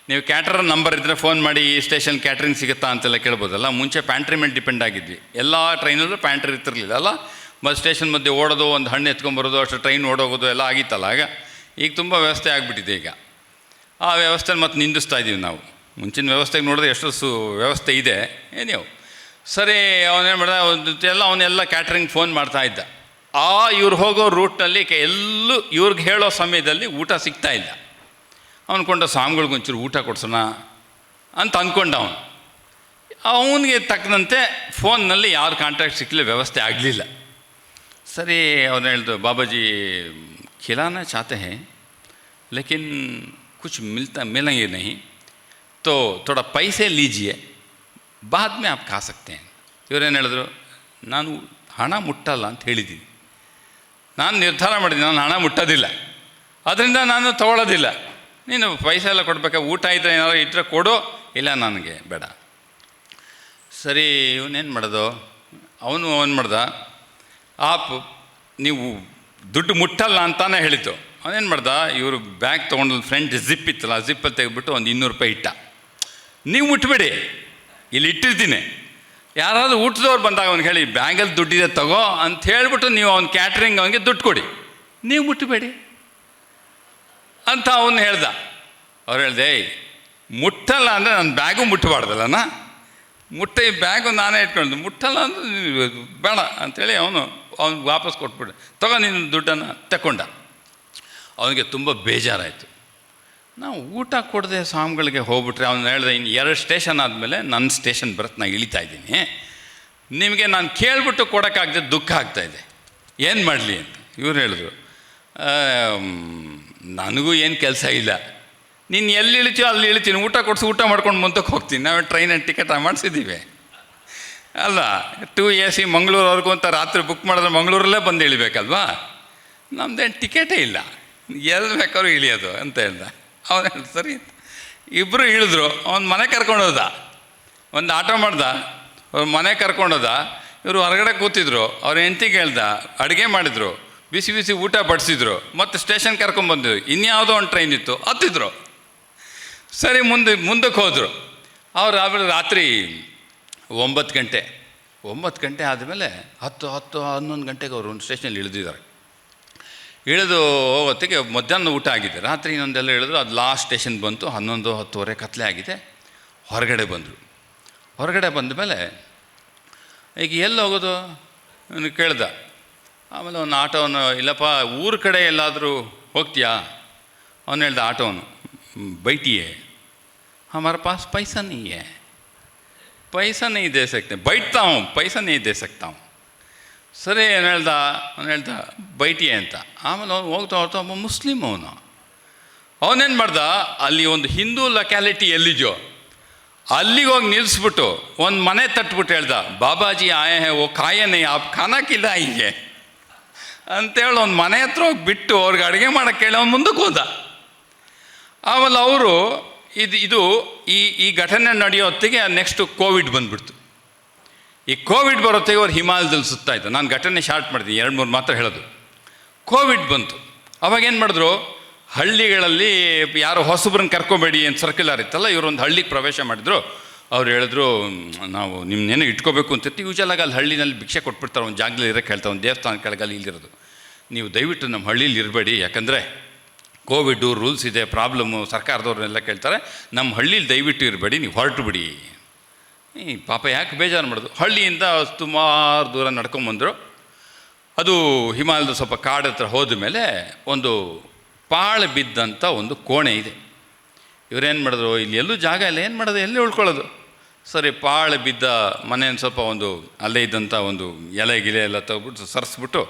ನೀವು ಕ್ಯಾಟ್ರರ್ ನಂಬರ್ ಇದ್ದರೆ ಫೋನ್ ಮಾಡಿ ಈ ಸ್ಟೇಷನ್ ಕ್ಯಾಟ್ರಿಂಗ್ ಸಿಗುತ್ತಾ ಅಂತೆಲ್ಲ ಕೇಳ್ಬೋದಲ್ಲ. ಮುಂಚೆ ಪ್ಯಾಂಟ್ರಿ ಮೇಲೆ ಡಿಪೆಂಡ್ ಆಗಿದ್ವಿ, ಎಲ್ಲ ಟ್ರೈನಲ್ಲೂ ಪ್ಯಾಂಟ್ರಿ ಇರ್ತಿರ್ಲಿಲ್ಲ ಅಲ್ಲ. ಬಸ್ ಸ್ಟೇಷನ್ ಮಧ್ಯೆ ಓಡೋದು, ಒಂದು ಹಣ್ಣು ಎತ್ಕೊಂಬರೋದು, ಅಷ್ಟು ಟ್ರೈನ್ ಓಡೋಗೋದು ಎಲ್ಲ ಆಗಿತ್ತಲ್ಲ ಆಗ. ಈಗ ತುಂಬ ವ್ಯವಸ್ಥೆ ಆಗಿಬಿಟ್ಟಿದೆ. ಈಗ ಆ ವ್ಯವಸ್ಥೆನ ಮತ್ತೆ ನಿಂದಿಸ್ತಾ ಇದ್ದೀವಿ ನಾವು. ಮುಂಚಿನ ವ್ಯವಸ್ಥೆಗೆ ನೋಡಿದ್ರೆ ಎಷ್ಟು ವ್ಯವಸ್ಥೆ ಇದೆ ಏನೇವು. ಸರಿ, ಅವನೇನು ಮಾಡಿದ, ಅವನ್ನೆಲ್ಲ ಕ್ಯಾಟ್ರಿಂಗ್ ಫೋನ್ ಮಾಡ್ತಾ ಇದ್ದ. ಇವ್ರು ಹೋಗೋ ರೂಟ್ನಲ್ಲಿ ಎಲ್ಲೂ ಇವ್ರಿಗೆ ಹೇಳೋ ಸಮಯದಲ್ಲಿ ಊಟ ಸಿಗ್ತಾ ಇಲ್ಲ. ಅವನ್ಕೊಂಡ ಸ್ವಾಮಿಗಳಿಗೊಂಚೂರು ಊಟ ಕೊಡ್ಸೋಣ ಅಂತ ಅಂದ್ಕೊಂಡ ಅವನಿಗೆ ತಕ್ಕಂತೆ ಫೋನ್ನಲ್ಲಿ ಯಾರು ಕಾಂಟ್ಯಾಕ್ಟ್ ಸಿಕ್ಕಲಿ, ವ್ಯವಸ್ಥೆ ಆಗಲಿಲ್ಲ. ಸರಿ, ಅವನು ಹೇಳ್ದು, ಬಾಬಾಜಿ ಖಿಲಾನಾ ಚಾಹತೆ ಹೈ ಲೇಕಿನ್ ಕುಚ್ ಮಿಲಂಗೆ ನಹೀ, ತೋ ಥೋಡಾ ಪೈಸೆ ಲೀಜಿಯೇ, ಬಾದ್ ಮೇ ಆಪ್ ಖಾ ಸಕ್ತೆ ಹೈ. ಇವರೇನು ಹೇಳಿದ್ರು, ನಾನು ಹಣ ಮುಟ್ಟಲ್ಲ ಅಂತ ಹೇಳಿದ್ದೀನಿ. ನಾನು ನಿರ್ಧಾರ ಮಾಡಿದ್ದೀನಿ, ನಾನು ಹಣ ಮುಟ್ಟೋದಿಲ್ಲ, ಅದರಿಂದ ನಾನು ತೊಗೊಳ್ಳೋದಿಲ್ಲ. ನೀನು ಪೈಸೆ ಎಲ್ಲ ಕೊಡಬೇಕಾ? ಊಟ ಇದ್ದರೆ ಏನಾದ್ರು ಇಟ್ಟರೆ ಕೊಡು, ಇಲ್ಲ ನನಗೆ ಬೇಡ. ಸರಿ, ಇವನೇನು ಮಾಡೋದು, ಅವನು ಮಾಡ್ದ, ನೀವು ದುಡ್ಡು ಮುಟ್ಟಲ್ಲ ಅಂತಾನೆ ಹೇಳಿದ್ದು. ಅವನೇನು ಮಾಡ್ದ, ಇವರು ಬ್ಯಾಗ್ ತೊಗೊಂಡು ಫ್ರೆಂಡ್ ಜಿಪ್ ಇತ್ತಲ್ಲ, ಜಿಪ್ಪಲ್ಲಿ ತೆಗೆದ್ಬಿಟ್ಟು ಒಂದು 200 ರೂಪಾಯಿ ಇಟ್ಟ. ನೀವು ಮುಟ್ಟಬೇಡಿ, ಇಲ್ಲಿ ಇಟ್ಟಿರ್ತೀನಿ, ಯಾರಾದರೂ ಊಟದವ್ರು ಬಂದಾಗ ಅವ್ನಿಗೆ ಹೇಳಿ ಬ್ಯಾಗಲ್ಲಿ ದುಡ್ಡಿದೆ ತಗೋ ಅಂತ ಹೇಳ್ಬಿಟ್ಟು ನೀವು ಅವ್ನ ಕ್ಯಾಟ್ರಿಂಗ್ ಅವನಿಗೆ ದುಡ್ಡು ಕೊಡಿ, ನೀವು ಮುಟ್ಟಬೇಡಿ ಅಂತ ಅವನು ಹೇಳ್ದ. ಅವ್ರು ಹೇಳ್ದೆ, ಮುಟ್ಟಲ್ಲ ಅಂದರೆ ನನ್ನ ಬ್ಯಾಗು ಮುಟ್ಟಬಾರ್ದಲ್ಲಣ್ಣ, ಈ ಬ್ಯಾಗು ನಾನೇ ಇಟ್ಕೊಂಡು ಮುಟ್ಟಲ್ಲ ಅಂದರೆ ಬೇಡ ಅಂಥೇಳಿ ಅವ್ನಿಗೆ ವಾಪಸ್ ಕೊಟ್ಬಿಟ್ಟೆ. ತಗೋ ನೀನು ದುಡ್ಡನ್ನು ತಗೊಂಡ. ಅವನಿಗೆ ತುಂಬ ಬೇಜಾರಾಯಿತು. ನಾವು ಊಟ ಕೊಡದೆ ಸ್ವಾಮಿಗಳಿಗೆ ಹೋಗ್ಬಿಟ್ರೆ, ಅವನು ಹೇಳಿದೆ, ಇನ್ನು 2 ಸ್ಟೇಷನ್ ಆದಮೇಲೆ ನನ್ನ ಸ್ಟೇಷನ್ ಬರುತ್ತೆ, ನಾನು ಇಳಿತಾ ಇದ್ದೀನಿ, ನಿಮಗೆ ನಾನು ಕೇಳ್ಬಿಟ್ಟು ಕೊಡೋಕ್ಕಾಗದೆ ದುಃಖ ಆಗ್ತಾಯಿದೆ, ಏನು ಮಾಡಲಿ ಅಂತ. ಇವ್ರು ಹೇಳಿದ್ರು, ನನಗೂ ಏನು ಕೆಲಸ ಇಲ್ಲ, ನೀನು ಎಲ್ಲಿ ಇಳಿತೀಯೋ ಅಲ್ಲಿ ಇಳಿತೀನಿ, ಊಟ ಕೊಡಿಸಿ ಊಟ ಮಾಡ್ಕೊಂಡು ಮುಂದಕ್ಕೆ ಹೋಗ್ತೀನಿ, ನಾವು ಟ್ರೈನಲ್ಲಿ ಟಿಕೆಟ್ ಮಾಡಿಸಿದ್ದೀವಿ ಅಲ್ಲ, 2 AC ಮಂಗಳೂರವರೆಗೂ ಅಂತ ರಾತ್ರಿ ಬುಕ್ ಮಾಡಿದ್ರೆ ಮಂಗಳೂರಲ್ಲೇ ಬಂದು ಇಳಿಬೇಕಲ್ವಾ, ನಮ್ಮದೇನು ಟಿಕೆಟೇ ಇಲ್ಲ, ಎಲ್ಲಿ ಬೇಕಾದ್ರೂ ಇಳಿಯೋದು ಅಂತ ಹೇಳ್ದ. ಅವನು ಹೇಳ್ದ, ಸರಿ. ಇಬ್ಬರು ಇಳಿದ್ರು. ಅವ್ನು ಮನೆ ಕರ್ಕೊಂಡೋದ, ಒಂದು ಆಟೋ ಮಾಡ್ದ, ಅವ್ರ ಮನೆ ಕರ್ಕೊಂಡೋದ. ಇವರು ಹೊರಗಡೆ ಕೂತಿದ್ರು. ಅವ್ರ ಹೆಂಡ್ತಿಗೆ ಹೇಳ್ದ, ಅಡುಗೆ ಮಾಡಿದ್ರು, ಬಿಸಿ ಬಿಸಿ ಊಟ ಬಡಿಸಿದ್ರು, ಮತ್ತು ಸ್ಟೇಷನ್ ಕರ್ಕೊಂಡ್ಬಂದಿದ್ರು. ಇನ್ಯಾವುದೋ ಒಂದು ಟ್ರೈನ್ ಇತ್ತು, ಹತ್ತಿದ್ರು. ಸರಿ, ಮುಂದಕ್ಕೆ ಹೋದರು. ಅವ್ರು ಆಮೇಲೆ ರಾತ್ರಿ 9 ಗಂಟೆ ಆದಮೇಲೆ 10-11 ಗಂಟೆಗೆ ಅವರು ಒಂದು ಸ್ಟೇಷನಲ್ಲಿ ಇಳಿದಿದ್ದಾರೆ. ಇಳಿದು ಹೋಗೋತ್ತಿಗೆ ಮಧ್ಯಾಹ್ನ ಊಟ ಆಗಿದೆ. ರಾತ್ರಿ ಇನ್ನೊಂದೆಲ್ಲ ಇಳಿದ್ರು. ಅದು ಲಾಸ್ಟ್ ಸ್ಟೇಷನ್ ಬಂತು. 11-10 ಕತ್ಲೆ ಆಗಿದೆ. ಹೊರಗಡೆ ಬಂದರು. ಹೊರಗಡೆ ಬಂದ ಮೇಲೆ ಈಗ ಎಲ್ಲಿ ಹೋಗೋದು ನನಗೆ ಕೇಳ್ದ. ಆಮೇಲೆ ಅವನು ಆಟೋವನ್ನು, ಇಲ್ಲಪ್ಪ ಊರ ಕಡೆ ಎಲ್ಲಾದರೂ ಹೋಗ್ತೀಯಾ? ಅವನು ಹೇಳ್ದ, ಆಟೋನು, बैठिए, हमारे पास पैसा नहीं है, पैसा नहीं दे सकते, बैठता हूँ, पैसा नहीं दे सकता हूँ. ಸರಿ, ಅವನು ಹೇಳ್ದ ಬೈಟಿಯೇ ಅಂತ. ಆಮೇಲೆ ಅವ್ನು ಹೋಗ್ತಾ ಒಬ್ಬ ಮುಸ್ಲಿಮ್ ಅವನೇನು ಮಾಡ್ದ, ಅಲ್ಲಿ ಒಂದು ಹಿಂದೂ ಲೊಕ್ಯಾಲಿಟಿ ಎಲ್ಲಿದೆಯೋ ಅಲ್ಲಿಗೆ ಹೋಗಿ ನಿಲ್ಲಿಸ್ಬಿಟ್ಟು ಒಂದು ಮನೆ ತಟ್ಬಿಟ್ಟು ಹೇಳ್ದ, ಬಾಬಾಜಿ ಆಯೇ ಹೇ ಓ ಖಾಯೇ ನೈ ಆಪ್ ಖಾನಾ ಕಿಲ್ಲ ಹೀಗೆ ಅಂತೇಳಿ ಒಂದು ಮನೆ ಹತ್ರ ಹೋಗಿ ಬಿಟ್ಟು ಅವ್ರಿಗೆ ಅಡುಗೆ ಮಾಡೋಕ್ಕೆ ಹೇಳಿ ಅವ್ನು ಮುಂದಕ್ಕೆ ಹೋದ. ಆಮೇಲೆ ಅವರು ಇದು ಈ ಘಟನೆ ನಡೆಯೋ ಹೊತ್ತಿಗೆ ನೆಕ್ಸ್ಟು ಕೋವಿಡ್ ಬಂದುಬಿಡ್ತು. ಈ ಕೋವಿಡ್ ಬರೋತ್ತಿಗೆ ಅವ್ರು ಹಿಮಾಲಯದಲ್ಲಿ ಸುತ್ತಾಯಿತು. ನಾನು ಘಟನೆ ಶಾರ್ಟ್ ಮಾಡ್ತೀನಿ, 2-3 ಮಾತ್ರ ಹೇಳೋದು. ಕೋವಿಡ್ ಬಂತು. ಅವಾಗೇನು ಮಾಡಿದ್ರು, ಹಳ್ಳಿಗಳಲ್ಲಿ ಯಾರು ಹೊಸಬ್ರನ್ನ ಕರ್ಕೊಬೇಡಿ ಅಂತ ಸರ್ಕ್ಯುಲರ್ ಇತ್ತಲ್ಲ, ಇವರೊಂದು ಹಳ್ಳಿಗೆ ಪ್ರವೇಶ ಮಾಡಿದ್ರು. ಅವ್ರು ಹೇಳಿದ್ರು, ನಾವು ನಿಮ್ಮನ್ನೇನೋ ಇಟ್ಕೋಬೇಕು ಅಂತಿತ್ತು. ಯೂಶಲಾಗಿ ಅಲ್ಲಿ ಹಳ್ಳಿನಲ್ಲಿ ಭಿಕ್ಷೆ ಕೊಟ್ಬಿಡ್ತಾರೆ, ಒಂದು ಜಾಗದಲ್ಲಿ ಇರೋಕ್ಕೆ ಹೇಳ್ತಾರೆ, ಒಂದು ದೇವಸ್ಥಾನ ಕೆಳಗಲ್ಲಿ ಇಲ್ಲಿರೋದು. ನೀವು ದಯವಿಟ್ಟು ನಮ್ಮ ಹಳ್ಳೀಲಿ ಇರಬೇಡಿ, ಯಾಕಂದರೆ ಕೋವಿಡ್ಡು ರೂಲ್ಸ್ ಇದೆ, ಪ್ರಾಬ್ಲಮ್ಮು, ಸರ್ಕಾರದವ್ರನ್ನೆಲ್ಲ ಕೇಳ್ತಾರೆ, ನಮ್ಮ ಹಳ್ಳೀಲಿ ದಯವಿಟ್ಟು ಇರಬೇಡಿ, ನೀವು ಹೊರಟು ಬಿಡಿ. ಪಾಪ ಯಾಕೆ ಬೇಜಾರು ಮಾಡೋದು. ಹಳ್ಳಿಯಿಂದ ಸುಮಾರು ದೂರ ನಡ್ಕೊಂಬಂದರು. ಅದು ಹಿಮಾಲಯದ ಸ್ವಲ್ಪ ಕಾಡು ಹತ್ರ ಹೋದ ಮೇಲೆ ಒಂದು ಪಾಳು ಬಿದ್ದಂಥ ಒಂದು ಕೋಣೆ ಇದೆ. ಇವರೇನು ಮಾಡಿದ್ರು, ಇಲ್ಲಿ ಎಲ್ಲೂ ಜಾಗ ಇಲ್ಲ, ಏನು ಮಾಡೋದು, ಎಲ್ಲಿ ಉಳ್ಕೊಳ್ಳೋದು. ಸರಿ, ಪಾಳು ಬಿದ್ದ ಮನೆಯನ್ನು ಸ್ವಲ್ಪ ಒಂದು ಅಲ್ಲೇ ಇದ್ದಂಥ ಒಂದು ಎಲೆ ಗಿಲೆ ಎಲ್ಲ ತೆಗೆದ್ಬಿಟ್ಟು ಸರಿಸ್ಬಿಟ್ಟು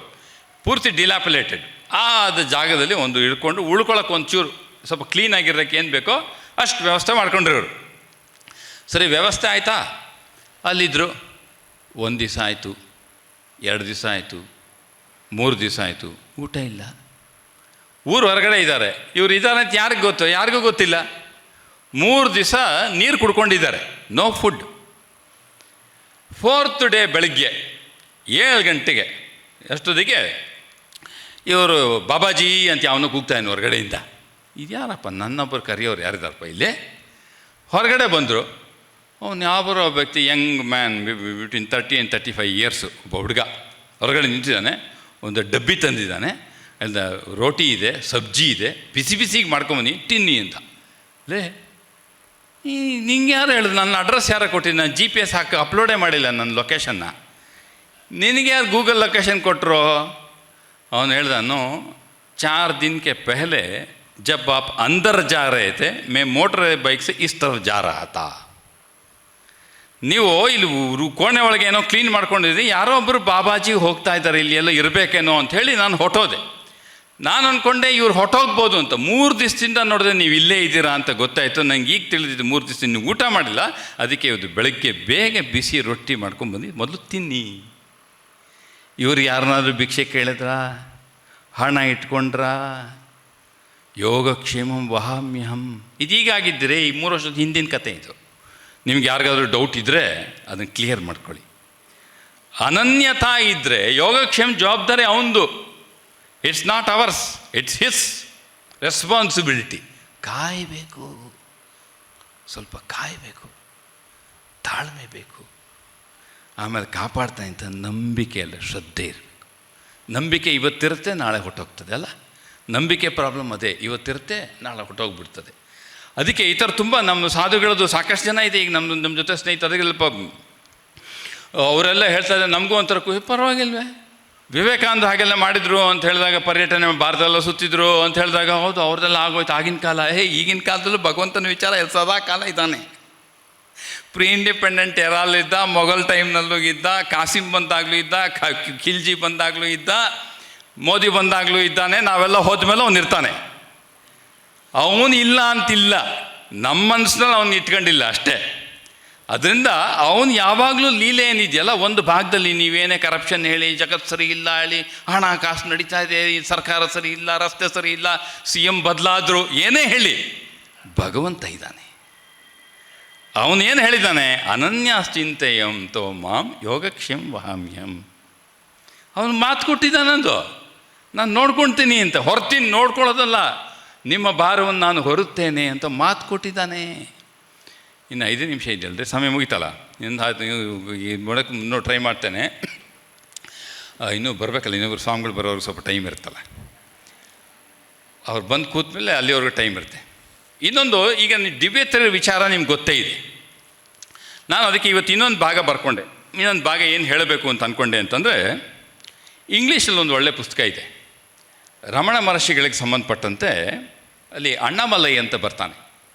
ಪೂರ್ತಿ ಡಿಲಾಪಿಲೇಟೆಡ್ ಅದು ಜಾಗದಲ್ಲಿ ಒಂದು ಇಳ್ಕೊಂಡು ಉಳ್ಕೊಳ್ಳೋಕೆ ಒಂಚೂರು ಸ್ವಲ್ಪ ಕ್ಲೀನಾಗಿರೋಕ್ಕೆ ಏನು ಬೇಕೋ ಅಷ್ಟು ವ್ಯವಸ್ಥೆ ಮಾಡ್ಕೊಂಡ್ರಿವ್ರು. ಸರಿ, ವ್ಯವಸ್ಥೆ ಆಯಿತಾ? ಅಲ್ಲಿದ್ದರು. 1 ದಿವಸ ಆಯಿತು, 2 ದಿವಸ ಆಯಿತು, 3 ದಿವಸ ಆಯಿತು, ಊಟ ಇಲ್ಲ. ಊರು ಹೊರಗಡೆ ಇದ್ದಾರೆ. ಇವ್ರು ಇದ್ದಾರೆ ಅಂತ ಯಾರಿಗೆ ಗೊತ್ತು? ಯಾರಿಗೂ ಗೊತ್ತಿಲ್ಲ. 3 ದಿವಸ ನೀರು ಕುಡ್ಕೊಂಡಿದ್ದಾರೆ, ನೋ ಫುಡ್. 4th ಡೇ ಬೆಳಗ್ಗೆ 7 ಗಂಟೆಗೆ ಎಷ್ಟೊತ್ತಿಗೆ ಇವರು ಬಾಬಾಜಿ ಅಂತ ಅವನು ಕೂಗ್ತಾನೆ ಹೊರಗಡೆಯಿಂದ. ಇದ್ಯಾರಪ್ಪ ನನ್ನೊಬ್ಬರು ಕರೆಯೋರು ಯಾರಿದಾರಪ್ಪ ಇಲ್ಲಿ? ಹೊರಗಡೆ ಬಂದರು. ಅವನು ಯಾವರೋ ವ್ಯಕ್ತಿ, Young man between 30 and 35 years, ಒಬ್ಬ ಹುಡುಗ ಹೊರಗಡೆ ನಿಂತಿದ್ದಾನೆ. ಒಂದು ಡಬ್ಬಿ ತಂದಿದ್ದಾನೆ, ಅಲ್ಲ ರೋಟಿ ಇದೆ, ಸಬ್ಜಿ ಇದೆ, ಬಿಸಿ ಬಿಸಿಗೆ ಮಾಡ್ಕೊಂಬನ್ನಿ ತಿನ್ನಿ ಅಂತ. ಲೇ ನಿಂಗೆ ಯಾರು ಹೇಳಿದ್ರು? ನನ್ನ ಅಡ್ರೆಸ್ ಯಾರು ಕೊಟ್ಟಿದ್ದು? ನಾನು GPS ಹಾಕಿ ಅಪ್ಲೋಡೇ ಮಾಡಿಲ್ಲ ನನ್ನ ಲೊಕೇಶನ್ನ. ನಿನಗೆ ಯಾರು ಗೂಗಲ್ ಲೊಕೇಶನ್ ಕೊಟ್ಟರು? ಅವನು ಹೇಳ್ದನು, 4 दिन के पहले जब आप अंदर जा रहे थे मैं मोटर बाइक से इस तरफ जा रहा था. ನೀವು ಇಲ್ಲಿ ಕೋಣೆ ಒಳಗೆ ಏನೋ ಕ್ಲೀನ್ ಮಾಡ್ಕೊಂಡಿದ್ರಿ, ಯಾರೋ ಒಬ್ಬರು ಬಾಬಾಜಿ ಹೋಗ್ತಾ ಇದ್ದಾರೆ, ಇಲ್ಲಿ ಎಲ್ಲ ಇರಬೇಕೇನೋ ಅಂಥೇಳಿ ನಾನು ಹೊಟ್ಟೋದೆ. ನಾನು ಅಂದ್ಕೊಂಡೆ ಇವ್ರು ಹೊಟ್ಟೋಗ್ಬೋದು ಅಂತ. 3 ದಿವಸದಿಂದ ನೋಡಿದ್ರೆ ನೀವು ಇಲ್ಲೇ ಇದ್ದೀರಾ ಅಂತ ಗೊತ್ತಾಯಿತು. ನಂಗೆ ಈಗ ತಿಳಿದಿದ್ದು 3 ದಿವಸದಿಂದ ನೀವು ಊಟ ಮಾಡಿಲ್ಲ, ಅದಕ್ಕೆ ಇವತ್ತು ಬೆಳಗ್ಗೆ ಬೇಗ ಬಿಸಿ ರೊಟ್ಟಿ ಮಾಡ್ಕೊಂಡ್ಬಂದು ಮೊದಲು ತಿನ್ನಿ. ಇವ್ರು ಯಾರನ್ನಾದ್ರೂ ಭಿಕ್ಷೆ ಕೇಳಿದ್ರಾ? ಹಣ ಇಟ್ಕೊಂಡ್ರಾ? ಯೋಗಕ್ಷೇಮಂ ವಹಾಮ್ಯಹಂ. ಇದೀಗಾಗಿದ್ದರೆ ಈ 3 ವರ್ಷದ ಹಿಂದಿನ ಕತೆ ಇದು. ನಿಮ್ಗೆ ಯಾರಿಗಾದ್ರೂ ಡೌಟ್ ಇದ್ದರೆ ಅದನ್ನು ಕ್ಲಿಯರ್ ಮಾಡ್ಕೊಳ್ಳಿ. ಅನನ್ಯತಾ ಇದ್ದರೆ ಯೋಗಕ್ಷೇಮ ಜವಾಬ್ದಾರಿ ಅವನದು. It's not hours, it's his responsibility. ಕಾಯಬೇಕು, ಸ್ವಲ್ಪ ಕಾಯಬೇಕು, ತಾಳ್ಮೆ ಬೇಕು, ಆಮೇಲೆ ಕಾಪಾಡ್ತಾ ಅಂತ ನಂಬಿಕೆ ಅಲ್ಲ, ಶ್ರದ್ಧೆ ಇರಬೇಕು. ನಂಬಿಕೆ ಇವತ್ತಿರುತ್ತೆ, ನಾಳೆ ಹೊಟ್ಟೋಗ್ತದೆ ಅಲ್ಲ. ನಂಬಿಕೆ ಪ್ರಾಬ್ಲಮ್ ಅದೇ, ಇವತ್ತಿರುತ್ತೆ, ನಾಳೆ ಹೊಟ್ಟೋಗ್ಬಿಡ್ತದೆ. ಅದಕ್ಕೆ ಈ ಥರ ತುಂಬ ನಮ್ಮ ಸಾಧುಗಳದ್ದು ಸಾಕಷ್ಟು ಜನ ಇದೆ. ಈಗ ನಮ್ಮ ಜೊತೆ ಸ್ನೇಹಿತರಿಗೆಲ್ಲಪ್ಪ ಅವರೆಲ್ಲ ಹೇಳ್ತಾ ಇದ್ದಾರೆ, ನಮಗೂ ಒಂಥರ ಪರವಾಗಿಲ್ವೇ, ವಿವೇಕಾನಂದ ಹಾಗೆಲ್ಲ ಮಾಡಿದರು ಅಂತ ಹೇಳಿದಾಗ, ಪರ್ಯಟನೆ ಭಾರತದಲ್ಲ ಸುತ್ತಿದ್ರು ಅಂತ ಹೇಳಿದಾಗ, ಹೌದು ಅವ್ರದ್ದೆಲ್ಲ ಆಗೋಯ್ತು ಆಗಿನ ಕಾಲ. ಈಗಿನ ಕಾಲದಲ್ಲೂ ಭಗವಂತನ ವಿಚಾರ ಸದಾ ಕಾಲ ಇದ್ದಾನೆ. ಪ್ರೀ ಇಂಡಿಪೆಂಡೆಂಟ್ ಎರಾಲಿದ್ದ, ಮೊಘಲ್ ಟೈಮ್ನಲ್ಲೂ ಇದ್ದ, ಕಾಸಿಂ ಬಂದಾಗಲೂ ಇದ್ದ, ಖಿಲ್ಜಿ ಬಂದಾಗಲೂ ಇದ್ದ, ಮೋದಿ ಬಂದಾಗಲೂ ಇದ್ದಾನೆ. ನಾವೆಲ್ಲ ಹೋದ್ಮೇಲೆ ಅವನು ಇರ್ತಾನೆ. ಅವನು ಇಲ್ಲ ಅಂತಿಲ್ಲ, ನಮ್ಮ ಮನಸ್ಸಿನಲ್ಲಿ ಅವನು ಇಟ್ಕೊಂಡಿಲ್ಲ ಅಷ್ಟೇ. ಅದರಿಂದ ಅವನು ಯಾವಾಗಲೂ ಲೀಲೆ ಏನಿದೆಯಲ್ಲ, ಒಂದು ಭಾಗದಲ್ಲಿ ನೀವೇನೇ ಕರಪ್ಷನ್ ಹೇಳಿ, ಜಗತ್ತು ಸರಿ ಇಲ್ಲ ಹೇಳಿ, ಹಣಕಾಸು ನಡೀತಾ ಇದೆ, ಸರ್ಕಾರ ಸರಿ ಇಲ್ಲ, ರಸ್ತೆ ಸರಿ ಇಲ್ಲ, CM ಬದಲಾದರು, ಏನೇ ಹೇಳಿ, ಭಗವಂತ ಇದ್ದಾನೆ. ಅವನೇನು ಹೇಳಿದ್ದಾನೆ? ಅನನ್ಯಾಶ್ಚಿಂತೆಯಂ ತೋ ಮಾಂ ಯೋಗಕ್ಷೇಮ ವಹಾಮ್ಯಹಂ. ಅವನು ಮಾತು ಕೊಟ್ಟಿದ್ದಾನಂದು, ನಾನು ನೋಡ್ಕೊಳ್ತೀನಿ ಅಂತ. ಹೊರ್ತೀನಿ ನೋಡ್ಕೊಳ್ಳೋದಲ್ಲ, ನಿಮ್ಮ ಭಾರವನ್ನು ನಾನು ಹೊರುತ್ತೇನೆ ಅಂತ ಮಾತು ಕೊಟ್ಟಿದ್ದಾನೆ. ಇನ್ನು 5 ನಿಮಿಷ ಇದೆಯಲ್ರಿ, ಸಮಯ ಮುಗಿತಲ್ಲ. ನೋಡೋಕ್ಕೆ ಇನ್ನೂ ಟ್ರೈ ಮಾಡ್ತೇನೆ. ಇನ್ನೂ ಬರಬೇಕಲ್ಲ, ಇನ್ನೊಬ್ರು ಸ್ವಾಮಿಗಳು ಬರೋರಿಗೆ ಸ್ವಲ್ಪ ಟೈಮ್ ಇರುತ್ತಲ್ಲ. ಅವ್ರು ಬಂದು ಕೂತ್ಮೇಲೆ ಅಲ್ಲಿವರೆಗೂ ಟೈಮ್ ಇರುತ್ತೆ. ಇನ್ನೊಂದು, ಈಗ ದಿವ್ಯತರ ವಿಚಾರ ನಿಮ್ಗೆ ಗೊತ್ತೇ ಇದೆ. ನಾನು ಅದಕ್ಕೆ ಇವತ್ತು ಇನ್ನೊಂದು ಭಾಗ ಬರ್ಕೊಂಡೆ. ಇನ್ನೊಂದು ಭಾಗ ಏನು ಹೇಳಬೇಕು ಅಂತ ಅಂದ್ಕೊಂಡೆ ಅಂತಂದರೆ, ಇಂಗ್ಲೀಷಲ್ಲಿ ಒಂದು ಒಳ್ಳೆಯ ಪುಸ್ತಕ ಇದೆ, ರಮಣ ಮಹರ್ಷಿಗಳಿಗೆ ಸಂಬಂಧಪಟ್ಟಂತೆ. ಅಲ್ಲಿ ಅಣ್ಣಾಮಲೈ ಅಂತ ಬರ್ತಾನೆ.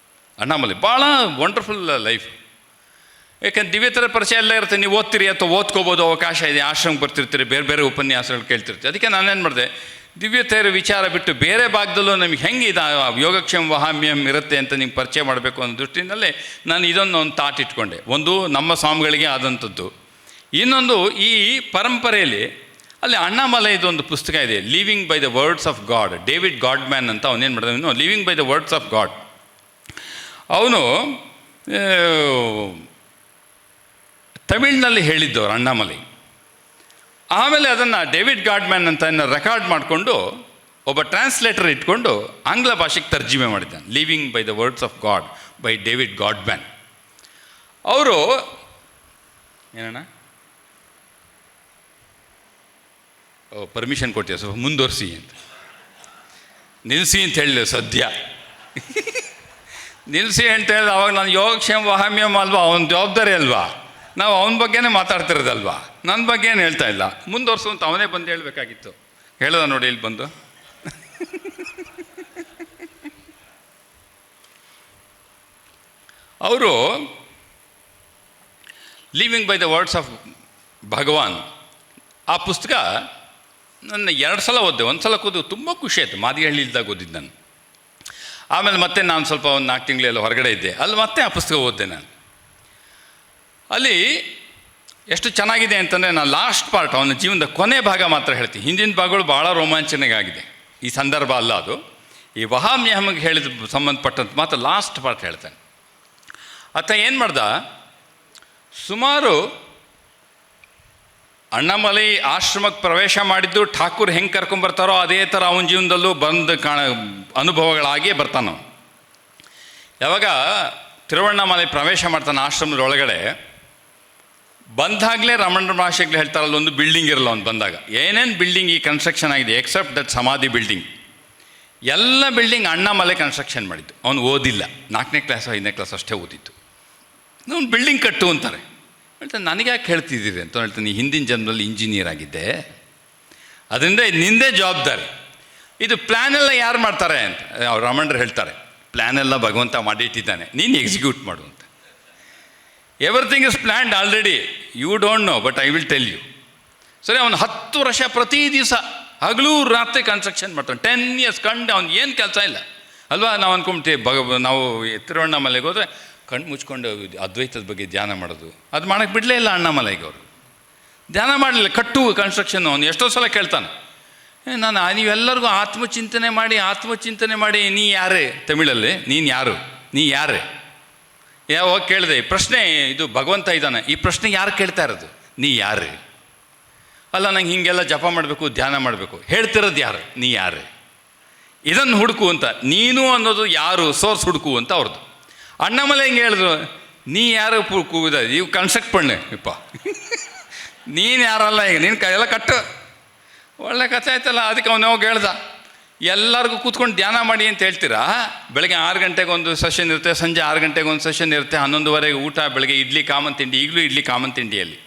ಅಣ್ಣಾಮಲೈ ಭಾಳ ವಂಡರ್ಫುಲ್ ಲೈಫ್. ಯಾಕಂದ್ರೆ ದಿವ್ಯತರ ಪರಿಚಯ ಎಲ್ಲ ಇರುತ್ತೆ, ನೀವು ಓದ್ತೀರಿ ಅಥವಾ ಓದ್ಕೋಬೋದು, ಅವಕಾಶ ಇದೆ, ಆಶ್ರಮಕ್ಕೆ ಬರ್ತಿರ್ತೀರಿ, ಬೇರೆ ಬೇರೆ ಉಪನ್ಯಾಸಗಳು ಕೇಳ್ತಿರ್ತೀರಿ. ಅದಕ್ಕೆ ನಾನೇನು ಮಾಡಿದೆ, ದಿವ್ಯತೆಯರ ವಿಚಾರ ಬಿಟ್ಟು ಬೇರೆ ಭಾಗದಲ್ಲೂ ನಮಗೆ ಹೆಂಗೆ ಇದು ಯೋಗಕ್ಷೇಮ ವಹಾಮ್ಯಂ ಇರುತ್ತೆ ಅಂತ ನಿಮ್ಗೆ ಪರಿಚಯ ಮಾಡಬೇಕು ಅನ್ನೋ ದೃಷ್ಟಿಯಿಂದಲೇ ನಾನು ಇದನ್ನು ಒಂದು ತಾಟ್ ಇಟ್ಕೊಂಡೆ. ಒಂದು ನಮ್ಮ ಸ್ವಾಮಿಗಳಿಗೆ ಆದಂಥದ್ದು, ಇನ್ನೊಂದು ಈ ಪರಂಪರೆಯಲ್ಲಿ ಅಲ್ಲಿ ಅಣ್ಣಾಮಲೈದು ಒಂದು ಪುಸ್ತಕ ಇದೆ, Living by the Words of God. David Godman ಅಂತ ಅವನೇನು ಮಾಡಿದವನು, Living by the Words of God. ಅವನು ತಮಿಳಿನಲ್ಲಿ ಹೇಳಿದ್ದವರು ಅಣ್ಣಾಮಲೈ. ಆಮೇಲೆ ಅದನ್ನು ಡೇವಿಡ್ ಗಾಡ್ಮ್ಯಾನ್ ಅಂತ ರೆಕಾರ್ಡ್ ಮಾಡಿಕೊಂಡು ಒಬ್ಬ ಟ್ರಾನ್ಸ್ಲೇಟರ್ ಇಟ್ಕೊಂಡು ಆಂಗ್ಲ ಭಾಷೆಗೆ ತರ್ಜಿಮೆ ಮಾಡಿದ್ದಾನೆ. Living by the Words of God by David Godman. ಅವರು ಏನಣ್ಣ ಪರ್ಮಿಷನ್ ಕೊಟ್ಟಿದ್ದೆ ಸ್ವಲ್ಪ ಮುಂದುವರಿಸಿ ಅಂತ. ನಿಲ್ಲಿಸಿ ಅಂತ ಹೇಳಿದೆ ಸದ್ಯ. ನಿಲ್ಲಿಸಿ ಅಂತ ಹೇಳಿದ್ರೆ ಅವಾಗ ನಾನು ಯೋಗಕ್ಷೇಮ ವಹಾಮ್ಯಂ ಅಲ್ವಾ, ಅವನ ಜವಾಬ್ದಾರಿ ಅಲ್ವಾ, ನಾವು ಅವನ ಬಗ್ಗೆನೇ ಮಾತಾಡ್ತಿರೋದಲ್ವಾ, ನನ್ನ ಬಗ್ಗೆ ಏನು ಹೇಳ್ತಾ ಇಲ್ಲ. ಮುಂದುವರ್ಸು ಅಂತ ಅವನೇ ಬಂದು ಹೇಳಬೇಕಾಗಿತ್ತು. ಹೇಳೋದ ನೋಡಿ ಇಲ್ಲಿ ಬಂದು. ಅವರು Living by the Words of Bhagavan ಆ ಪುಸ್ತಕ ನನ್ನ 2 ಸಲ ಓದಿದೆ. ಒಂದು ಸಲ ಕೂದು ತುಂಬ ಖುಷಿ ಆಯಿತು, ಮಾದಿಗಳ್ಳಿಲ್ದಾಗ ಓದಿದ್ದು ನಾನು. ಆಮೇಲೆ ಮತ್ತೆ ನಾನು ಸ್ವಲ್ಪ ಒಂದು 4 ತಿಂಗಳೆಲ್ಲ ಹೊರಗಡೆ ಇದ್ದೆ, ಅಲ್ಲಿ ಮತ್ತೆ ಆ ಪುಸ್ತಕ ಓದಿದೆ ನಾನು. ಅಲ್ಲಿ ಎಷ್ಟು ಚೆನ್ನಾಗಿದೆ ಅಂತಂದರೆ, ನಾನು ಲಾಸ್ಟ್ ಪಾರ್ಟ್, ಅವನ ಜೀವನದ ಕೊನೆ ಭಾಗ ಮಾತ್ರ ಹೇಳ್ತೀನಿ. ಹಿಂದಿನ ಭಾಗಗಳು ಭಾಳ ರೋಮಾಂಚನವಾಗಿದೆ, ಈ ಸಂದರ್ಭ ಅಲ್ಲ ಅದು. ಈ ವಹಾಮ್ಯಹಮ್ಗೆ ಹೇಳಿದ ಸಂಬಂಧಪಟ್ಟಂತ ಮಾತ್ರ ಲಾಸ್ಟ್ ಪಾರ್ಟ್ ಹೇಳ್ತಾನೆ. ಆತ ಏನು ಮಾಡ್ದ, ಸುಮಾರು ಅಣ್ಣಾಮಲೈ ಆಶ್ರಮಕ್ಕೆ ಪ್ರವೇಶ ಮಾಡಿದ್ದು ಠಾಕೂರ್ ಹೆಂಗೆ ಕರ್ಕೊಂಬರ್ತಾರೋ ಅದೇ ಥರ ಅವನ ಜೀವನದಲ್ಲೂ ಬಂದು ಅನುಭವಗಳಾಗಿಯೇ ಬರ್ತಾನೆ. ಯಾವಾಗ ತಿರುವಣ್ಣಾಮಲೈ ಪ್ರವೇಶ ಮಾಡ್ತಾನೆ ಆಶ್ರಮದ ಒಳಗಡೆ, ಬಂದಾಗಲೇ ರಮಣ ಮಹರ್ಷಿಗಳು ಹೇಳ್ತಾರಲ್ಲ, ಒಂದು ಬಿಲ್ಡಿಂಗ್ ಇರಲ್ಲ ಅವ್ನು ಬಂದಾಗ. ಏನೇನು ಬಿಲ್ಡಿಂಗ್ ಈ ಕನ್ಸ್ಟ್ರಕ್ಷನ್ ಆಗಿದೆ ಎಕ್ಸೆಪ್ಟ್ ದಟ್ ಸಮಾಧಿ ಬಿಲ್ಡಿಂಗ್, ಎಲ್ಲ ಬಿಲ್ಡಿಂಗ್ ಅಣ್ಣಾಮಲೈ ಕನ್ಸ್ಟ್ರಕ್ಷನ್ ಮಾಡಿದ್ದು. ಅವನು ಓದಿಲ್ಲ, 4ನೇ ಕ್ಲಾಸು 5ನೇ ಕ್ಲಾಸ್ ಅಷ್ಟೇ ಓದಿತ್ತು. ಅವ್ನು ಬಿಲ್ಡಿಂಗ್ ಕಟ್ಟು ಅಂತಾರೆ. ಹೇಳ್ತಾನೆ ನನಗೆ ಯಾಕೆ ಹೇಳ್ತಿದ್ದೀರಿ ಅಂತ ಹೇಳ್ತಾನೆ, ಹಿಂದಿನ ಜನ್ಮದಲ್ಲಿ ಇಂಜಿನಿಯರ್ ಆಗಿದ್ದೆ, ಅದರಿಂದ ನಿಂದೇ ಜವಾಬ್ದಾರಿ. ಇದು ಪ್ಲ್ಯಾನೆಲ್ಲ ಯಾರು ಮಾಡ್ತಾರೆ ಅಂತ ಅವ್ರು ರಮಣರು ಹೇಳ್ತಾರೆ. ಪ್ಲ್ಯಾನೆಲ್ಲ ಭಗವಂತ ಮಾಡಿಟ್ಟಿದ್ದಾನೆ, ನೀನು ಎಕ್ಸಿಕ್ಯೂಟ್ ಮಾಡು ಅಂತ. Everything is planned already, you don't know but I will tell you. ಸರಿ, ಅವನು 10 ವರ್ಷ ಪ್ರತಿ ದಿವಸ ಹಗಲು ರಾತ್ರಿ ಕನ್ಸ್ಟ್ರಕ್ಷನ್ ಮಾಡ್ತಾನೆ. 10 years ಕಂಡು ಅವ್ನು ಏನು ಕೆಲಸ ಇಲ್ಲ ಅಲ್ವಾ. ನಾವು ಅಂದ್ಕೊಂಬಿಟ್ಟು ನಾವು ತಿರುವಣ್ಣಾಮಲೈಗೆ ಹೋದರೆ ಕಣ್ಣು ಮುಚ್ಕೊಂಡು ಅದ್ವೈತದ ಬಗ್ಗೆ ಧ್ಯಾನ ಮಾಡೋದು, ಅದು ಮಾಡೋಕ್ಕೆ ಬಿಡಲೇ ಇಲ್ಲ ಅಣ್ಣಾಮಲೈಗೆ. ಅವರು ಧ್ಯಾನ ಮಾಡಲಿಲ್ಲ, ಕಟ್ಟು ಕನ್ಸ್ಟ್ರಕ್ಷನ್ನು. ಅವನು ಎಷ್ಟೋ ಸಲ ಕೇಳ್ತಾನೆ, ನಾನು ನೀವೆಲ್ಲರಿಗೂ ಆತ್ಮಚಿಂತನೆ ಮಾಡಿ ನೀ ಯಾರೇ, ತಮಿಳಲ್ಲಿ ನೀನು ಯಾರು, ನೀ ಯಾರೇ, ಯಾವಾಗ ಕೇಳಿದೆ ಪ್ರಶ್ನೆ. ಇದು ಭಗವಂತ ಇದ್ದಾನೆ, ಈ ಪ್ರಶ್ನೆ ಯಾರು ಕೇಳ್ತಾ ಇರೋದು, ನೀ ಯಾರೇ. ಅಲ್ಲ, ನಂಗೆ ಹೀಗೆಲ್ಲ ಜಪ ಮಾಡಬೇಕು, ಧ್ಯಾನ ಮಾಡಬೇಕು, ಹೇಳ್ತಿರೋದು ಯಾರು, ನೀ ಯಾರೇ, ಇದನ್ನು ಹುಡುಕು ಅಂತ. ನೀನು ಅನ್ನೋದು ಯಾರು, ಸೋರ್ಸ್ ಹುಡುಕು ಅಂತ ಅವ್ರದ್ದು. ಅಣ್ಣಾಮಲೈ ಹಿಂಗೆ ಹೇಳಿದ್ರು, ನೀ ಯಾರು ಕೂದ ಇವು ಕನ್ಸ್ಟ್ರಕ್ಟ್ ಪಣ್ಣೆ ಇಪ್ಪ, ನೀನು ಯಾರಲ್ಲ, ಈಗ ನೀನು ಕೈಯೆಲ್ಲ ಕಟ್ಟು. ಒಳ್ಳೆ ಕಥೆ ಆಯ್ತಲ್ಲ. ಅದಕ್ಕೆ ಅವನು ಹೋಗಿ ಹೇಳ್ದ, ಎಲ್ಲರಿಗೂ ಕೂತ್ಕೊಂಡು ಧ್ಯಾನ ಮಾಡಿ ಅಂತ ಹೇಳ್ತೀರಾ. ಬೆಳಗ್ಗೆ 6 ಗಂಟೆಗೆ ಒಂದು ಸೆಷನ್ ಇರುತ್ತೆ, ಸಂಜೆ 6 ಗಂಟೆಗೆ ಒಂದು ಸೆಷನ್ ಇರುತ್ತೆ, 11:30 ಊಟ, ಬೆಳಗ್ಗೆ ಇಡ್ಲಿ ಕಾಮನ್ ತಿಂಡಿ, ಈಗಲೂ ಇಡ್ಲಿ ಕಾಮನ್ ತಿಂಡಿಯಲ್ಲಿ.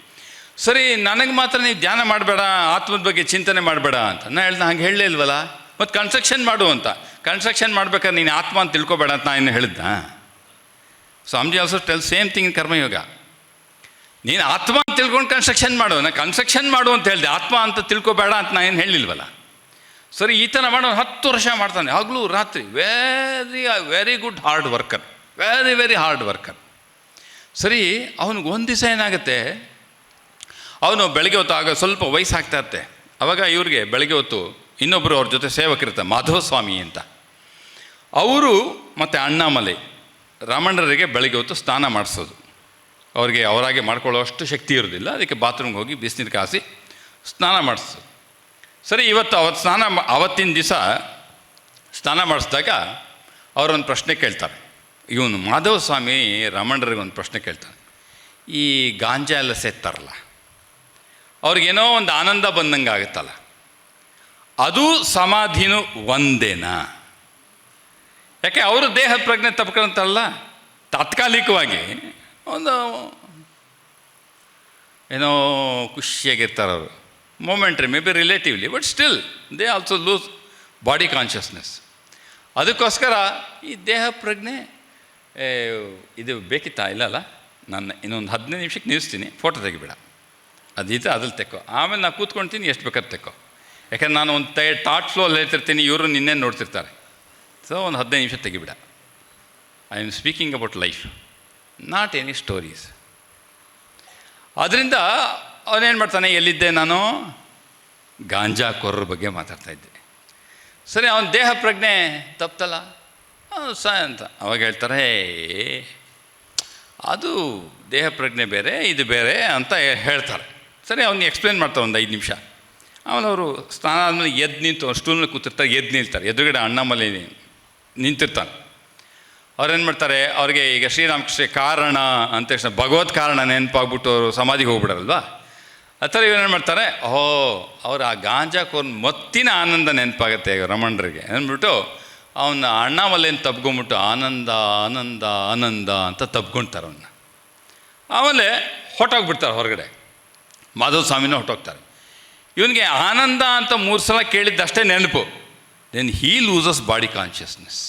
ಸರಿ, ನನಗೆ ಮಾತ್ರ ನೀವು ಧ್ಯಾನ ಮಾಡಬೇಡ, ಆತ್ಮದ ಬಗ್ಗೆ ಚಿಂತನೆ ಮಾಡಬೇಡ ಅಂತ ನಾನು ಹೇಳ್ದೆ. ಹಂಗೆ ಹೇಳಲೇ ಇಲ್ವಲ್ಲ. ಮತ್ತು ಕನ್ಸ್ಟ್ರಕ್ಷನ್ ಮಾಡು ಅಂತ, ಕನ್ಸ್ಟ್ರಕ್ಷನ್ ಮಾಡ್ಬೇಕಾದ್ರೆ ನೀನು ಆತ್ಮ ಅಂತ ತಿಳ್ಕೊಬೇಡ ಅಂತ ನಾನು ಹೇಳಿದ್ದ. Swamiji also tell same thing in karma yoga. ನೀನು ಆತ್ಮ ಅಂತ ತಿಳ್ಕೊಂಡು ಕನ್ಸ್ಟ್ರಕ್ಷನ್ ಮಾಡು, ನಾನು ಕನ್ಸ್ಟ್ರಕ್ಷನ್ ಮಾಡು ಅಂತ ಹೇಳಿದೆ, ಆತ್ಮ ಅಂತ ತಿಳ್ಕೊಬೇಡ ಅಂತ ನಾನು ಏನು ಹೇಳಿಲ್ವಲ್ಲ. ಸರಿ, ಈ ಥರ ಮಾಡೋ 10 ವರ್ಷ ಮಾಡ್ತಾನೆ, ಹಗಲು ರಾತ್ರಿ. Very good hard worker, very hard worker. ಸರಿ, ಅವನಿಗೆ ಒಂದು ದಿವಸ ಏನಾಗುತ್ತೆ, ಅವನು ಬೆಳಗ್ಗೆ ಹೊತ್ತು ಆಗ ಸ್ವಲ್ಪ ವಯಸ್ಸಾಗ್ತಾ ಇರುತ್ತೆ. ಆವಾಗ ಇವ್ರಿಗೆ ಬೆಳಗ್ಗೆ ಹೊತ್ತು ಇನ್ನೊಬ್ಬರು ಅವ್ರ ಜೊತೆ ಸೇವಕರಿರ್ತಾರೆ, ಮಾಧವಸ್ವಾಮಿ ಅಂತ. ಅವರು ಮತ್ತು ಅಣ್ಣಾಮಲೈ ರಮಣರಿಗೆ ಬೆಳಗ್ಗೆ ಹೊತ್ತು ಸ್ನಾನ ಮಾಡಿಸೋದು. ಅವ್ರಿಗೆ ಅವರಾಗೆ ಮಾಡ್ಕೊಳ್ಳೋ ಅಷ್ಟು ಶಕ್ತಿ ಇರೋದಿಲ್ಲ, ಅದಕ್ಕೆ ಬಾತ್ರೂಮ್ಗೆ ಹೋಗಿ ಬಿಸಿನೀರು ಕಾಸಿ ಸ್ನಾನ ಮಾಡಿಸೋದು. ಸರಿ, ಅವತ್ತಿನ ದಿವಸ ಸ್ನಾನ ಮಾಡಿಸಿದಾಗ ಅವರೊಂದು ಪ್ರಶ್ನೆ ಕೇಳ್ತಾರೆ. ಇವನು ಮಾಧವಸ್ವಾಮಿ ರಮಣರಿಗೆ ಒಂದು ಪ್ರಶ್ನೆ ಕೇಳ್ತಾನೆ. ಈ ಗಾಂಜಾ ಎಲ್ಲ ಸೇರ್ತಾರಲ್ಲ, ಅವ್ರಿಗೇನೋ ಒಂದು ಆನಂದ ಬಂದಂಗೆ ಆಗುತ್ತಲ್ಲ, ಅದು ಸಮಾಧಿನೂ ಒಂದೇನಾ? ಯಾಕೆ ಅವರು ದೇಹ ಪ್ರಜ್ಞೆ ತಪ್ಕೊಂತಾರಲ್ಲ, ತಾತ್ಕಾಲಿಕವಾಗಿ ಒಂದು ಏನೋ ಖುಷಿಯಾಗಿರ್ತಾರೆ ಅವರು, momentary, may be relatively, but still they also lose body consciousness. ಅದಕ್ಕೋಸ್ಕರ ಈ ದೇಹ ಪ್ರಜ್ಞೆ ಇದು ಬೇಕಿತ್ತಾ? ಇಲ್ಲಲ್ಲ, ನಾನು ಇನ್ನೊಂದು 15 ನಿಮಿಷಕ್ಕೆ ನಿಲ್ಲಿಸ್ತೀನಿ, ಫೋಟೋ ತೆಗಿಬೇಡ, ಅದಿತ್ತು ಅದ್ರಲ್ಲಿ ತೆಕ್ಕೋ, ಆಮೇಲೆ ನಾನು ಕೂತ್ಕೊಳ್ತೀನಿ, ಎಷ್ಟು ಬೇಕಾದ್ರೆ ತೆಕ್ಕೋ. ಯಾಕಂದ್ರೆ ನಾನು ಒಂದು ಥಾಟ್ ಫ್ಲೋ ಅಲ್ಲಿ ಹೇಳ್ತಿರ್ತೀನಿ, ಇವರು ನಿನ್ನೆ ನೋಡ್ತಿರ್ತಾರೆ. ಸೊ ಒಂದು 15 ನಿಮಿಷ ತೆಗಿಬೇಡ. I am speaking about life, not any stories. ಅದರಿಂದ ಅವನೇನು ಮಾಡ್ತಾನೆ, ಎಲ್ಲಿದ್ದೆ ನಾನು, ಗಾಂಜಾಕೋರರ ಬಗ್ಗೆ ಮಾತಾಡ್ತಾಯಿದ್ದೆ. ಸರಿ, ಅವನ ದೇಹ ಪ್ರಜ್ಞೆ ತಪ್ಪಲ್ಲ ಅಂತ ಅವಾಗ ಹೇಳ್ತಾರೆ, ಅದು ದೇಹ ಪ್ರಜ್ಞೆ ಬೇರೆ, ಇದು ಬೇರೆ ಅಂತ ಹೇಳ್ತಾರೆ. ಸರಿ, ಅವ್ನಿಗೆ ಎಕ್ಸ್ಪ್ಲೇನ್ ಮಾಡ್ತಾರೆ ಒಂದು 5 ನಿಮಿಷ. ಆಮೇಲೆ ಅವರು ಸ್ನಾನ ಆದಮೇಲೆ ಎದ್ದು ನಿಂತು ಸ್ಟೂಲ್ನಲ್ಲಿ ಕೂತಿರ್ತಾರೆ, ಎದ್ದು ನಿಲ್ತಾರೆ. ಎದುರುಗಡೆ ಅಣ್ಣಾಮಲೈ ನಿಂತಿರ್ತಾನೆ. ಅವ್ರೇನು ಮಾಡ್ತಾರೆ, ಅವ್ರಿಗೆ ಈಗ ಶ್ರೀರಾಮಕೃಷ್ಣ ಕಾರಣ ಅಂತ ತಕ್ಷಣ ಭಗವತ್ ಕಾರಣ ನೆನಪಾಗ್ಬಿಟ್ಟು ಅವರು ಸಮಾಧಿಗೆ ಹೋಗ್ಬಿಡಲ್ವಾ, ಆ ಥರ ಇವೇನು ಮಾಡ್ತಾರೆ, ಅವ್ರು ಆ ಗಾಂಜಾಕೋರ್ನ ಮತ್ತಿನ ಆನಂದ ನೆನಪಾಗುತ್ತೆ ರಮಣರಿಗೆ ಅಂದ್ಬಿಟ್ಟು ಅವನ್ನ ಅಣ್ಣಾಮಲೈನ ತಬ್ಕೊಂಬಿಟ್ಟು ಆನಂದ ಆನಂದ ಆನಂದ ಅಂತ ತಬ್ಕೊಳ್ತಾರೆ ಅವನ್ನ. ಆಮೇಲೆ ಹೊಟ್ಟೋಗ್ಬಿಡ್ತಾರೆ ಹೊರಗಡೆ, ಮಾಧವಸ್ವಾಮಿನೂ ಹೊಟ್ಟೋಗ್ತಾರೆ. ಇವನಿಗೆ ಆನಂದ ಅಂತ 3 ಸಲ ಕೇಳಿದ್ದಷ್ಟೇ ನೆನಪು. Then he loses body consciousness.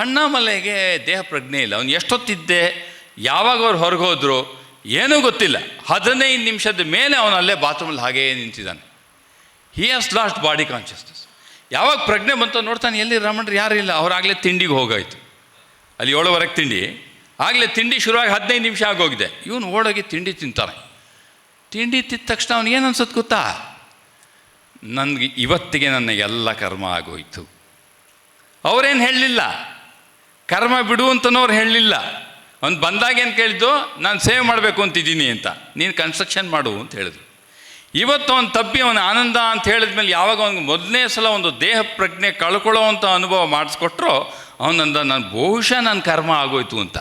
ಅಣ್ಣಾಮಲೈಗೆ ದೇಹ ಪ್ರಜ್ಞೆ ಇಲ್ಲ. ಅವನು ಎಷ್ಟೊತ್ತಿದ್ದೆ, ಯಾವಾಗ ಅವ್ರು ಹೊರಗೆ ಹೋದ್ರು ಏನೂ ಗೊತ್ತಿಲ್ಲ. 15 ನಿಮಿಷದ ಮೇಲೆ ಅವನು ಅಲ್ಲೇ ಬಾತ್ರೂಮಲ್ಲಿ ಹಾಗೇ ನಿಂತಿದ್ದಾನೆ. He has last body consciousness. ಯಾವಾಗ ಪ್ರಜ್ಞೆ ಬಂತು ನೋಡ್ತಾನೆ, ಎಲ್ಲಿ ರಮಣರು ಯಾರೂ ಇಲ್ಲ. ಅವ್ರಾಗಲೇ ತಿಂಡಿಗೆ ಹೋಗಾಯಿತು, ಅಲ್ಲಿ 7:15 ತಿಂಡಿ, ಆಗಲೇ ತಿಂಡಿ ಶುರುವಾಗಿ 15 ನಿಮಿಷ ಆಗೋಗಿದೆ. ಇವನು ಓಡೋಗಿ ತಿಂಡಿ ತಿಂತಾನೆ. ತಿಂಡಿ ತಿಂದ ತಕ್ಷಣ ಅವನಿಗೇನು ಅನ್ಸುತ್ತೆ ಗೊತ್ತಾ, ನನಗೆ ಇವತ್ತಿಗೆ ನನ್ನ ಎಲ್ಲ ಕರ್ಮ ಆಗೋಯ್ತು. ಅವರೇನು ಹೇಳಲಿಲ್ಲ, ಕರ್ಮ ಬಿಡು ಅಂತನವ್ರು ಹೇಳಲಿಲ್ಲ. ಅವ್ನು ಬಂದಾಗೇನು ಕೇಳಿದ್ದು, ನಾನು ಸೇವ್ ಮಾಡಬೇಕು ಅಂತಿದ್ದೀನಿ ಅಂತ, ನೀನು ಕನ್ಸ್ಟ್ರಕ್ಷನ್ ಮಾಡು ಅಂತ ಹೇಳಿದ್ರು. ಇವತ್ತು ಅವನು ತಪ್ಪಿ ಅವನ ಆನಂದ ಅಂತ ಹೇಳಿದ್ಮೇಲೆ ಯಾವಾಗ ಅವ್ನಿಗೆ ಮೊದಲನೇ ಸಲ ಒಂದು ದೇಹ ಪ್ರಜ್ಞೆ ಕಳ್ಕೊಳ್ಳೋವಂಥ ಅನುಭವ ಮಾಡಿಸ್ಕೊಟ್ರೋ ಅವನಂದ ನಾನು ಬಹುಶಃ ನನ್ನ ಕರ್ಮ ಆಗೋಯ್ತು ಅಂತ.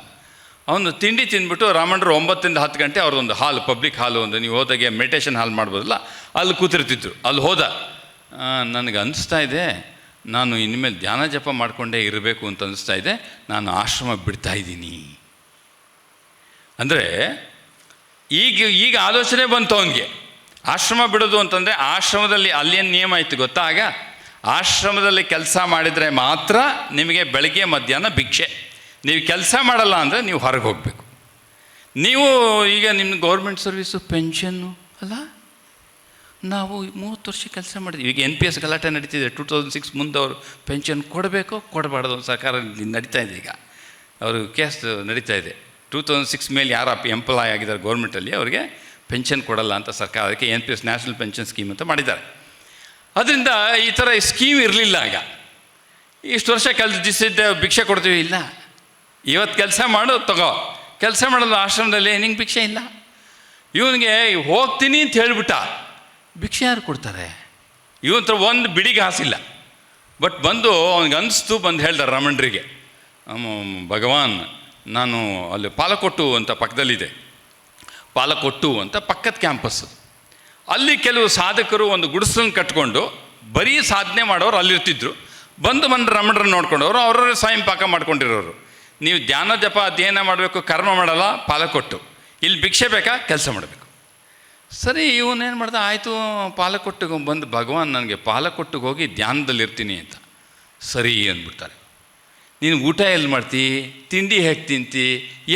ಅವನು ತಿಂಡಿ ತಿಂದ್ಬಿಟ್ಟು ರಾಮಣ್ಣರು 9ರಿಂದ 10 ಗಂಟೆ ಅವ್ರದ್ದೊಂದು ಹಾಲ್, ಪಬ್ಲಿಕ್ ಹಾಲು, ಒಂದು ನೀವು ಹೋದಾಗೆ ಮೆಡಿಟೇಷನ್ ಹಾಲ್ ಮಾಡ್ಬೋದಲ್ಲ, ಅಲ್ಲಿ ಕೂತಿರ್ತಿದ್ರು. ಅಲ್ಲಿ ಹೋದ. ನನಗೆ ಅನಿಸ್ತಾ ಇದೆ ನಾನು ಇನ್ಮೇಲೆ ಧ್ಯಾನ ಜಪ ಮಾಡಿಕೊಂಡೇ ಇರಬೇಕು ಅಂತ ಅನಿಸ್ತಾ ಇದೆ, ನಾನು ಆಶ್ರಮ ಬಿಡ್ತಾ ಇದ್ದೀನಿ ಅಂದರೆ ಈಗ ಆಲೋಚನೆ ಬಂತು ಅವನಿಗೆ. ಆಶ್ರಮ ಬಿಡೋದು ಅಂತಂದರೆ ಆಶ್ರಮದಲ್ಲಿ ಅಲ್ಲೇನು ನಿಯಮ ಇತ್ತು ಗೊತ್ತಾ? ಆಗ ಆಶ್ರಮದಲ್ಲಿ ಕೆಲಸ ಮಾಡಿದರೆ ಮಾತ್ರ ನಿಮಗೆ ಬೆಳಗ್ಗೆ ಮಧ್ಯಾಹ್ನ ಭಿಕ್ಷೆ. ನೀವು ಕೆಲಸ ಮಾಡಲ್ಲ ಅಂದರೆ ನೀವು ಹೊರಗೆ ಹೋಗಬೇಕು. ನೀವು ಈಗ ನಿಮ್ಮ ಗೌರ್ಮೆಂಟ್ ಸರ್ವೀಸು, ಪೆನ್ಷನ್ನು ಅಲ್ಲ, ನಾವು 30 ವರ್ಷ ಕೆಲಸ ಮಾಡಿದ್ವಿ. ಈಗ NPS ಗಲಾಟೆ ನಡೀತಿದೆ. 2006 ಮುಂದೆ ಅವರು ಪೆನ್ಷನ್ ಕೊಡಬೇಕು ಕೊಡಬಾರ್ದು ಸರ್ಕಾರ ನಡೀತಾ ಇದೆ. ಈಗ ಅವರು ಕೇಸ್ ನಡೀತಾ ಇದೆ. 2006 ಮೇಲೆ ಯಾರು ಎಂಪ್ಲಾಯ್ ಆಗಿದ್ದಾರೆ ಗೌರ್ಮೆಂಟಲ್ಲಿ ಅವರಿಗೆ ಪೆನ್ಷನ್ ಕೊಡಲ್ಲ ಅಂತ ಸರ್ಕಾರ, ಅದಕ್ಕೆ NPS ನ್ಯಾಷನಲ್ ಪೆನ್ಷನ್ ಸ್ಕೀಮ್ ಅಂತ ಮಾಡಿದ್ದಾರೆ. ಅದರಿಂದ ಈ ಥರ ಸ್ಕೀಮ್ ಇರಲಿಲ್ಲ. ಆಗ ಇಷ್ಟು ವರ್ಷ ದಿವಸದ ಭಿಕ್ಷೆ ಕೊಡ್ತೀವಿ, ಇಲ್ಲ ಇವತ್ತು ಕೆಲಸ ಮಾಡು ತಗೋ, ಕೆಲಸ ಮಾಡಲ್ಲ ಆಶ್ರಮದಲ್ಲಿ ನಿಂಗೆ ಭಿಕ್ಷೆ ಇಲ್ಲ. ಇವನಿಗೆ ಹೋಗ್ತೀನಿ ಅಂತ ಹೇಳಿಬಿಟ್ಟ, ಭಿಕ್ಷೆ ಯಾರು ಕೊಡ್ತಾರೆ? ಇವನ ಹತ್ರ ಒಂದು ಬಿಡಿಗೆ ಹಾಸಿಲ್ಲ. ಬಟ್ ಬಂದು ಅವ್ನಿಗೆ ಅನಿಸ್ತು, ಬಂದು ಹೇಳ್ತಾರೆ ರಮಣರಿಗೆ, ಭಗವಾನ್ ನಾನು ಅಲ್ಲಿ ಪಾಲಕೊಟ್ಟು ಅಂತ ಪಕ್ಕದಲ್ಲಿದೆ, ಪಾಲಕೊಟ್ಟು ಅಂತ ಪಕ್ಕದ ಕ್ಯಾಂಪಸ್ಸು, ಅಲ್ಲಿ ಕೆಲವು ಸಾಧಕರು ಒಂದು ಗುಡಿಸಲನ್ನು ಕಟ್ಕೊಂಡು ಬರೀ ಸಾಧನೆ ಮಾಡೋರು ಅಲ್ಲಿರ್ತಿದ್ರು. ಬಂದು ರಮಣರನ್ನು ನೋಡ್ಕೊಂಡವರು ಅವ್ರವ್ರ ಸ್ವಯಂ ಪಾಕ ಮಾಡ್ಕೊಂಡಿರೋರು. ನೀವು ಧ್ಯಾನ ಜಪ ಅಧ್ಯಯನ ಮಾಡಬೇಕು, ಕರ್ಮ ಮಾಡಲ್ಲ, ಪಾಲಕೊಟ್ಟು. ಇಲ್ಲಿ ಭಿಕ್ಷೆ ಬೇಕಾ, ಕೆಲಸ ಮಾಡಬೇಕು. ಸರಿ, ಇವನೇನು ಮಾಡ್ದ, ಆಯಿತು ಪಾಲಕೊಟ್ಟಿಗೆ ಬಂದು, ಭಗವಾನ್ ನನಗೆ ಪಾಲಕೊಟ್ಟಿಗೆ ಹೋಗಿ ಧ್ಯಾನದಲ್ಲಿರ್ತೀನಿ ಅಂತ. ಸರಿ ಅಂದ್ಬಿಡ್ತಾರೆ. ನೀನು ಊಟ ಎಲ್ಲಿ ಮಾಡ್ತಿ, ತಿಂಡಿ ಹೇಗೆ ತಿಂತಿ,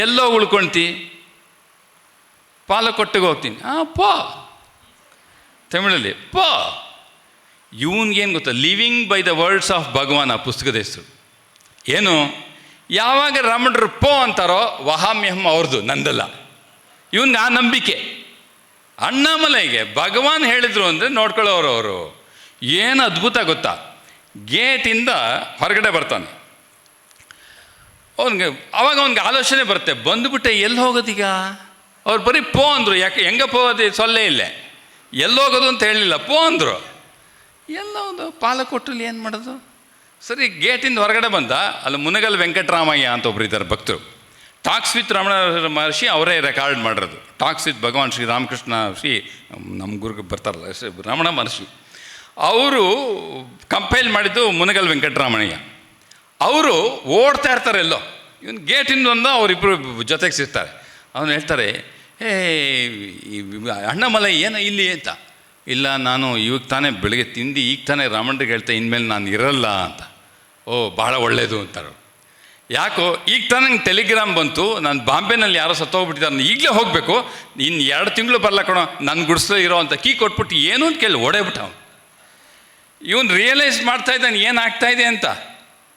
ಎಲ್ಲೋ ಉಳ್ಕೊಳ್ತಿ, ಪಾಲಕೊಟ್ಟಿಗೆ ಹೋಗ್ತೀನಿ. ಪೋ, ತಮಿಳಲ್ಲಿ ಪೋ. ಇವನಿಗೇನು ಗೊತ್ತಾ, Living by the Words of Bhagavan ಆ ಪುಸ್ತಕದ ಹೆಸರು. ಏನು, ಯಾವಾಗ ರಮಣರು ಪೋ ಅಂತಾರೋ ವಹಾಮ್ಯಹಂ ಅವ್ರದ್ದು, ನಂದಲ್ಲ. ಇವನ್ಗೆ ಆ ನಂಬಿಕೆ. ಅಣ್ಣಾಮಲೈಗೆ ಭಗವಾನ್ ಹೇಳಿದ್ರು ಅಂದರೆ ನೋಡ್ಕೊಳ್ಳೋರು ಅವರು. ಏನು ಅದ್ಭುತ ಗೊತ್ತಾ, ಗೇಟಿಂದ ಹೊರಗಡೆ ಬರ್ತಾನೆ. ಅವನಿಗೆ ಅವಾಗ ಅವ್ನಿಗೆ ಆಲೋಚನೆ ಬರುತ್ತೆ, ಬಂದುಬಿಟ್ಟೆ ಎಲ್ಲಿ ಹೋಗೋದೀಗ? ಅವ್ರು ಬರೀ ಪೋ ಅಂದರು. ಯಾಕೆ ಹೆಂಗೆ ಹೋಗೋದು, ಸೊಲ್ಲೆ ಇಲ್ಲೇ, ಎಲ್ಲೋಗೋದು ಅಂತ ಹೇಳಲಿಲ್ಲ, ಪೋ ಅಂದರು. ಎಲ್ಲೋದು ಪಾಲಕೊಟ್ಟಲ್ಲಿ ಏನು ಮಾಡೋದು? ಸರಿ, ಗೇಟಿಂದ ಹೊರಗಡೆ ಬಂದ. ಅಲ್ಲಿ ಮುನಗಲ್ ವೆಂಕಟರಾಮಯ್ಯ ಅಂತ ಒಬ್ರು ಇದ್ದಾರೆ ಭಕ್ತರು. ಟಾಕ್ಸ್ ವಿತ್ ರಮಣ ಮಹರ್ಷಿ ಅವರೇ ರೆಕಾರ್ಡ್ ಮಾಡಿರೋದು. ಟಾಕ್ಸ್ ವಿತ್ ಭಗವಾನ್ ಶ್ರೀ ರಾಮಕೃಷ್ಣ ಶ್ರೀ ನಮ್ಮ ಗುರುಗೆ ಬರ್ತಾರಲ್ಲ ರಮಣ ಮಹರ್ಷಿ, ಅವರು ಕಂಪೈಲ್ ಮಾಡಿದ್ದು ಮುನಗಲ್ ವೆಂಕಟರಾಮಯ್ಯ. ಅವರು ಓಡ್ತಾ ಇರ್ತಾರೆ ಎಲ್ಲೋ, ಇವನು ಗೇಟಿಂದ ಒಂದು ಅವರಿಬ್ಬರು ಜೊತೆಗೆ ಸಿಗ್ತಾರೆ. ಅವನು ಹೇಳ್ತಾರೆ, ಅಣ್ಣಾಮಲೈ ಏನೋ ಇಲ್ಲಿ ಅಂತ. ಇಲ್ಲ, ನಾನು ಇವಾಗ ತಾನೇ ಬೆಳಗ್ಗೆ ತಿಂದು ಈಗ ತಾನೇ ರಾಮಣ್ಣರಿಗೆ ಹೇಳ್ತೆ, ಇನ್ಮೇಲೆ ನಾನು ಇರಲ್ಲ ಅಂತ. ಓ, ಭಾಳ ಒಳ್ಳೆಯದು ಅಂತಾರೆ. ಯಾಕೋ, ಈಗ ತಾನೇ ನಂಗೆ ಟೆಲಿಗ್ರಾಮ್ ಬಂತು, ನಾನು ಬಾಂಬೆನಲ್ಲಿ ಯಾರೋ ಸತ್ತೋಗ್ಬಿಟ್ಟಿದ್ದಾರೆ, ಈಗಲೇ ಹೋಗಬೇಕು, ಇನ್ನು 2 ತಿಂಗಳು ಬರಲ್ಲ ಕಣೋ, ನನ್ನ ಗುಡಿಸಲೇ ಇರೋ ಅಂತ ಕೀ ಕೊಟ್ಬಿಟ್ಟು ಏನು ಅಂತ ಕೇಳಿ ಓಡೇಬಿಟ್ಟ ಅವನು. ಇವನು ರಿಯಲೈಸ್ ಮಾಡ್ತಾ ಇದ್ದಾನೆ ಏನಾಗ್ತಾ ಇದೆ ಅಂತ.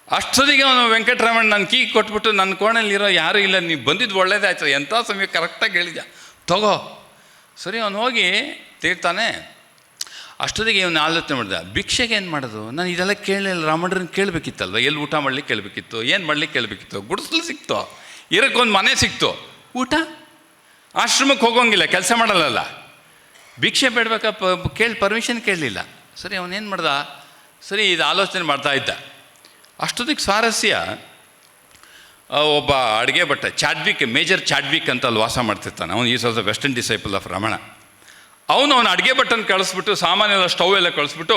ಅಷ್ಟೊತ್ತಿಗೆ ಅವನು ವೆಂಕಟರಮಣ ನನ್ನ ಕೀ ಕೊಟ್ಬಿಟ್ಟು, ನನ್ನ ಕೋಣೆಯಲ್ಲಿರೋ ಯಾರೂ ಇಲ್ಲ, ನೀವು ಬಂದಿದ್ದು ಒಳ್ಳೇದಾಯ್ತು, ಎಂಥ ಸಮಯ ಕರೆಕ್ಟಾಗಿ ಹೇಳಿದ, ತಗೋ. ಸರಿ, ಅವನು ಹೋಗಿ ತೀರ್ತಾನೆ. ಅಷ್ಟೊತ್ತಿಗೆ ಇವನು ಆಲೋಚನೆ ಮಾಡಿದ, ಭಿಕ್ಷೆಗೆ ಏನು ಮಾಡೋದು? ನಾನು ಇದೆಲ್ಲ ಕೇಳಲಿಲ್ಲ, ರಾಮಣ್ಣರನ್ನ ಕೇಳಬೇಕಿತ್ತಲ್ವ, ಎಲ್ಲಿ ಊಟ ಮಾಡ್ಲಿಕ್ಕೆ ಕೇಳಬೇಕಿತ್ತು, ಏನು ಮಾಡ್ಲಿಕ್ಕೆ ಕೇಳಬೇಕಿತ್ತು. ಗುಡಿಸಲು ಸಿಕ್ತು, ಇರೋಕ್ಕೊಂದು ಮನೆ ಸಿಕ್ತು, ಊಟ. ಆಶ್ರಮಕ್ಕೆ ಹೋಗೋಂಗಿಲ್ಲ, ಕೆಲಸ ಮಾಡಲ್ಲ, ಭಿಕ್ಷೆ ಬೇಡಬೇಕಾ, ಪರ್ಮಿಷನ್ ಕೇಳಲಿಲ್ಲ. ಸರಿ, ಅವನೇನು ಮಾಡ್ದ, ಸರಿ ಇದು ಆಲೋಚನೆ ಮಾಡ್ತಾ ಇದ್ದ. ಅಷ್ಟೊತ್ತಿಗೆ ಸ್ವಾರಸ್ಯ, ಒಬ್ಬ ಅಡುಗೆ ಭಟ್ಟ ಚಾಡ್ವಿಕ್, ಮೇಜರ್ ಚಾಡ್ವಿಕ್ ಅಂತ ಅಲ್ಲಿ ವಾಸ ಮಾಡ್ತಿರ್ತಾನೆ. ಅವನು is also western disciple of Ramana. ಅವನು ಅಡುಗೆ ಭಟ್ಟನ್ನು ಕಳಿಸ್ಬಿಟ್ಟು, ಸಾಮಾನೆಲ್ಲ ಸ್ಟವ್ ಎಲ್ಲ ಕಳಿಸ್ಬಿಟ್ಟು,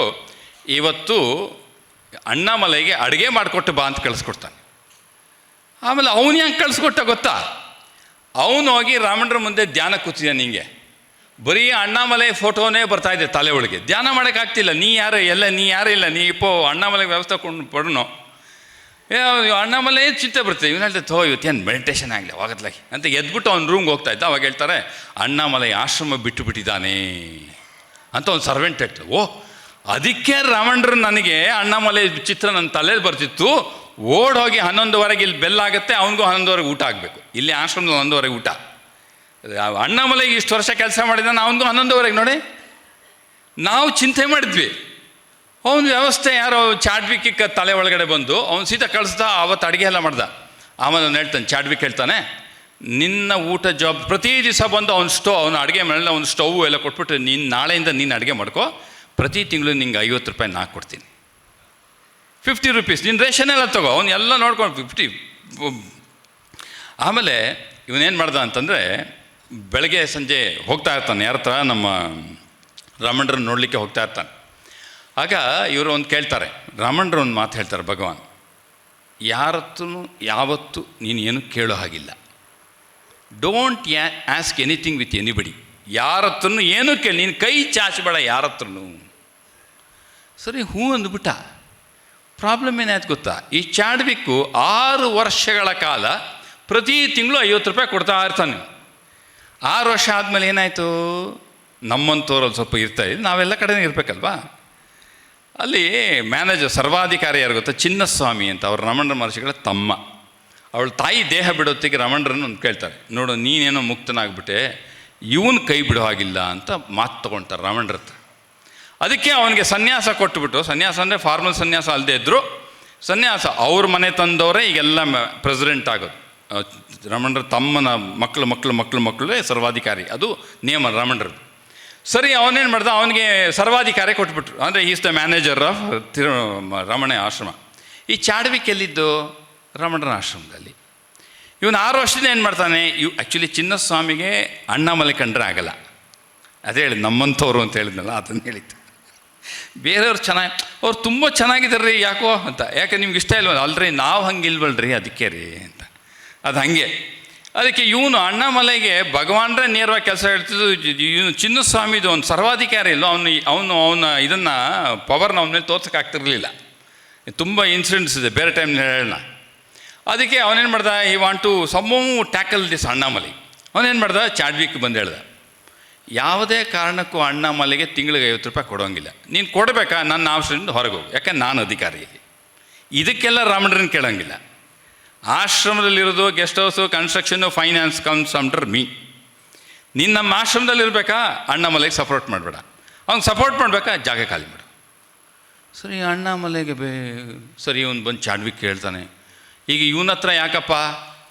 ಇವತ್ತು ಅಣ್ಣಾಮಲೈಗೆ ಅಡುಗೆ ಮಾಡಿಕೊಟ್ಟು ಬಾ ಅಂತ ಕಳಿಸ್ಕೊಡ್ತಾನೆ. ಆಮೇಲೆ ಅವನು ಹೆಂಗೆ ಕಳಿಸ್ಕೊಟ್ಟ ಗೊತ್ತಾ, ಅವನು ಹೋಗಿ ರಾಮಣ್ಣರ ಮುಂದೆ ಧ್ಯಾನ ಕೂತಿದ್ದಾನೆ. ನಿಂಗೆ ಬರೀ ಅಣ್ಣಾಮಲೈ ಫೋಟೋನೇ ಬರ್ತಾಯಿದೆ ತಲೆ ಒಳಗೆ. ಧ್ಯಾನ ಮಾಡೋಕ್ಕಾಗ್ತಿಲ್ಲ. ನೀ ಯಾರು, ಎಲ್ಲ ನೀ ಯಾರೂ ಇಲ್ಲ, ನೀ ಅಣ್ಣಾಮಲೈ ವ್ಯವಸ್ಥೆ ಕೊಂಡು ಪಡೋನು. ಅಣ್ಣಾಮಲೈ ಚಿಂತೆ ಬರ್ತದೆ. ಇವನು ಹೇಳ್ತಾರೆ, ಇವತ್ತೇನು ಮೆಡಿಟೇಷನ್ ಆಗಲಿ ಹೋಗತ್ಲಾಗಿ ಅಂತ ಎದ್ಬಿಟ್ಟು ಅವ್ನು ರೂಮ್ಗೆ ಹೋಗ್ತಾ ಇದ್ದ. ಅವಾಗ ಹೇಳ್ತಾರೆ, ಅಣ್ಣಾಮಲೈ ಆಶ್ರಮ ಬಿಟ್ಟು ಬಿಟ್ಟಿದ್ದಾನೆ ಅಂತ ಒಂದು ಸರ್ವೆಂಟ್ ಹೇಳ್ತಾರೆ. ಓ, ಅದಕ್ಕೆ ರಾಮಣ್ಣರು ನನಗೆ ಅಣ್ಣಾಮಲೈ ಚಿತ್ರ ನನ್ನ ತಲೆಯಲ್ಲಿ ಬರ್ತಿತ್ತು, ಓಡೋಗಿ 11:15 ಇಲ್ಲಿ ಬೆಲ್ ಆಗುತ್ತೆ, ಅವನಿಗೂ 11:15 ಊಟ ಆಗಬೇಕು. ಇಲ್ಲಿ ಆಶ್ರಮದಲ್ಲಿ 11:15 ಊಟ. ಅಣ್ಣಾಮಲೈಗೆ ಇಷ್ಟು ವರ್ಷ ಕೆಲಸ ಮಾಡಿದ್ದಾನೆ, ಅವನಿಗೂ 11:15 ನೋಡಿ. ನಾವು ಚಿಂತೆ ಮಾಡಿದ್ವಿ, ಅವನ ವ್ಯವಸ್ಥೆ ಯಾರೋ ಚಾಡ್ವಿಕ್ಕಿಗೆ ತಲೆ ಒಳಗಡೆ ಬಂದು ಅವ್ನು ಸೀದಾ ಕಳಿಸ್ದ. ಅವತ್ತು ಅಡುಗೆ ಎಲ್ಲ ಮಾಡ್ದ. ಆಮೇಲೆ ಅವ್ನು ಹೇಳ್ತಾನೆ, ಚಾಡ್ವಿಕ್ ಹೇಳ್ತಾನೆ, ನಿನ್ನ ಊಟ ಜಾಬ್ ಪ್ರತಿ ದಿವಸ ಬಂದು ಅವನ ಅಡುಗೆ ಮನೆಯಲ್ಲಿ ಅವ್ನು ಸ್ಟವ್ ಎಲ್ಲ ಕೊಟ್ಬಿಟ್ಟು ನೀನು ನಾಳೆಯಿಂದ ನೀನು ಅಡುಗೆ ಮಾಡ್ಕೋ, ಪ್ರತಿ ತಿಂಗಳು ನಿಂಗೆ 50 ರೂಪಾಯಿ ನಾ ಕೊಡ್ತೀನಿ, 50 ರೂಪೀಸ್ ನಿನ್ನ ರೇಷನ್ ಎಲ್ಲ ತಗೋ. ಅವ್ನು ಎಲ್ಲ ನೋಡ್ಕೊಂಡು 50. ಆಮೇಲೆ ಇವನೇನು ಮಾಡ್ದ ಅಂತಂದರೆ, ಬೆಳಗ್ಗೆ ಸಂಜೆ ಹೋಗ್ತಾ ಇರ್ತಾನೆ ಯಾರ ಹತ್ರ, ನಮ್ಮ ರಾಮಣ್ಣರನ್ನ ನೋಡಲಿಕ್ಕೆ ಹೋಗ್ತಾ ಇರ್ತಾನೆ. ಆಗ ಇವರು ಒಂದು ಕೇಳ್ತಾರೆ, ರಾಮಣ್ಣರು ಒಂದು ಮಾತು ಹೇಳ್ತಾರೆ, ಭಗವಾನ್ ಯಾರತ್ತೂ ಯಾವತ್ತೂ ನೀನು ಏನು ಕೇಳೋ ಹಾಗಿಲ್ಲ, don't ask anything with anybody, ಯಾರ ಹತ್ರನೂ ಏನೂ ಕೇಳಿ, ನೀನು ಕೈ ಚಾಚಬೇಡ ಯಾರ ಹತ್ರನೂ. ಸರಿ ಹ್ಞೂ ಅಂದ್ಬಿಟ್ಟ. ಪ್ರಾಬ್ಲಮ್ ಏನಾಯ್ತು ಗೊತ್ತಾ, ಈ ಚಾಡ್ವಿಕ್ಕು 6 ವರ್ಷಗಳ ಕಾಲ ಪ್ರತಿ ತಿಂಗಳು 50 ರೂಪಾಯಿ ಕೊಡ್ತಾ ಇರ್ತಾನೆ. 6 ವರ್ಷ ಆದಮೇಲೆ ಏನಾಯಿತು, ನಮ್ಮಂಥವ್ರಲ್ಲಿ ಸ್ವಲ್ಪ ಇರ್ತಾಯಿದ್ದು, ನಾವೆಲ್ಲ ಕಡೆನೇ ಇರಬೇಕಲ್ವಾ. ಅಲ್ಲಿ ಮ್ಯಾನೇಜರ್ ಸರ್ವಾಧಿಕಾರಿ ಯಾರು ಗೊತ್ತಾ, ಚಿನ್ನಸ್ವಾಮಿ ಅಂತ, ಅವ್ರ ರಮಣ ಮಹರ್ಷಿಗಳ ತಮ್ಮ. ಅವಳ ತಾಯಿ ದೇಹ ಬಿಡೋತ್ತಿಗೆ ರಮಣರನ್ನು ಒಂದು ಕೇಳ್ತಾರೆ, ನೋಡು ನೀನೇನೋ ಮುಕ್ತನಾಗ್ಬಿಟ್ಟೆ, ಇವನು ಕೈ ಬಿಡೋ ಹಾಗಿಲ್ಲ ಅಂತ ಮಾತು ತೊಗೊಳ್ತಾರೆ ರಮಣರ ಹತ್ರ. ಅದಕ್ಕೆ ಅವನಿಗೆ ಸನ್ಯಾಸ ಕೊಟ್ಟುಬಿಟ್ಟು, ಸನ್ಯಾಸ ಅಂದರೆ ಫಾರ್ಮಲ್ ಸನ್ಯಾಸ ಅಲ್ಲದೆ ಇದ್ದರು, ಸನ್ಯಾಸ ಅವ್ರ ಮನೆ ತಂದವರೇ ಈಗೆಲ್ಲ ಪ್ರೆಸಿಡೆಂಟ್ ಆಗೋದು. ರಮಣರ ತಮ್ಮನ ಮಕ್ಕಳೇ ಸರ್ವಾಧಿಕಾರಿ, ಅದು ನಿಯಮ ರಮಣರದ್ದು. ಸರಿ ಅವನೇನು ಮಾಡ್ದ, ಅವನಿಗೆ ಸರ್ವಾಧಿಕಾರಿ ಕೊಟ್ಬಿಟ್ರು, ಅಂದರೆ is the manager of Ramana ಆಶ್ರಮ. ಈ ಚಾಡ್ವಿಕ್ ಎಲ್ಲಿದ್ದು, ರಮಣರ ಆಶ್ರಮದಲ್ಲಿ. ಇವನು 6 ವರ್ಷದಿಂದ ಏನು ಮಾಡ್ತಾನೆ, ಆ್ಯಕ್ಚುಲಿ ಚಿನ್ನಸ್ವಾಮಿಗೆ ಅಣ್ಣಾಮಲೈ ಕಂಡ್ರೆ ಆಗಲ್ಲ, ಅದೇ ಹೇಳಿ ನಮ್ಮಂಥವ್ರು ಅಂತ ಹೇಳಿದ್ನಲ್ಲ ಅದನ್ನು ಹೇಳಿದ್ದು. ಬೇರೆಯವ್ರು ಅವ್ರು ತುಂಬ ಚೆನ್ನಾಗಿದ್ದಾರೆ ರೀ, ಯಾಕೋ ಅಂತ, ಯಾಕೆ ನಿಮ್ಗೆ ಇಷ್ಟ ಇಲ್ವಲ್ಲ, ಅಲ್ರಿ ನಾವು ಹಂಗೆ ಇಲ್ವಲ್ರಿ ಅದಕ್ಕೆ ರೀ ಅಂತ. ಅದು ಹಾಗೆ. ಅದಕ್ಕೆ ಇವನು ಅಣ್ಣಾಮಲೈಗೆ ಭಗವಾನ್ರೇ ನೇರವಾಗಿ ಕೆಲಸ ಹೇಳ್ತಿದ್ದು. ಇವನು ಚಿನ್ನಸ್ವಾಮಿದು ಒಂದು ಸರ್ವಾಧಿಕಾರಿ ಇಲ್ಲೋ, ಅವನ ಇದನ್ನು ಪವರ್ನ ಅವನ ಮೇಲೆ ತೋರ್ಸೋಕ್ಕಾಗ್ತಿರ್ಲಿಲ್ಲ. ತುಂಬ ಇನ್ಸಿಡೆಂಟ್ಸ್ ಇದೆ, ಬೇರೆ ಟೈಮ್ನಲ್ಲಿ ಹೇಳೋಣ. ಅದಕ್ಕೆ ಅವನೇನು ಮಾಡ್ದ, ಈ want to somehow tackle this Annamalai. ಅವನೇನು ಮಾಡ್ದ, ಚಾಡ್ವಿಕ್ ಬಂದು ಹೇಳ್ದ, ಯಾವುದೇ ಕಾರಣಕ್ಕೂ ಅಣ್ಣಾಮಲೈಗೆ ತಿಂಗಳಿಗೆ 50 ರೂಪಾಯಿ ಕೊಡೋಂಗಿಲ್ಲ, ನೀನು ಕೊಡಬೇಕಾ, ನನ್ನ ಆಶ್ರಮದಿಂದ ಹೊರಗೆ ಹೋಗು, ಯಾಕೆ ನಾನು ಅಧಿಕಾರಿ. ಇದಕ್ಕೆಲ್ಲ ರಾಮಣ್ರನ್ನ ಕೇಳೋಂಗಿಲ್ಲ. ಆಶ್ರಮದಲ್ಲಿರೋದು guest house, construction, finance comes under me. ನೀನು ನಮ್ಮ ಆಶ್ರಮದಲ್ಲಿರಬೇಕಾ, ಅಣ್ಣಾಮಲೈಗೆ ಸಪೋರ್ಟ್ ಮಾಡಬೇಡ, ಅವ್ನಿಗೆ ಸಪೋರ್ಟ್ ಮಾಡಬೇಕಾ, ಜಾಗ ಖಾಲಿ ಮಾಡು. ಸರಿ ಅಣ್ಣಾಮಲೈಗೆ ಸರಿ ಇವನು ಬಂದು ಚಾಡ್ವಿಕ್ ಕೇಳ್ತಾನೆ, ಈಗ ಇವನ ಹತ್ರ ಯಾಕಪ್ಪ.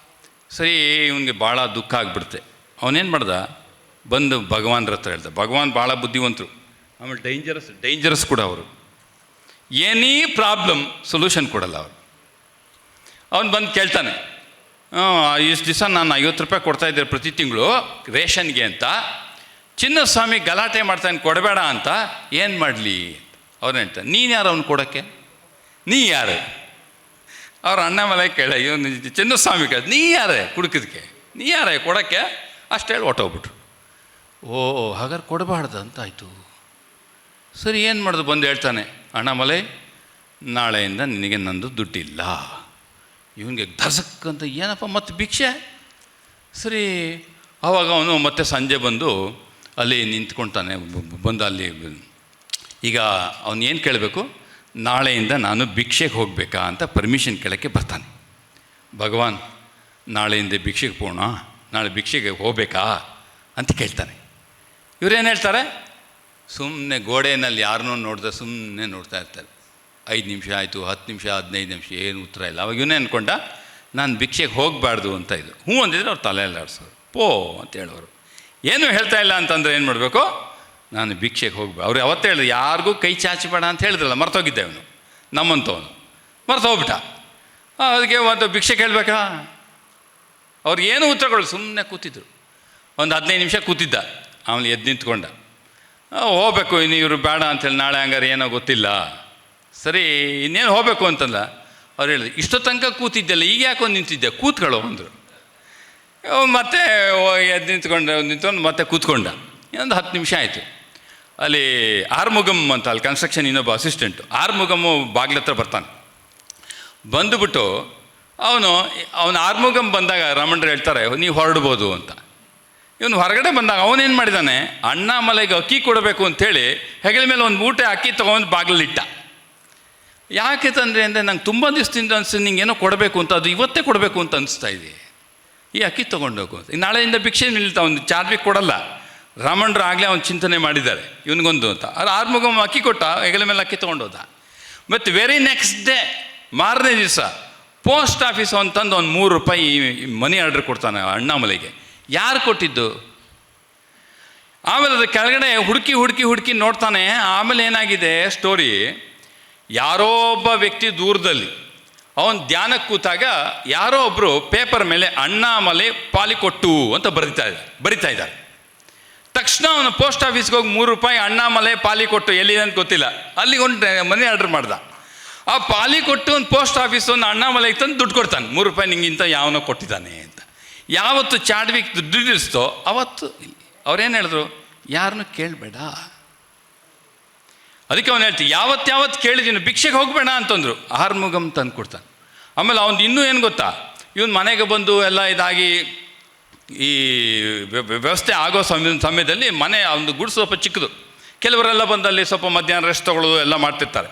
ಸರಿ ಇವನಿಗೆ ಭಾಳ ದುಃಖ ಆಗಿಬಿಡುತ್ತೆ. ಅವನೇನು ಮಾಡ್ದ, ಬಂದು ಭಗವಾನ್ರ ಹತ್ರ ಹೇಳ್ದ. ಭಗವಾನ್ ಭಾಳ ಬುದ್ಧಿವಂತರು, ಆಮೇಲೆ ಡೇಂಜರಸ್ ಕೂಡ ಅವರು. ಎನಿ ಪ್ರಾಬ್ಲಮ್ ಸೊಲ್ಯೂಷನ್ ಕೊಡಲ್ಲ ಅವರು. ಅವನು ಬಂದು ಕೇಳ್ತಾನೆ, ಇಷ್ಟು ದಿವಸ ನಾನು 50 ರೂಪಾಯಿ ಕೊಡ್ತಾಯಿದ್ದೆ ಪ್ರತಿ ತಿಂಗಳು ರೇಷನ್ಗೆ ಅಂತ, ಚಿನ್ನಸ್ವಾಮಿ ಗಲಾಟೆ ಮಾಡ್ತಾನೆ ಕೊಡಬೇಡ ಅಂತ, ಏನು ಮಾಡಲಿ. ಅವ್ರು ಹೇಳ್ತಾನೆ, ನೀನು ಯಾರು ಅವ್ನು ಕೊಡೋಕ್ಕೆ, ನೀ ಯಾರು. ಅವ್ರು ಅಣ್ಣಾಮಲೈ ಕೇಳ, ಇವನು ಚಿನ್ನಸ್ವಾಮಿ ಕೇಳ, ನೀ ಯಾರೇ ಕುಡುಕಿದ್ಕೆ, ನೀ ಯಾರೇ ಕೊಡೋಕ್ಕೆ, ಅಷ್ಟು ಹೇಳಿ ಹೊಟ್ಟೋಗ್ಬಿಟ್ರು. ಓ ಹಾಗಾದ್ರೆ ಕೊಡಬಾರ್ದು ಅಂತ ಆಯಿತು. ಸರಿ ಏನು ಮಾಡೋದು, ಬಂದು ಹೇಳ್ತಾನೆ, ಅಣ್ಣಾಮಲೈ ನಾಳೆಯಿಂದ ನಿನಗೆ ನಂದು ದುಡ್ಡಿಲ್ಲ. ಇವನಿಗೆ ಧಸಕ್ಕಂತ, ಏನಪ್ಪ ಮತ್ತೆ ಭಿಕ್ಷೆ. ಸರಿ ಆವಾಗ ಅವನು ಮತ್ತೆ ಸಂಜೆ ಬಂದು ಅಲ್ಲಿ ನಿಂತ್ಕೊಳ್ತಾನೆ. ಬಂದು ಅಲ್ಲಿ ಈಗ ಅವನು ಏನು ಕೇಳಬೇಕು, ನಾಳೆಯಿಂದ ನಾನು ಭಿಕ್ಷೆಗೆ ಹೋಗಬೇಕಾ ಅಂತ ಪರ್ಮಿಷನ್ ಕೇಳೋಕ್ಕೆ ಬರ್ತಾನೆ. ಭಗವಾನ್ ನಾಳೆಯಿಂದ ಭಿಕ್ಷೆಗೆ ಹೋಗೋಣ, ನಾಳೆ ಭಿಕ್ಷೆಗೆ ಹೋಗಬೇಕಾ ಅಂತ ಕೇಳ್ತಾನೆ. ಇವರೇನು ಹೇಳ್ತಾರೆ, ಸುಮ್ಮನೆ ಗೋಡೆಯಲ್ಲಿ ಯಾರನ್ನೂ ನೋಡಿದ್ರೆ ಸುಮ್ಮನೆ ನೋಡ್ತಾ ಇರ್ತಾರೆ. 5 ನಿಮಿಷ ಆಯಿತು, 10 ನಿಮಿಷ, 15 ನಿಮಿಷ, ಏನು ಉತ್ತರ ಇಲ್ಲ. ಅವಾಗ ಇವನೇ ಅಂದ್ಕೊಂಡ, ನಾನು ಭಿಕ್ಷೆಗೆ ಹೋಗಬಾರ್ದು ಅಂತ. ಇದು ಹ್ಞೂ ಅಂದಿದ್ರೆ ಅವ್ರು ತಲೆ ಎಲ್ಲ ಆಡ್ಸೋರು, ಪೋ ಅಂತ ಹೇಳೋರು. ಏನೂ ಹೇಳ್ತಾ ಇಲ್ಲ ಅಂತಂದರೆ ಏನು ಮಾಡಬೇಕು, ನಾನು ಭಿಕ್ಷೆಗೆ ಹೋಗ್ಬೇಕು. ಅವ್ರು ಯಾವತ್ತೇ ಹೇಳಿದ್ರು, ಯಾರಿಗೂ ಕೈ ಚಾಚಬೇಡ ಅಂತ ಹೇಳಿದ್ರಲ್ಲ, ಮರ್ತೋಗಿದ್ದೆ ಅವನು, ನಮ್ಮಂಥವನು ಮರ್ತೋಗ್ಬಿಟ್ಟ. ಅದಕ್ಕೆ ಒಂದು ಭಿಕ್ಷೆ ಕೇಳಬೇಕಾ, ಅವ್ರಿಗೆ ಏನೂ ಉತ್ತರಗಳು, ಸುಮ್ಮನೆ ಕೂತಿದ್ರು. ಒಂದು 15 ನಿಮಿಷ ಕೂತಿದ್ದ, ಆಮೇಲೆ ಎದ್ದು ನಿಂತ್ಕೊಂಡ. ಹೋಗ್ಬೇಕು ಇನ್ನು ಇವರು ಬೇಡ ಅಂಥೇಳಿ, ನಾಳೆ ಹಂಗಾರೆ ಏನೋ ಗೊತ್ತಿಲ್ಲ. ಸರಿ ಇನ್ನೇನು ಹೋಗಬೇಕು ಅಂತಂದ. ಅವ್ರು ಹೇಳಿದ್ರು, ಇಷ್ಟೋ ತನಕ ಕೂತಿದ್ದೆಲ್ಲ, ಈಗ ಯಾಕೋ ನಿಂತಿದ್ದೆ, ಕೂತ್ಕೊಳ್ಳೋ ಅಂದರು. ಮತ್ತೆ ಎದ್ದು ನಿಂತ್ಕೊಂಡು ಮತ್ತೆ ಕೂತ್ಕೊಂಡ. ಒಂದು 10 ನಿಮಿಷ ಆಯಿತು. ಅಲ್ಲಿ ಆರ್ಮುಗಮ್ ಅಂತ, ಅಲ್ಲಿ ಕನ್ಸ್ಟ್ರಕ್ಷನ್ ಇನ್ನೊಬ್ಬ ಅಸಿಸ್ಟೆಂಟು, ಆರ್ಮುಗಮ್ಮು ಬಾಗಿಲತ್ರ ಬರ್ತಾನೆ. ಬಂದುಬಿಟ್ಟು ಅವನು ಆರ್ಮುಗಮ್ ಬಂದಾಗ ರಮಣರು ಹೇಳ್ತಾರೆ, ನೀವು ಹೊರಡ್ಬೋದು ಅಂತ. ಇವನು ಹೊರಗಡೆ ಬಂದಾಗ ಅವನೇನು ಮಾಡಿದ್ದಾನೆ, ಅಣ್ಣಾಮಲೈಗೆ ಅಕ್ಕಿ ಕೊಡಬೇಕು ಅಂಥೇಳಿ ಹೆಗಲ ಮೇಲೆ ಒಂದು ಮೂಟೆ ಅಕ್ಕಿ ತೊಗೊಂಡು ಬಾಗಿಲಿಟ್ಟ. ಯಾಕೆ ತಂದರೆ ಅಂದರೆ, ನಂಗೆ ತುಂಬ ದಿವಸದಿಂದ ಅನಿಸ್ತು ನಿಂಗೇನೋ ಕೊಡಬೇಕು ಅಂತ, ಅದು ಇವತ್ತೇ ಕೊಡಬೇಕು ಅಂತ ಅನಿಸ್ತಾ ಇದೆ, ಈ ಅಕ್ಕಿ ತೊಗೊಂಡೋಗು ಅಂತ. ನಾಳೆಯಿಂದ ಭಿಕ್ಷೆ ನಿಲ್ತಾ, ಒಂದು ಚಾರ್ವಿಕ್ ಕೊಡಲ್ಲ. ರಾಮಣ್ರು ಆಗಲೇ ಅವ್ನು ಚಿಂತನೆ ಮಾಡಿದ್ದಾರೆ ಇವನಿಗೊಂದು ಅಂತ. ಅದು ಆರ್ಮುಗಮ್ ಅಕ್ಕಿ ಕೊಟ್ಟ, ಹೆಗಲ ಮೇಲೆ ಅಕ್ಕಿ ತೊಗೊಂಡೋದ. ಮತ್ತು ವೆರಿ ನೆಕ್ಸ್ಟ್ ಡೇ, ಮಾರನೇ ದಿವಸ ಪೋಸ್ಟ್ ಆಫೀಸ್ ಅಂತಂದು ಒಂದು ₹3 ಮನಿ ಆರ್ಡರ್ ಕೊಡ್ತಾನೆ ಅಣ್ಣಾಮಲೈಗೆ. ಯಾರು ಕೊಟ್ಟಿದ್ದು? ಆಮೇಲೆ ಅದು ಕೆಳಗಡೆ ಹುಡುಕಿ ನೋಡ್ತಾನೆ. ಆಮೇಲೆ ಏನಾಗಿದೆ ಸ್ಟೋರಿ, ಯಾರೋ ಒಬ್ಬ ವ್ಯಕ್ತಿ ದೂರದಲ್ಲಿ ಅವನು ಧ್ಯಾನಕ್ಕೆ ಕೂತಾಗ ಯಾರೋ ಒಬ್ಬರು ಪೇಪರ್ ಮೇಲೆ ಅಣ್ಣಾಮಲೈ ಪಾಲಿಕೊಟ್ಟು ಅಂತ ಬರಿತಾ ಇದ್ದಾರೆ. ತಕ್ಷಣ ಅವನು ಪೋಸ್ಟ್ ಆಫೀಸ್ಗೆ ಹೋಗಿ ₹3 ಅಣ್ಣಾಮಲೈ ಪಾಲಿಕೊಟ್ಟು ಎಲ್ಲಿದೆ ಅಂತ ಗೊತ್ತಿಲ್ಲ, ಅಲ್ಲಿಗೆ ಒಂದು ಮನಿ ಆರ್ಡರ್ ಮಾಡ್ದ. ಆ ಪಾಲಿಕೊಟ್ಟು ಒಂದು ಪೋಸ್ಟ್ ಆಫೀಸ್ ಒಂದು ಅಣ್ಣಾಮಲೈಗೆ ತಂದು ದುಡ್ಡು ಕೊಡ್ತಾನೆ. ₹3 ನಿಂಗಿಂತ ಯಾವನೋ ಕೊಟ್ಟಿದ್ದಾನೆ ಅಂತ. ಯಾವತ್ತು ಚಾಡ್ವಿಕ್ ದುಡ್ಡಿಡಿಸ್ತೋ ಅವತ್ತು ಅವ್ರೇನು ಹೇಳಿದ್ರು, ಯಾರನ್ನೂ ಕೇಳಬೇಡ. ಅದಕ್ಕೆ ಅವನು ಹೇಳ್ತೀವಿ, ಯಾವತ್ತು ಕೇಳಿದ್ದೀನಿ, ಭಿಕ್ಷೆಗೆ ಹೋಗಬೇಡ ಅಂತಂದರು. ಆರ್ಮುಗಮ್ ತಂದು ಕೊಡ್ತಾನೆ. ಆಮೇಲೆ ಅವನು ಇನ್ನೂ ಏನು ಗೊತ್ತಾ, ಇವನು ಮನೆಗೆ ಬಂದು ಎಲ್ಲ ಇದಾಗಿ ಈ ವ್ಯವಸ್ಥೆ ಆಗೋ ಸಮಯದಲ್ಲಿ ಮನೆ ಒಂದು ಗುಡಿಸು ಸ್ವಲ್ಪ ಚಿಕ್ಕದು, ಕೆಲವರೆಲ್ಲ ಬಂದಲ್ಲಿ ಸ್ವಲ್ಪ ಮಧ್ಯಾಹ್ನ ರೆಸ್ಟ್ ತೊಗೊಳ್ಳೋದು ಎಲ್ಲ ಮಾಡ್ತಿರ್ತಾರೆ.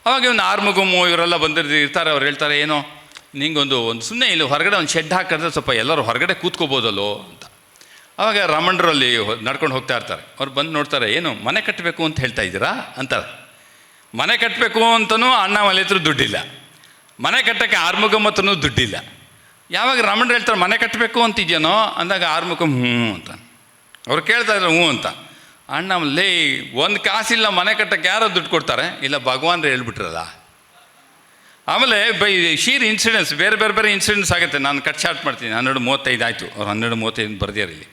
ಅವಾಗ ಇವನು ಆರ್ಮುಗಮ್ಮು ಇವರೆಲ್ಲ ಬಂದಿರ್ತಾರೆ. ಅವ್ರು ಹೇಳ್ತಾರೆ, ಏನೋ ನಿಂಗೊಂದು ಸುಮ್ಮನೆ ಇಲ್ಲಿ ಹೊರಗಡೆ ಒಂದು ಶೆಡ್ ಹಾಕಿದ್ರೆ ಸ್ವಲ್ಪ ಎಲ್ಲರೂ ಹೊರಗಡೆ ಕೂತ್ಕೋಬೋದಲ್ಲೋ ಅಂತ. ಆವಾಗ ರಾಮಣ್ಣರಲ್ಲಿ ನಡ್ಕೊಂಡು ಹೋಗ್ತಾ ಇರ್ತಾರೆ. ಅವ್ರು ಬಂದು ನೋಡ್ತಾರೆ, ಏನು ಮನೆ ಕಟ್ಟಬೇಕು ಅಂತ ಹೇಳ್ತಾ ಇದ್ದೀರಾ ಅಂತಾರೆ. ಮನೆ ಕಟ್ಟಬೇಕು ಅಂತಲೂ ಅಣ್ಣಾಮಲೈ ಹತ್ರ ದುಡ್ಡಿಲ್ಲ, ಮನೆ ಕಟ್ಟೋಕ್ಕೆ ಆರ್ಮುಗಮ್ ಹತ್ರನೂ ದುಡ್ಡಿಲ್ಲ. ಯಾವಾಗ ರಾಮಣ್ಣ ಹೇಳ್ತಾರೆ ಮನೆ ಕಟ್ಟಬೇಕು ಅಂತಿದ್ಯಾನೋ ಅಂದಾಗ ಆರ್ಮುಗಮ್ ಹ್ಞೂ ಅಂತ. ಅವ್ರು ಕೇಳ್ತಾ ಇದ್ರು ಹ್ಞೂ ಅಂತ. ಅಣ್ಣಾಮಲೈ ಒಂದು ಕಾಸಿಲ್ಲ, ಮನೆ ಕಟ್ಟಕ್ಕೆ ಯಾರೋ ದುಡ್ಡು ಕೊಡ್ತಾರೆ? ಇಲ್ಲ, ಭಗವಾನ್ರು ಹೇಳ್ಬಿಟ್ರಲ್ಲ. ಆಮೇಲೆ ಶೀರ್ ಇನ್ಸಿಡೆನ್ಸ್, ಬೇರೆ ಇನ್ಸಿಡೆನ್ಸ್ ಆಗುತ್ತೆ. ನಾನು ಕಟ್ ಶಾರ್ಟ್ ಮಾಡ್ತೀನಿ. 12:35 ಆಯಿತು. ಅವ್ರು 12:35 ಬರ್ದಿಯಾರ ಇಲ್ಲಿ.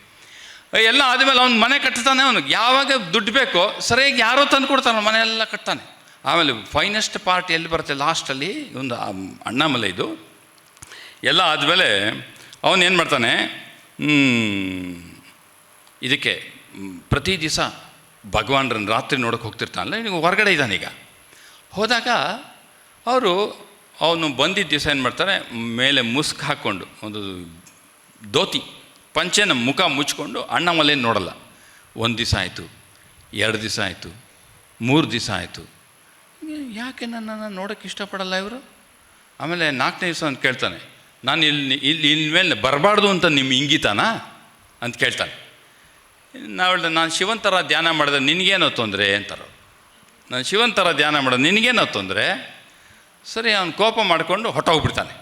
ಎಲ್ಲ ಆದಮೇಲೆ ಅವ್ನು ಮನೆ ಕಟ್ತಾನೆ. ಅವನಿಗೆ ಯಾವಾಗ ದುಡ್ಡು ಬೇಕೋ ಸರಿಯಾಗಿ ಯಾರೋ ತಂದು ಕೊಡ್ತಾನೆ, ಮನೆಯೆಲ್ಲ ಕಟ್ತಾನೆ. ಆಮೇಲೆ ಫೈನೆಸ್ಟ್ ಪಾರ್ಟ್ ಎಲ್ಲಿ ಬರುತ್ತೆ ಲಾಸ್ಟಲ್ಲಿ, ಒಂದು ಅಣ್ಣಾಮಲೈದು ಎಲ್ಲ ಆದಮೇಲೆ ಅವನು ಏನು ಮಾಡ್ತಾನೆ, ಇದಕ್ಕೆ ಪ್ರತಿ ದಿವಸ ಭಗವಾನ್ರನ್ನ ರಾತ್ರಿ ನೋಡೋಕೆ ಹೋಗ್ತಿರ್ತಾನಲ್ಲ, ಈಗ ಹೊರಗಡೆ ಇದ್ದಾನೀಗ. ಹೋದಾಗ ಅವನು ಬಂದಿದ್ದ ದಿವಸ ಏನು ಮಾಡ್ತಾರೆ, ಮೇಲೆ ಮುಸ್ಕ್ ಹಾಕ್ಕೊಂಡು ಒಂದು ಧೋತಿ ಪಂಚೆನ ಮುಖ ಮುಚ್ಕೊಂಡು ಅಣ್ಣಾಮಲೈನ ನೋಡಲ್ಲ. 1 ದಿವಸ ಆಯಿತು, 2 ದಿವಸ ಆಯಿತು, 3 ದಿವಸ ಆಯಿತು. ಯಾಕೆ ನನ್ನನ್ನು ನೋಡೋಕ್ಕೆ ಇಷ್ಟಪಡಲ್ಲ ಇವರು? ಆಮೇಲೆ 4ನೇ ದಿವಸ ಅಂತ ಕೇಳ್ತಾನೆ, ನಾನು ಇನ್ಮೇಲೆ ಬರಬಾರ್ದು ಅಂತ ನಿಮ್ಮ ಇಂಗಿತಾನ ಅಂತ ಕೇಳ್ತಾನೆ. ನಾನು ಶಿವನ್ ಥರ ಧ್ಯಾನ ಮಾಡಿದ್ರೆ ನಿನಗೇನೋ ತೊಂದರೆ ಅಂತಾರೆ. ನಾನು ಶಿವನ್ ಥರ ಧ್ಯಾನ ಮಾಡೋದು ನಿನಗೇನೋ ತೊಂದರೆ? ಸರಿ, ಅವನು ಕೋಪ ಮಾಡಿಕೊಂಡು ಹೊಟ್ಟೋಗ್ಬಿಡ್ತಾನೆ.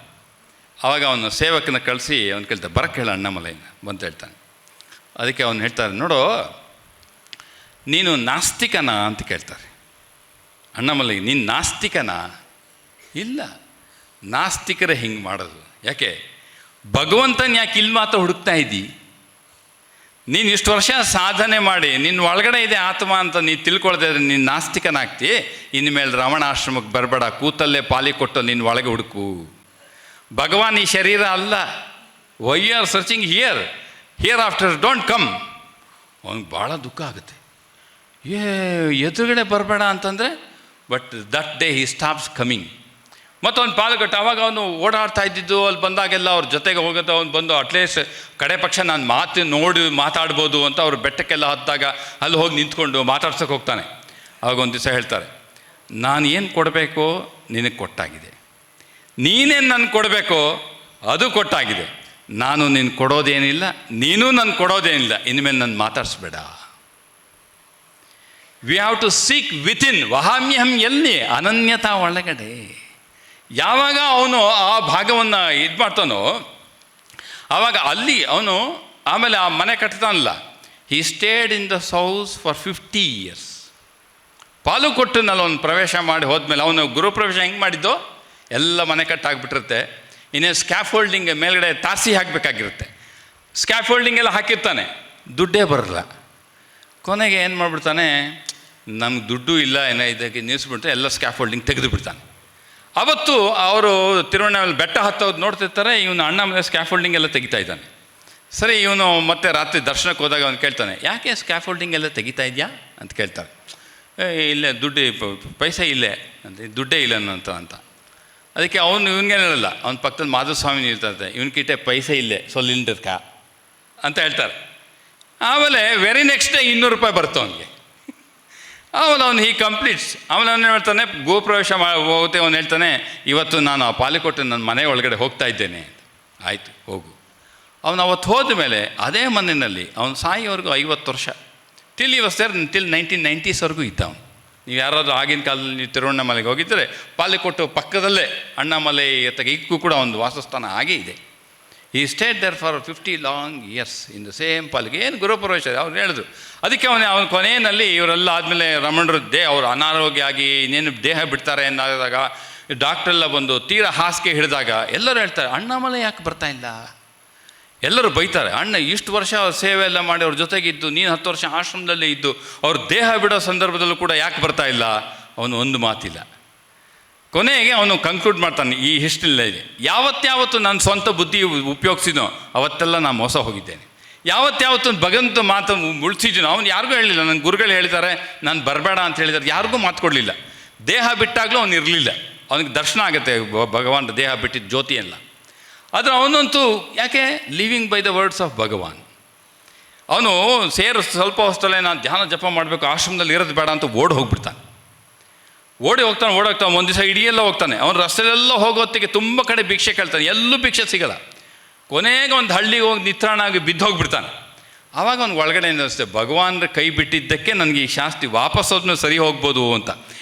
ಆವಾಗ ಅವನು ಸೇವಕನ ಕಳಿಸಿ ಅವ್ನು ಕೇಳ್ತಾನೆ, ಬರಕ್ಕೆ ಹೇಳ ಅಣ್ಣಾಮಲೈನ ಬಂತ ಹೇಳ್ತಾನೆ. ಅದಕ್ಕೆ ಅವನು ಹೇಳ್ತಾರೆ, ನೋಡು ನೀನು ನಾಸ್ತಿಕನ ಅಂತ ಕೇಳ್ತಾರೆ. ಅಣ್ಣಾಮಲೈ, ನೀನು ನಾಸ್ತಿಕನ? ಇಲ್ಲ, ನಾಸ್ತಿಕರೇ ಹಿಂಗೆ ಮಾಡೋದು. ಯಾಕೆ ಭಗವಂತನ ಯಾಕೆ ಇಲ್ಲಿ ಮಾತ್ರ ಹುಡುಕ್ತಾ ಇದ್ದಿ? ನೀನು ಇಷ್ಟು ವರ್ಷ ಸಾಧನೆ ಮಾಡಿ ನಿನ್ನ ಒಳಗಡೆ ಇದೆ ಆತ್ಮ ಅಂತ ನೀನು ತಿಳ್ಕೊಳ್ತಾ ಇದ್ರೆ ನೀನು ನಾಸ್ತಿಕನಾಗ್ತಿ. ಇನ್ಮೇಲೆ ರಮಣ ಆಶ್ರಮಕ್ಕೆ ಬರಬೇಡ, ಕೂತಲ್ಲೇ ಪಾಲಿಕೊಟ್ಟು ನಿನ್ನ ಒಳಗೆ ಹುಡುಕು. ಭಗವಾನ್ ಈ ಶರೀರ ಅಲ್ಲ. Why are searching here after don't come. ಅವನಿಗೆ ಭಾಳ ದುಃಖ ಆಗುತ್ತೆ. ಎದುರುಗಡೆ ಬರಬೇಡ ಅಂತಂದರೆ, but that day he stops coming. ಮತ್ತು ಅವ್ನು ಪಾಲ್ಗೊಟ್ಟು ಅವಾಗ ಅವನು ಓಡಾಡ್ತಾ ಇದ್ದಿದ್ದು, ಅಲ್ಲಿ ಬಂದಾಗೆಲ್ಲ ಅವ್ರ ಜೊತೆಗೆ ಹೋಗೋದು. ಅವ್ನು ಬಂದು ಅಟ್ಲೀಸ್ಟ್ ಕಡೆ ಪಕ್ಷ ನಾನು ಮಾತಾಡ್ಬೋದು ಅಂತ ಅವ್ರು ಬೆಟ್ಟಕ್ಕೆಲ್ಲ ಹತ್ತಾಗ ಅಲ್ಲಿ ಹೋಗಿ ನಿಂತ್ಕೊಂಡು ಮಾತಾಡ್ಸೋಕೆ ಹೋಗ್ತಾನೆ. ಆವಾಗ ಒಂದು ದಿವಸ ಹೇಳ್ತಾರೆ, ನಾನು ಏನು ಕೊಡಬೇಕೋ ನಿನಗೆ ಕೊಟ್ಟಾಗಿದೆ, ನೀನೇನು ನನಗೆ ಕೊಡಬೇಕೋ ಅದು ಕೊಟ್ಟಾಗಿದೆ. ನಾನು ನೀನು ಕೊಡೋದೇನಿಲ್ಲ, ನೀನು ನನ್ನ ಕೊಡೋದೇನಿಲ್ಲ. ಇನ್ಮೇಲೆ ನನ್ನ ಮಾತಾಡಿಸ್ಬೇಡ. We have to seek within. ವಹಾಮ್ಯಹಂ ಎಲ್ಲಿ? ಅನನ್ಯತಾ ಒಳಗಡೆ. ಯಾವಾಗ ಅವನು ಆ ಭಾಗವನ್ನು ಇದು ಮಾಡ್ತಾನೋ ಆವಾಗ ಅಲ್ಲಿ ಅವನು ಆಮೇಲೆ ಆ ಮನೆ ಕಟ್ತಾನಲ್ಲ. He stayed in the house for 50 years. ಪಾಲುಕೊಟ್ಟಿನಲ್ಲಿ ಅವನು ಪ್ರವೇಶ ಮಾಡಿ ಹೋದ್ಮೇಲೆ ಅವನು ಗೃಹಪ್ರವೇಶ ಹೆಂಗೆ ಮಾಡಿದ್ದೋ ಎಲ್ಲ ಮನೆ ಕಟ್ಟಾಗ್ಬಿಟ್ಟಿರುತ್ತೆ. ಇನ್ನೇ ಸ್ಕ್ಯಾಫೋಲ್ಡಿಂಗ್ ಮೇಲ್ಗಡೆ ತಾಸಿ ಹಾಕಬೇಕಾಗಿರುತ್ತೆ. ಸ್ಕ್ಯಾಫೋಲ್ಡಿಂಗ್ ಎಲ್ಲ ಹಾಕಿರ್ತಾನೆ, ದುಡ್ಡೇ ಬರಲ್ಲ. ಕೊನೆಗೆ ಏನು ಮಾಡಿಬಿಡ್ತಾನೆ, ನಮ್ಗೆ ದುಡ್ಡು ಇಲ್ಲ ಏನೋ ಇದಕ್ಕೆ ನಿಲ್ಲಿಸ್ಬಿಟ್ರೆ ಎಲ್ಲ ಸ್ಕ್ಯಾಫೋಲ್ಡಿಂಗ್ ತೆಗೆದು ಬಿಡ್ತಾನೆ. ಅವತ್ತು ಅವರು ತಿರುವಣ್ಣಾಮಲೈ ಬೆಟ್ಟ ಹತ್ತೋದು ನೋಡ್ತಿರ್ತಾರೆ. ಇವನು ಅಣ್ಣಾಮಲೈ ಸ್ಕ್ಯಾಫೋಲ್ಡಿಂಗ್ ಎಲ್ಲ ತೆಗಿತಾ ಇದ್ದಾನೆ. ಸರಿ, ಇವನು ಮತ್ತೆ ರಾತ್ರಿ ದರ್ಶನಕ್ಕೆ ಹೋದಾಗ ಅವನು ಕೇಳ್ತಾನೆ, ಯಾಕೆ ಸ್ಕ್ಯಾಫೋಲ್ಡಿಂಗ್ ಎಲ್ಲ ತೆಗಿತಾ ಇದೆಯಾ ಅಂತ ಕೇಳ್ತಾರೆ. ಇಲ್ಲೇ ದುಡ್ಡು ಪೈಸೆ ಇಲ್ಲೇ ಅಂತ, ದುಡ್ಡೇ ಇಲ್ಲ ಅಂತ. ಅದಕ್ಕೆ ಅವನು ಇವನಿಗೇನು ಹೇಳಲ್ಲ, ಅವ್ನ ಪಕ್ಕದಲ್ಲಿ ಮಾಧುಸ್ವಾಮಿ ನಿಲ್ತಾರೆ, ಇವನ ಕಿಟ್ಟೆ ಪೈಸೆ ಇಲ್ಲೇ ಸೊಲ್ಲಿಂಡಿರ್ಕ ಅಂತ ಹೇಳ್ತಾರೆ. ಆಮೇಲೆ ವೆರಿ ನೆಕ್ಸ್ಟ್ ಡೇ $200 ಬರ್ತವೆ ಅವನಿಗೆ. ಆಮೇಲೆ ಅವನು ಹೀ ಕಂಪ್ಲೀಟ್ಸ್. ಆಮೇಲೆ ಅವನು ಹೇಳ್ತಾನೆ, ಗೋಪ್ರವೇಶ ಹೋಗುತ್ತೆ. ಅವನು ಹೇಳ್ತಾನೆ, ಇವತ್ತು ನಾನು ಆ ಪಾಲಿಕೊಟ್ಟು ನನ್ನ ಮನೆ ಒಳಗಡೆ ಹೋಗ್ತಾ ಇದ್ದೇನೆ. ಆಯಿತು, ಹೋಗು. ಅವನು ಅವತ್ತು ಹೋದ ಮೇಲೆ ಅದೇ ಮನೆಯಲ್ಲಿ ಅವನು ಸಾಯೋವರೆಗೂ 50 ವರ್ಷ ಟಿಲ್ 1990s ಇದ್ದ ಅವನು. ನೀವು ಯಾರಾದರೂ ಆಗಿನ ಕಾಲದಲ್ಲಿ ನೀವು ತಿರುವಣ್ಣಾಮಲೆಗೆ ಹೋಗಿದ್ದರೆ ಪಾಲಿಕೊಟ್ಟು ಪಕ್ಕದಲ್ಲೇ ಅಣ್ಣಾಮಲೈ ಈಗೂ ಕೂಡ ಒಂದು ವಾಸಸ್ಥಾನ ಆಗೇ ಇದೆ. ಈ stayed there for 50 long years in the same ಪಾಲಿಗೆ. ಏನು ಗುರುಪ್ರವೇಶ ಅವ್ರು ಹೇಳಿದ್ರು. ಅದಕ್ಕೆ ಅವನ ಕೊನೆಯಲ್ಲಿ ಇವರೆಲ್ಲ ಆದಮೇಲೆ ರಮಣರು ಅವರು ಅನಾರೋಗ್ಯ ಆಗಿ ಇನ್ನೇನು ದೇಹ ಬಿಡ್ತಾರೆ ಎಂದಾಗ ಡಾಕ್ಟ್ರೆಲ್ಲ ಬಂದು ತೀರಾ ಹಾಸಿಗೆ ಹಿಡಿದಾಗ ಎಲ್ಲರೂ ಹೇಳ್ತಾರೆ, ಅಣ್ಣಾಮಲೈ ಯಾಕೆ ಬರ್ತಾ ಇಲ್ಲ? ಎಲ್ಲರೂ ಬೈತಾರೆ, ಅಣ್ಣ ಇಷ್ಟು ವರ್ಷ ಸೇವೆ ಎಲ್ಲ ಮಾಡಿ ಅವ್ರ ಜೊತೆಗಿದ್ದು, ನೀನು 10 ವರ್ಷ ಆಶ್ರಮದಲ್ಲೇ ಇದ್ದು ಅವ್ರ ದೇಹ ಬಿಡೋ ಸಂದರ್ಭದಲ್ಲೂ ಕೂಡ ಯಾಕೆ ಬರ್ತಾ ಇಲ್ಲ? ಅವನು ಒಂದು ಮಾತಿಲ್ಲ. ಕೊನೆಗೆ ಅವನು ಕನ್ಕ್ಲೂಡ್ ಮಾಡ್ತಾನೆ, ಈ ಹಿಸ್ಟ್ರಿಲೇ ಇದೆ, ಯಾವತ್ತಾವತ್ತು ನಾನು ಸ್ವಂತ ಬುದ್ಧಿ ಉಪಯೋಗಿಸಿನೋ ಅವತ್ತೆಲ್ಲ ನಾನು ಮೋಸ ಹೋಗಿದ್ದೇನೆ. ಯಾವತ್ತಾವತ್ತು ಭಗವಂತ ಮಾತು ಉಳಿಸಿದ್ದೀನೋ ಅವನು ಯಾರಿಗೂ ಹೇಳಿಲ್ಲ. ನನ್ನ ಗುರುಗಳು ಹೇಳಿದ್ದಾರೆ ನಾನು ಬರಬೇಡ ಅಂತ ಹೇಳಿದ್ದಾರೆ, ಯಾರಿಗೂ ಮಾತು ಕೊಡಲಿಲ್ಲ. ದೇಹ ಬಿಟ್ಟಾಗಲೂ ಅವನು ಇರಲಿಲ್ಲ. ಅವನಿಗೆ ದರ್ಶನ ಆಗುತ್ತೆ ಭಗವಾನ್ ದೇಹ ಬಿಟ್ಟಿದ್ದ ಜ್ಯೋತಿ ಎಲ್ಲ. ಆದರೆ ಅವನಂತೂ ಯಾಕೆ Living by the Words of Bhagavan. ಅವನು ಸ್ವಲ್ಪ ಹೊಸ್ತಲ್ಲೇ ನಾನು ಧ್ಯಾನ ಜಪ ಮಾಡಬೇಕು, ಆಶ್ರಮದಲ್ಲಿ ಇರೋದು ಬೇಡ ಅಂತ ಹೋಗ್ಬಿಡ್ತಾನೆ. ಓಡಿ ಹೋಗ್ತಾನೆ ಒಂದು ದಿವಸ ಇಡೀ ಎಲ್ಲ ಹೋಗ್ತಾನೆ. ಅವನು ರಸ್ತೆಯಲ್ಲೆಲ್ಲ ಹೋಗೋತ್ತಿಗೆ ತುಂಬ ಕಡೆ ಭಿಕ್ಷೆ ಕೇಳ್ತಾನೆ, ಎಲ್ಲೂ ಭಿಕ್ಷೆ ಸಿಗಲ್ಲ. ಕೊನೆಗೆ ಒಂದು ಹಳ್ಳಿಗೆ ಹೋಗಿ ನಿತ್ರಾಣ ಆಗಿ ಬಿದ್ದು ಹೋಗ್ಬಿಡ್ತಾನೆ. ಆವಾಗ ಅವ್ನಿಗೆ ಒಳಗಡೆ ಅನಿಸುತ್ತೆ, ಭಗವಾನ್ರ ಕೈ ಬಿಟ್ಟಿದ್ದಕ್ಕೆ ನನಗೆ ಈ ಶಾಸ್ತಿ ವಾಪಸ್ ಹೋದ್ಮೇಲೆ ಸರಿ ಹೋಗ್ಬೋದು ಅಂತ.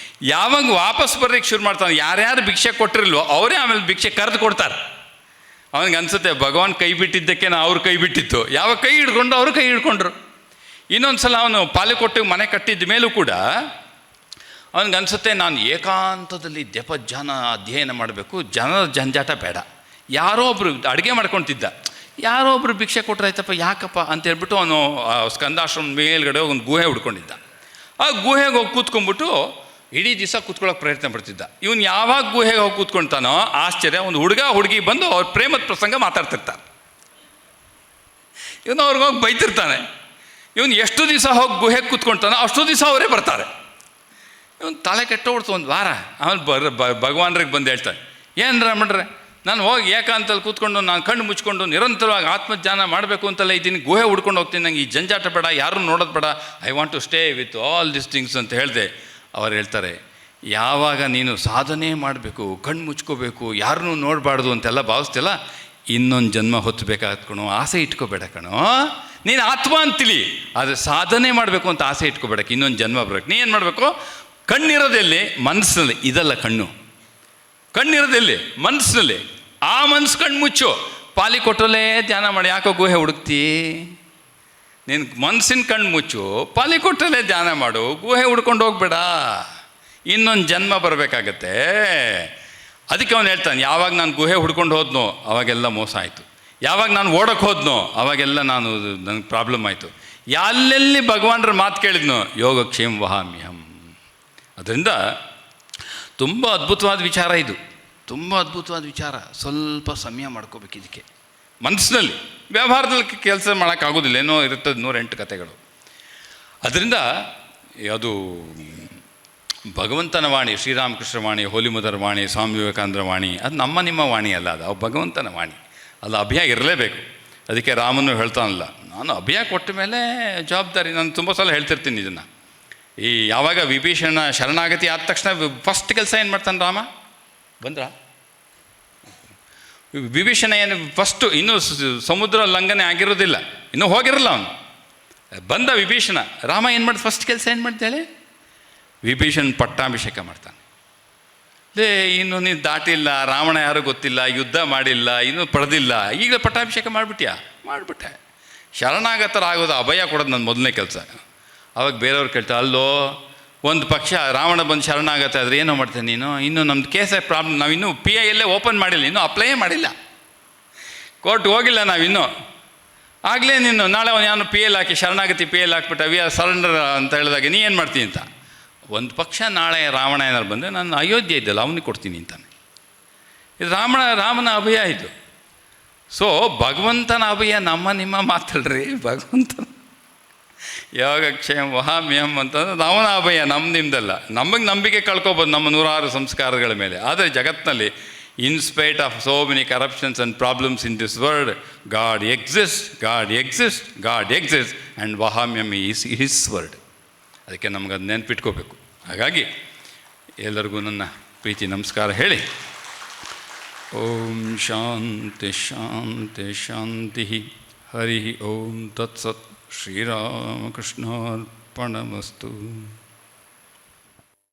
ಯಾವಾಗ ವಾಪಸ್ ಬರೋಕ್ಕೆ ಶುರು ಮಾಡ್ತಾನೆ, ಯಾರ್ಯಾರು ಭಿಕ್ಷೆ ಕೊಟ್ಟಿರಲ್ವೋ ಅವರೇ ಆಮೇಲೆ ಭಿಕ್ಷೆ ಕರೆದು ಕೊಡ್ತಾರೆ. ಅವನಿಗೆ ಅನಿಸುತ್ತೆ ಭಗವಾನ್ ಕೈ ಬಿಟ್ಟಿದ್ದಕ್ಕೆ ಅವ್ರ ಕೈ ಬಿಟ್ಟಿತ್ತು. ಯಾವಾಗ ಕೈ ಹಿಡ್ಕೊಂಡು ಅವರು ಕೈ ಹಿಡ್ಕೊಂಡ್ರು. ಇನ್ನೊಂದು ಸಲ ಅವನು ಪಾಲಿಕೊಟ್ಟಿಗೆ ಮನೆ ಕಟ್ಟಿದ ಮೇಲೂ ಕೂಡ ಅವನಿಗನ್ಸುತ್ತೆ, ನಾನು ಏಕಾಂತದಲ್ಲಿ ಜಪ ಅಧ್ಯಯನ ಮಾಡಬೇಕು, ಜನರ ಜಂಜಾಟ ಬೇಡ. ಯಾರೋ ಒಬ್ಬರು ಅಡುಗೆ ಮಾಡ್ಕೊತಿದ್ದ, ಯಾರೋ ಒಬ್ಬರು ಭಿಕ್ಷೆ ಕೊಟ್ಟರಾಯ್ತಪ್ಪ, ಯಾಕಪ್ಪ ಅಂತ ಹೇಳ್ಬಿಟ್ಟು ಅವನು ಸ್ಕಂದಾಶ್ರಮ ಮೇಲ್ಗಡೆ ಒಂದು ಗುಹೆ ಹುಡ್ಕೊಂಡಿದ್ದ. ಆ ಗುಹೆಗೆ ಹೋಗಿ ಕೂತ್ಕೊಂಡ್ಬಿಟ್ಟು ಇಡೀ ದಿವಸ ಕೂತ್ಕೊಳ್ಳೋಕೆ ಪ್ರಯತ್ನ ಪಡ್ತಿದ್ದ. ಇವನು ಯಾವಾಗ ಗುಹೆಗೆ ಹೋಗಿ ಕೂತ್ಕೊಳ್ತಾನೋ ಆಶ್ಚರ್ಯ, ಒಂದು ಹುಡುಗಿ ಬಂದು ಅವ್ರ ಪ್ರೇಮದ ಪ್ರಸಂಗ ಮಾತಾಡ್ತಿರ್ತಾರೆ. ಇವನು ಅವ್ರಿಗೆ ಹೋಗಿ ಬೈತಿರ್ತಾನೆ. ಇವನು ಎಷ್ಟು ದಿವಸ ಹೋಗಿ ಗುಹೆಗೆ ಕೂತ್ಕೊಳ್ತಾನೋ ಅಷ್ಟು ದಿವಸ ಅವರೇ ಬರ್ತಾರೆ. ಇವನು ತಲೆ ಕೆಟ್ಟೋಗ್ಬಿಡ್ತು. ಒಂದು ವಾರ ಆಮೇಲೆ ಭಗವಾನ್ರಿಗೆ ಬಂದು ಹೇಳ್ತಾನೆ, ಏನು ರಮಣ್ರೆ, ನಾನು ಹೋಗಿ ಏಕಾಂತಲ್ಲಿ ಕೂತ್ಕೊಂಡು ನಾನು ಕಣ್ಣು ಮುಚ್ಕೊಂಡು ನಿರಂತರವಾಗಿ ಆತ್ಮಜ್ಞಾನ ಮಾಡಬೇಕು ಅಂತೆಲ್ಲ ಇದ್ದೀನಿ, ಗುಹೆ ಹುಡ್ಕೊಂಡು ಹೋಗ್ತೀನಿ, ನಂಗೆ ಈ ಜಂಜಾಟ ಬೇಡ, ಯಾರೂ ನೋಡೋದು ಬೇಡ, I want to stay with all this things ಅಂತ ಹೇಳಿದೆ. ಅವ್ರು ಹೇಳ್ತಾರೆ, ಯಾವಾಗ ನೀನು ಸಾಧನೆ ಮಾಡಬೇಕು, ಕಣ್ಣು ಮುಚ್ಕೋಬೇಕು, ಯಾರನ್ನೂ ನೋಡಬಾರ್ದು ಅಂತೆಲ್ಲ ಭಾವಿಸ್ತಿಲ್ಲ, ಇನ್ನೊಂದು ಜನ್ಮ ಹೊತ್ತಬೇಕಾಗತ್ತೆ ಕಣೋ, ಆಸೆ ಇಟ್ಕೋಬೇಡ ಕಣೋ. ನೀನು ಆತ್ಮ ಅಂತಿಲಿ, ಆದರೆ ಸಾಧನೆ ಮಾಡಬೇಕು ಅಂತ ಆಸೆ ಇಟ್ಕೋಬೇಡಕ್ಕೆ, ಇನ್ನೊಂದು ಜನ್ಮ ಬರೋಕ್ಕೆ ನೀ ಏನು ಮಾಡಬೇಕು? ಕಣ್ಣಿರೋದೆಲ್ಲಿ? ಮನಸ್ಸಿನಲ್ಲಿ. ಇದಲ್ಲ ಕಣ್ಣಿರೋದೆಲ್ಲಿ? ಮನಸ್ಸಿನಲ್ಲಿ. ಆ ಮನಸ್ಸು ಕಣ್ಣು ಮುಚ್ಚು, ಪಾಲಿಕೊಟ್ಟಲ್ಲೇ ಧ್ಯಾನ ಮಾಡಿ. ಯಾಕೋ ಗುಹೆ ಹುಡುಕ್ತಿ? ನೀನು ಮನಸ್ಸಿನ ಕಣ್ಣು ಮುಚ್ಚು, ಪಾಲಿಕೊಟ್ಟಲ್ಲೇ ಧ್ಯಾನ ಮಾಡು, ಗುಹೆ ಹುಡ್ಕೊಂಡು ಹೋಗ್ಬೇಡ, ಇನ್ನೊಂದು ಜನ್ಮ ಬರಬೇಕಾಗತ್ತೆ. ಅದಕ್ಕೆ ಅವನು ಹೇಳ್ತಾನೆ, ಯಾವಾಗ ನಾನು ಗುಹೆ ಹುಡ್ಕೊಂಡು ಹೋದ್ನೋ ಅವಾಗೆಲ್ಲ ಮೋಸ ಆಯಿತು, ಯಾವಾಗ ನಾನು ಓಡೋಕ್ಕೆ ಹೋದ್ನೋ ಅವಾಗೆಲ್ಲ ನನಗೆ ಪ್ರಾಬ್ಲಮ್ ಆಯಿತು. ಎಲ್ಲೆಲ್ಲಿ ಭಗವಾನ್ರ ಮಾತು ಕೇಳಿದ್ನೋ ಯೋಗಕ್ಷೇಮ ವಹಾಮ್ಯಹಂ. ಅದರಿಂದ ತುಂಬ ಅದ್ಭುತವಾದ ವಿಚಾರ ಇದು, ತುಂಬ ಅದ್ಭುತವಾದ ವಿಚಾರ. ಸ್ವಲ್ಪ ಸಮಯ ಮಾಡ್ಕೋಬೇಕು ಇದಕ್ಕೆ ಮನಸ್ಸಿನಲ್ಲಿ. ವ್ಯವಹಾರದಲ್ಲಿ ಕೆಲಸ ಮಾಡೋಕ್ಕಾಗೋದಿಲ್ಲ, ಏನೋ ಇರ್ತದೆ 108 ಕಥೆಗಳು. ಅದರಿಂದ ಅದು ಭಗವಂತನ ವಾಣಿ, ಶ್ರೀರಾಮಕೃಷ್ಣ ವಾಣಿ, ಹೋಲಿಮದರ ವಾಣಿ, ಸ್ವಾಮಿ ವಿವೇಕಾನಂದರ ವಾಣಿ, ಅದು ನಿಮ್ಮ ವಾಣಿ ಅಲ್ಲ, ಅದು ಭಗವಂತನ ವಾಣಿ. ಅಲ್ಲ, ಅಭಯ ಇರಲೇಬೇಕು. ಅದಕ್ಕೆ ರಾಮನು ಹೇಳ್ತಾನಲ್ಲ, ನಾನು ಅಭಯ ಕೊಟ್ಟ ಮೇಲೆ ಜವಾಬ್ದಾರಿ. ನಾನು ತುಂಬ ಸಲ ಹೇಳ್ತಿರ್ತೀನಿ ಇದನ್ನು. ಈ ಯಾವಾಗ ವಿಭೀಷಣ ಶರಣಾಗತಿ ಆದ ತಕ್ಷಣ ಫಸ್ಟ್ ಕೆಲಸ ಏನು ಮಾಡ್ತಾನೆ ರಾಮ? ಬಂದ್ರ ವಿಭೀಷಣ ಏನು ಫಸ್ಟು ಇನ್ನೂ ಸಮುದ್ರ ಲಂಘನೆ ಆಗಿರೋದಿಲ್ಲ, ಇನ್ನೂ ಹೋಗಿರಲ್ಲ ಅವನು. ಬಂದ ವಿಭೀಷಣ, ರಾಮ ಏನು ಮಾಡ್ದು? ಫಸ್ಟ್ ಕೆಲಸ ಏನು ಮಾಡ್ತಾಳೆ? ವಿಭೀಷಣ ಪಟ್ಟಾಭಿಷೇಕ ಮಾಡ್ತಾನೆ. ಇನ್ನು ನೀನು ದಾಟಿಲ್ಲ, ರಾವಣ ಯಾರೂ ಗೊತ್ತಿಲ್ಲ, ಯುದ್ಧ ಮಾಡಿಲ್ಲ, ಇನ್ನೂ ಪಡೆದಿಲ್ಲ, ಈಗ ಪಟ್ಟಾಭಿಷೇಕ ಮಾಡಿಬಿಟ್ಟೆ. ಶರಣಾಗತರಾಗೋದು, ಅಭಯ ಕೊಡೋದು ನನ್ನ ಮೊದಲನೇ ಕೆಲಸ. ಅವಾಗ ಬೇರೆಯವ್ರು ಕೇಳ್ತಾರೆ, ಅಲ್ಲೋ ಒಂದು ಪಕ್ಷ ರಾವಣ ಬಂದು ಶರಣಾಗತ್ತೆ ಆದರೆ ಏನೋ ಮಾಡ್ತೇನೆ ನೀನು? ಇನ್ನೂ ನಮ್ಮದು ಕೇಸೇ ಪ್ರಾಬ್ಲಮ್, ನಾವಿನ್ನೂ PI ಎಲ್ಲೇ ಓಪನ್ ಮಾಡಿಲ್ಲ, ಇನ್ನೂ ಅಪ್ಲೈಯೇ ಮಾಡಿಲ್ಲ, ಕೋರ್ಟ್ ಹೋಗಿಲ್ಲ ನಾವಿನ್ನೂ. ಆಗಲೇ ನೀನು ನಾಳೆ ಅವನು ಯಾರು PL ಹಾಕಿ ಶರಣಾಗತಿ PL ಹಾಕ್ಬಿಟ್ಟು ವಿ ಆರ್ ಸರೆಂಡರ್ ಅಂತ ಹೇಳಿದಾಗ ನೀ ಏನು ಮಾಡ್ತೀನಿ ಅಂತ. ಒಂದು ಪಕ್ಷ ನಾಳೆ ರಾವಣ ಏನಾರು ಬಂದರೆ ನಾನು ಅಯೋಧ್ಯೆ ಇದ್ದಲ್ಲ ಅವನಿಗೆ ಕೊಡ್ತೀನಿ ಅಂತಾನೆ. ಇದು ರಾಮನ ಅಭಯ ಇದು. ಸೊ ಭಗವಂತನ ಅಭಯ ನಿಮ್ಮ ಮಾತಾಡ್ರಿ. ಭಗವಂತನ ಯೋಗಕ್ಷೇಮ ವಹಾಮ್ಯಹಂ ಅಂತಂದ್ರೆ ಅವನ ಅಭಯ, ನಿಮ್ದಲ್ಲ. ನಮಗೆ ನಂಬಿಕೆ ಕಳ್ಕೊಬೋದು ನಮ್ಮ 106 ಸಂಸ್ಕಾರಗಳ ಮೇಲೆ. ಆದರೆ ಜಗತ್ತಿನಲ್ಲಿ in spite of so many corruptions and problems in this world, God exists, and Vahamyam is His word. ಅದಕ್ಕೆ ನಮ್ಗೆ ಅದು ನೆನ್ಪಿಟ್ಕೋಬೇಕು. ಹಾಗಾಗಿ ಎಲ್ಲರಿಗೂ ನನ್ನ ಪ್ರೀತಿ ನಮಸ್ಕಾರ ಹೇಳಿ, ಓಂ ಶಾಂತಿ ಶಾಂತಿ ಶಾಂತಿ. ಹರಿ ಓಂ ತತ್ಸತ್. ಶ್ರೀರಾಮಕೃಷ್ಣಾರ್ಪಣಮಸ್ತು.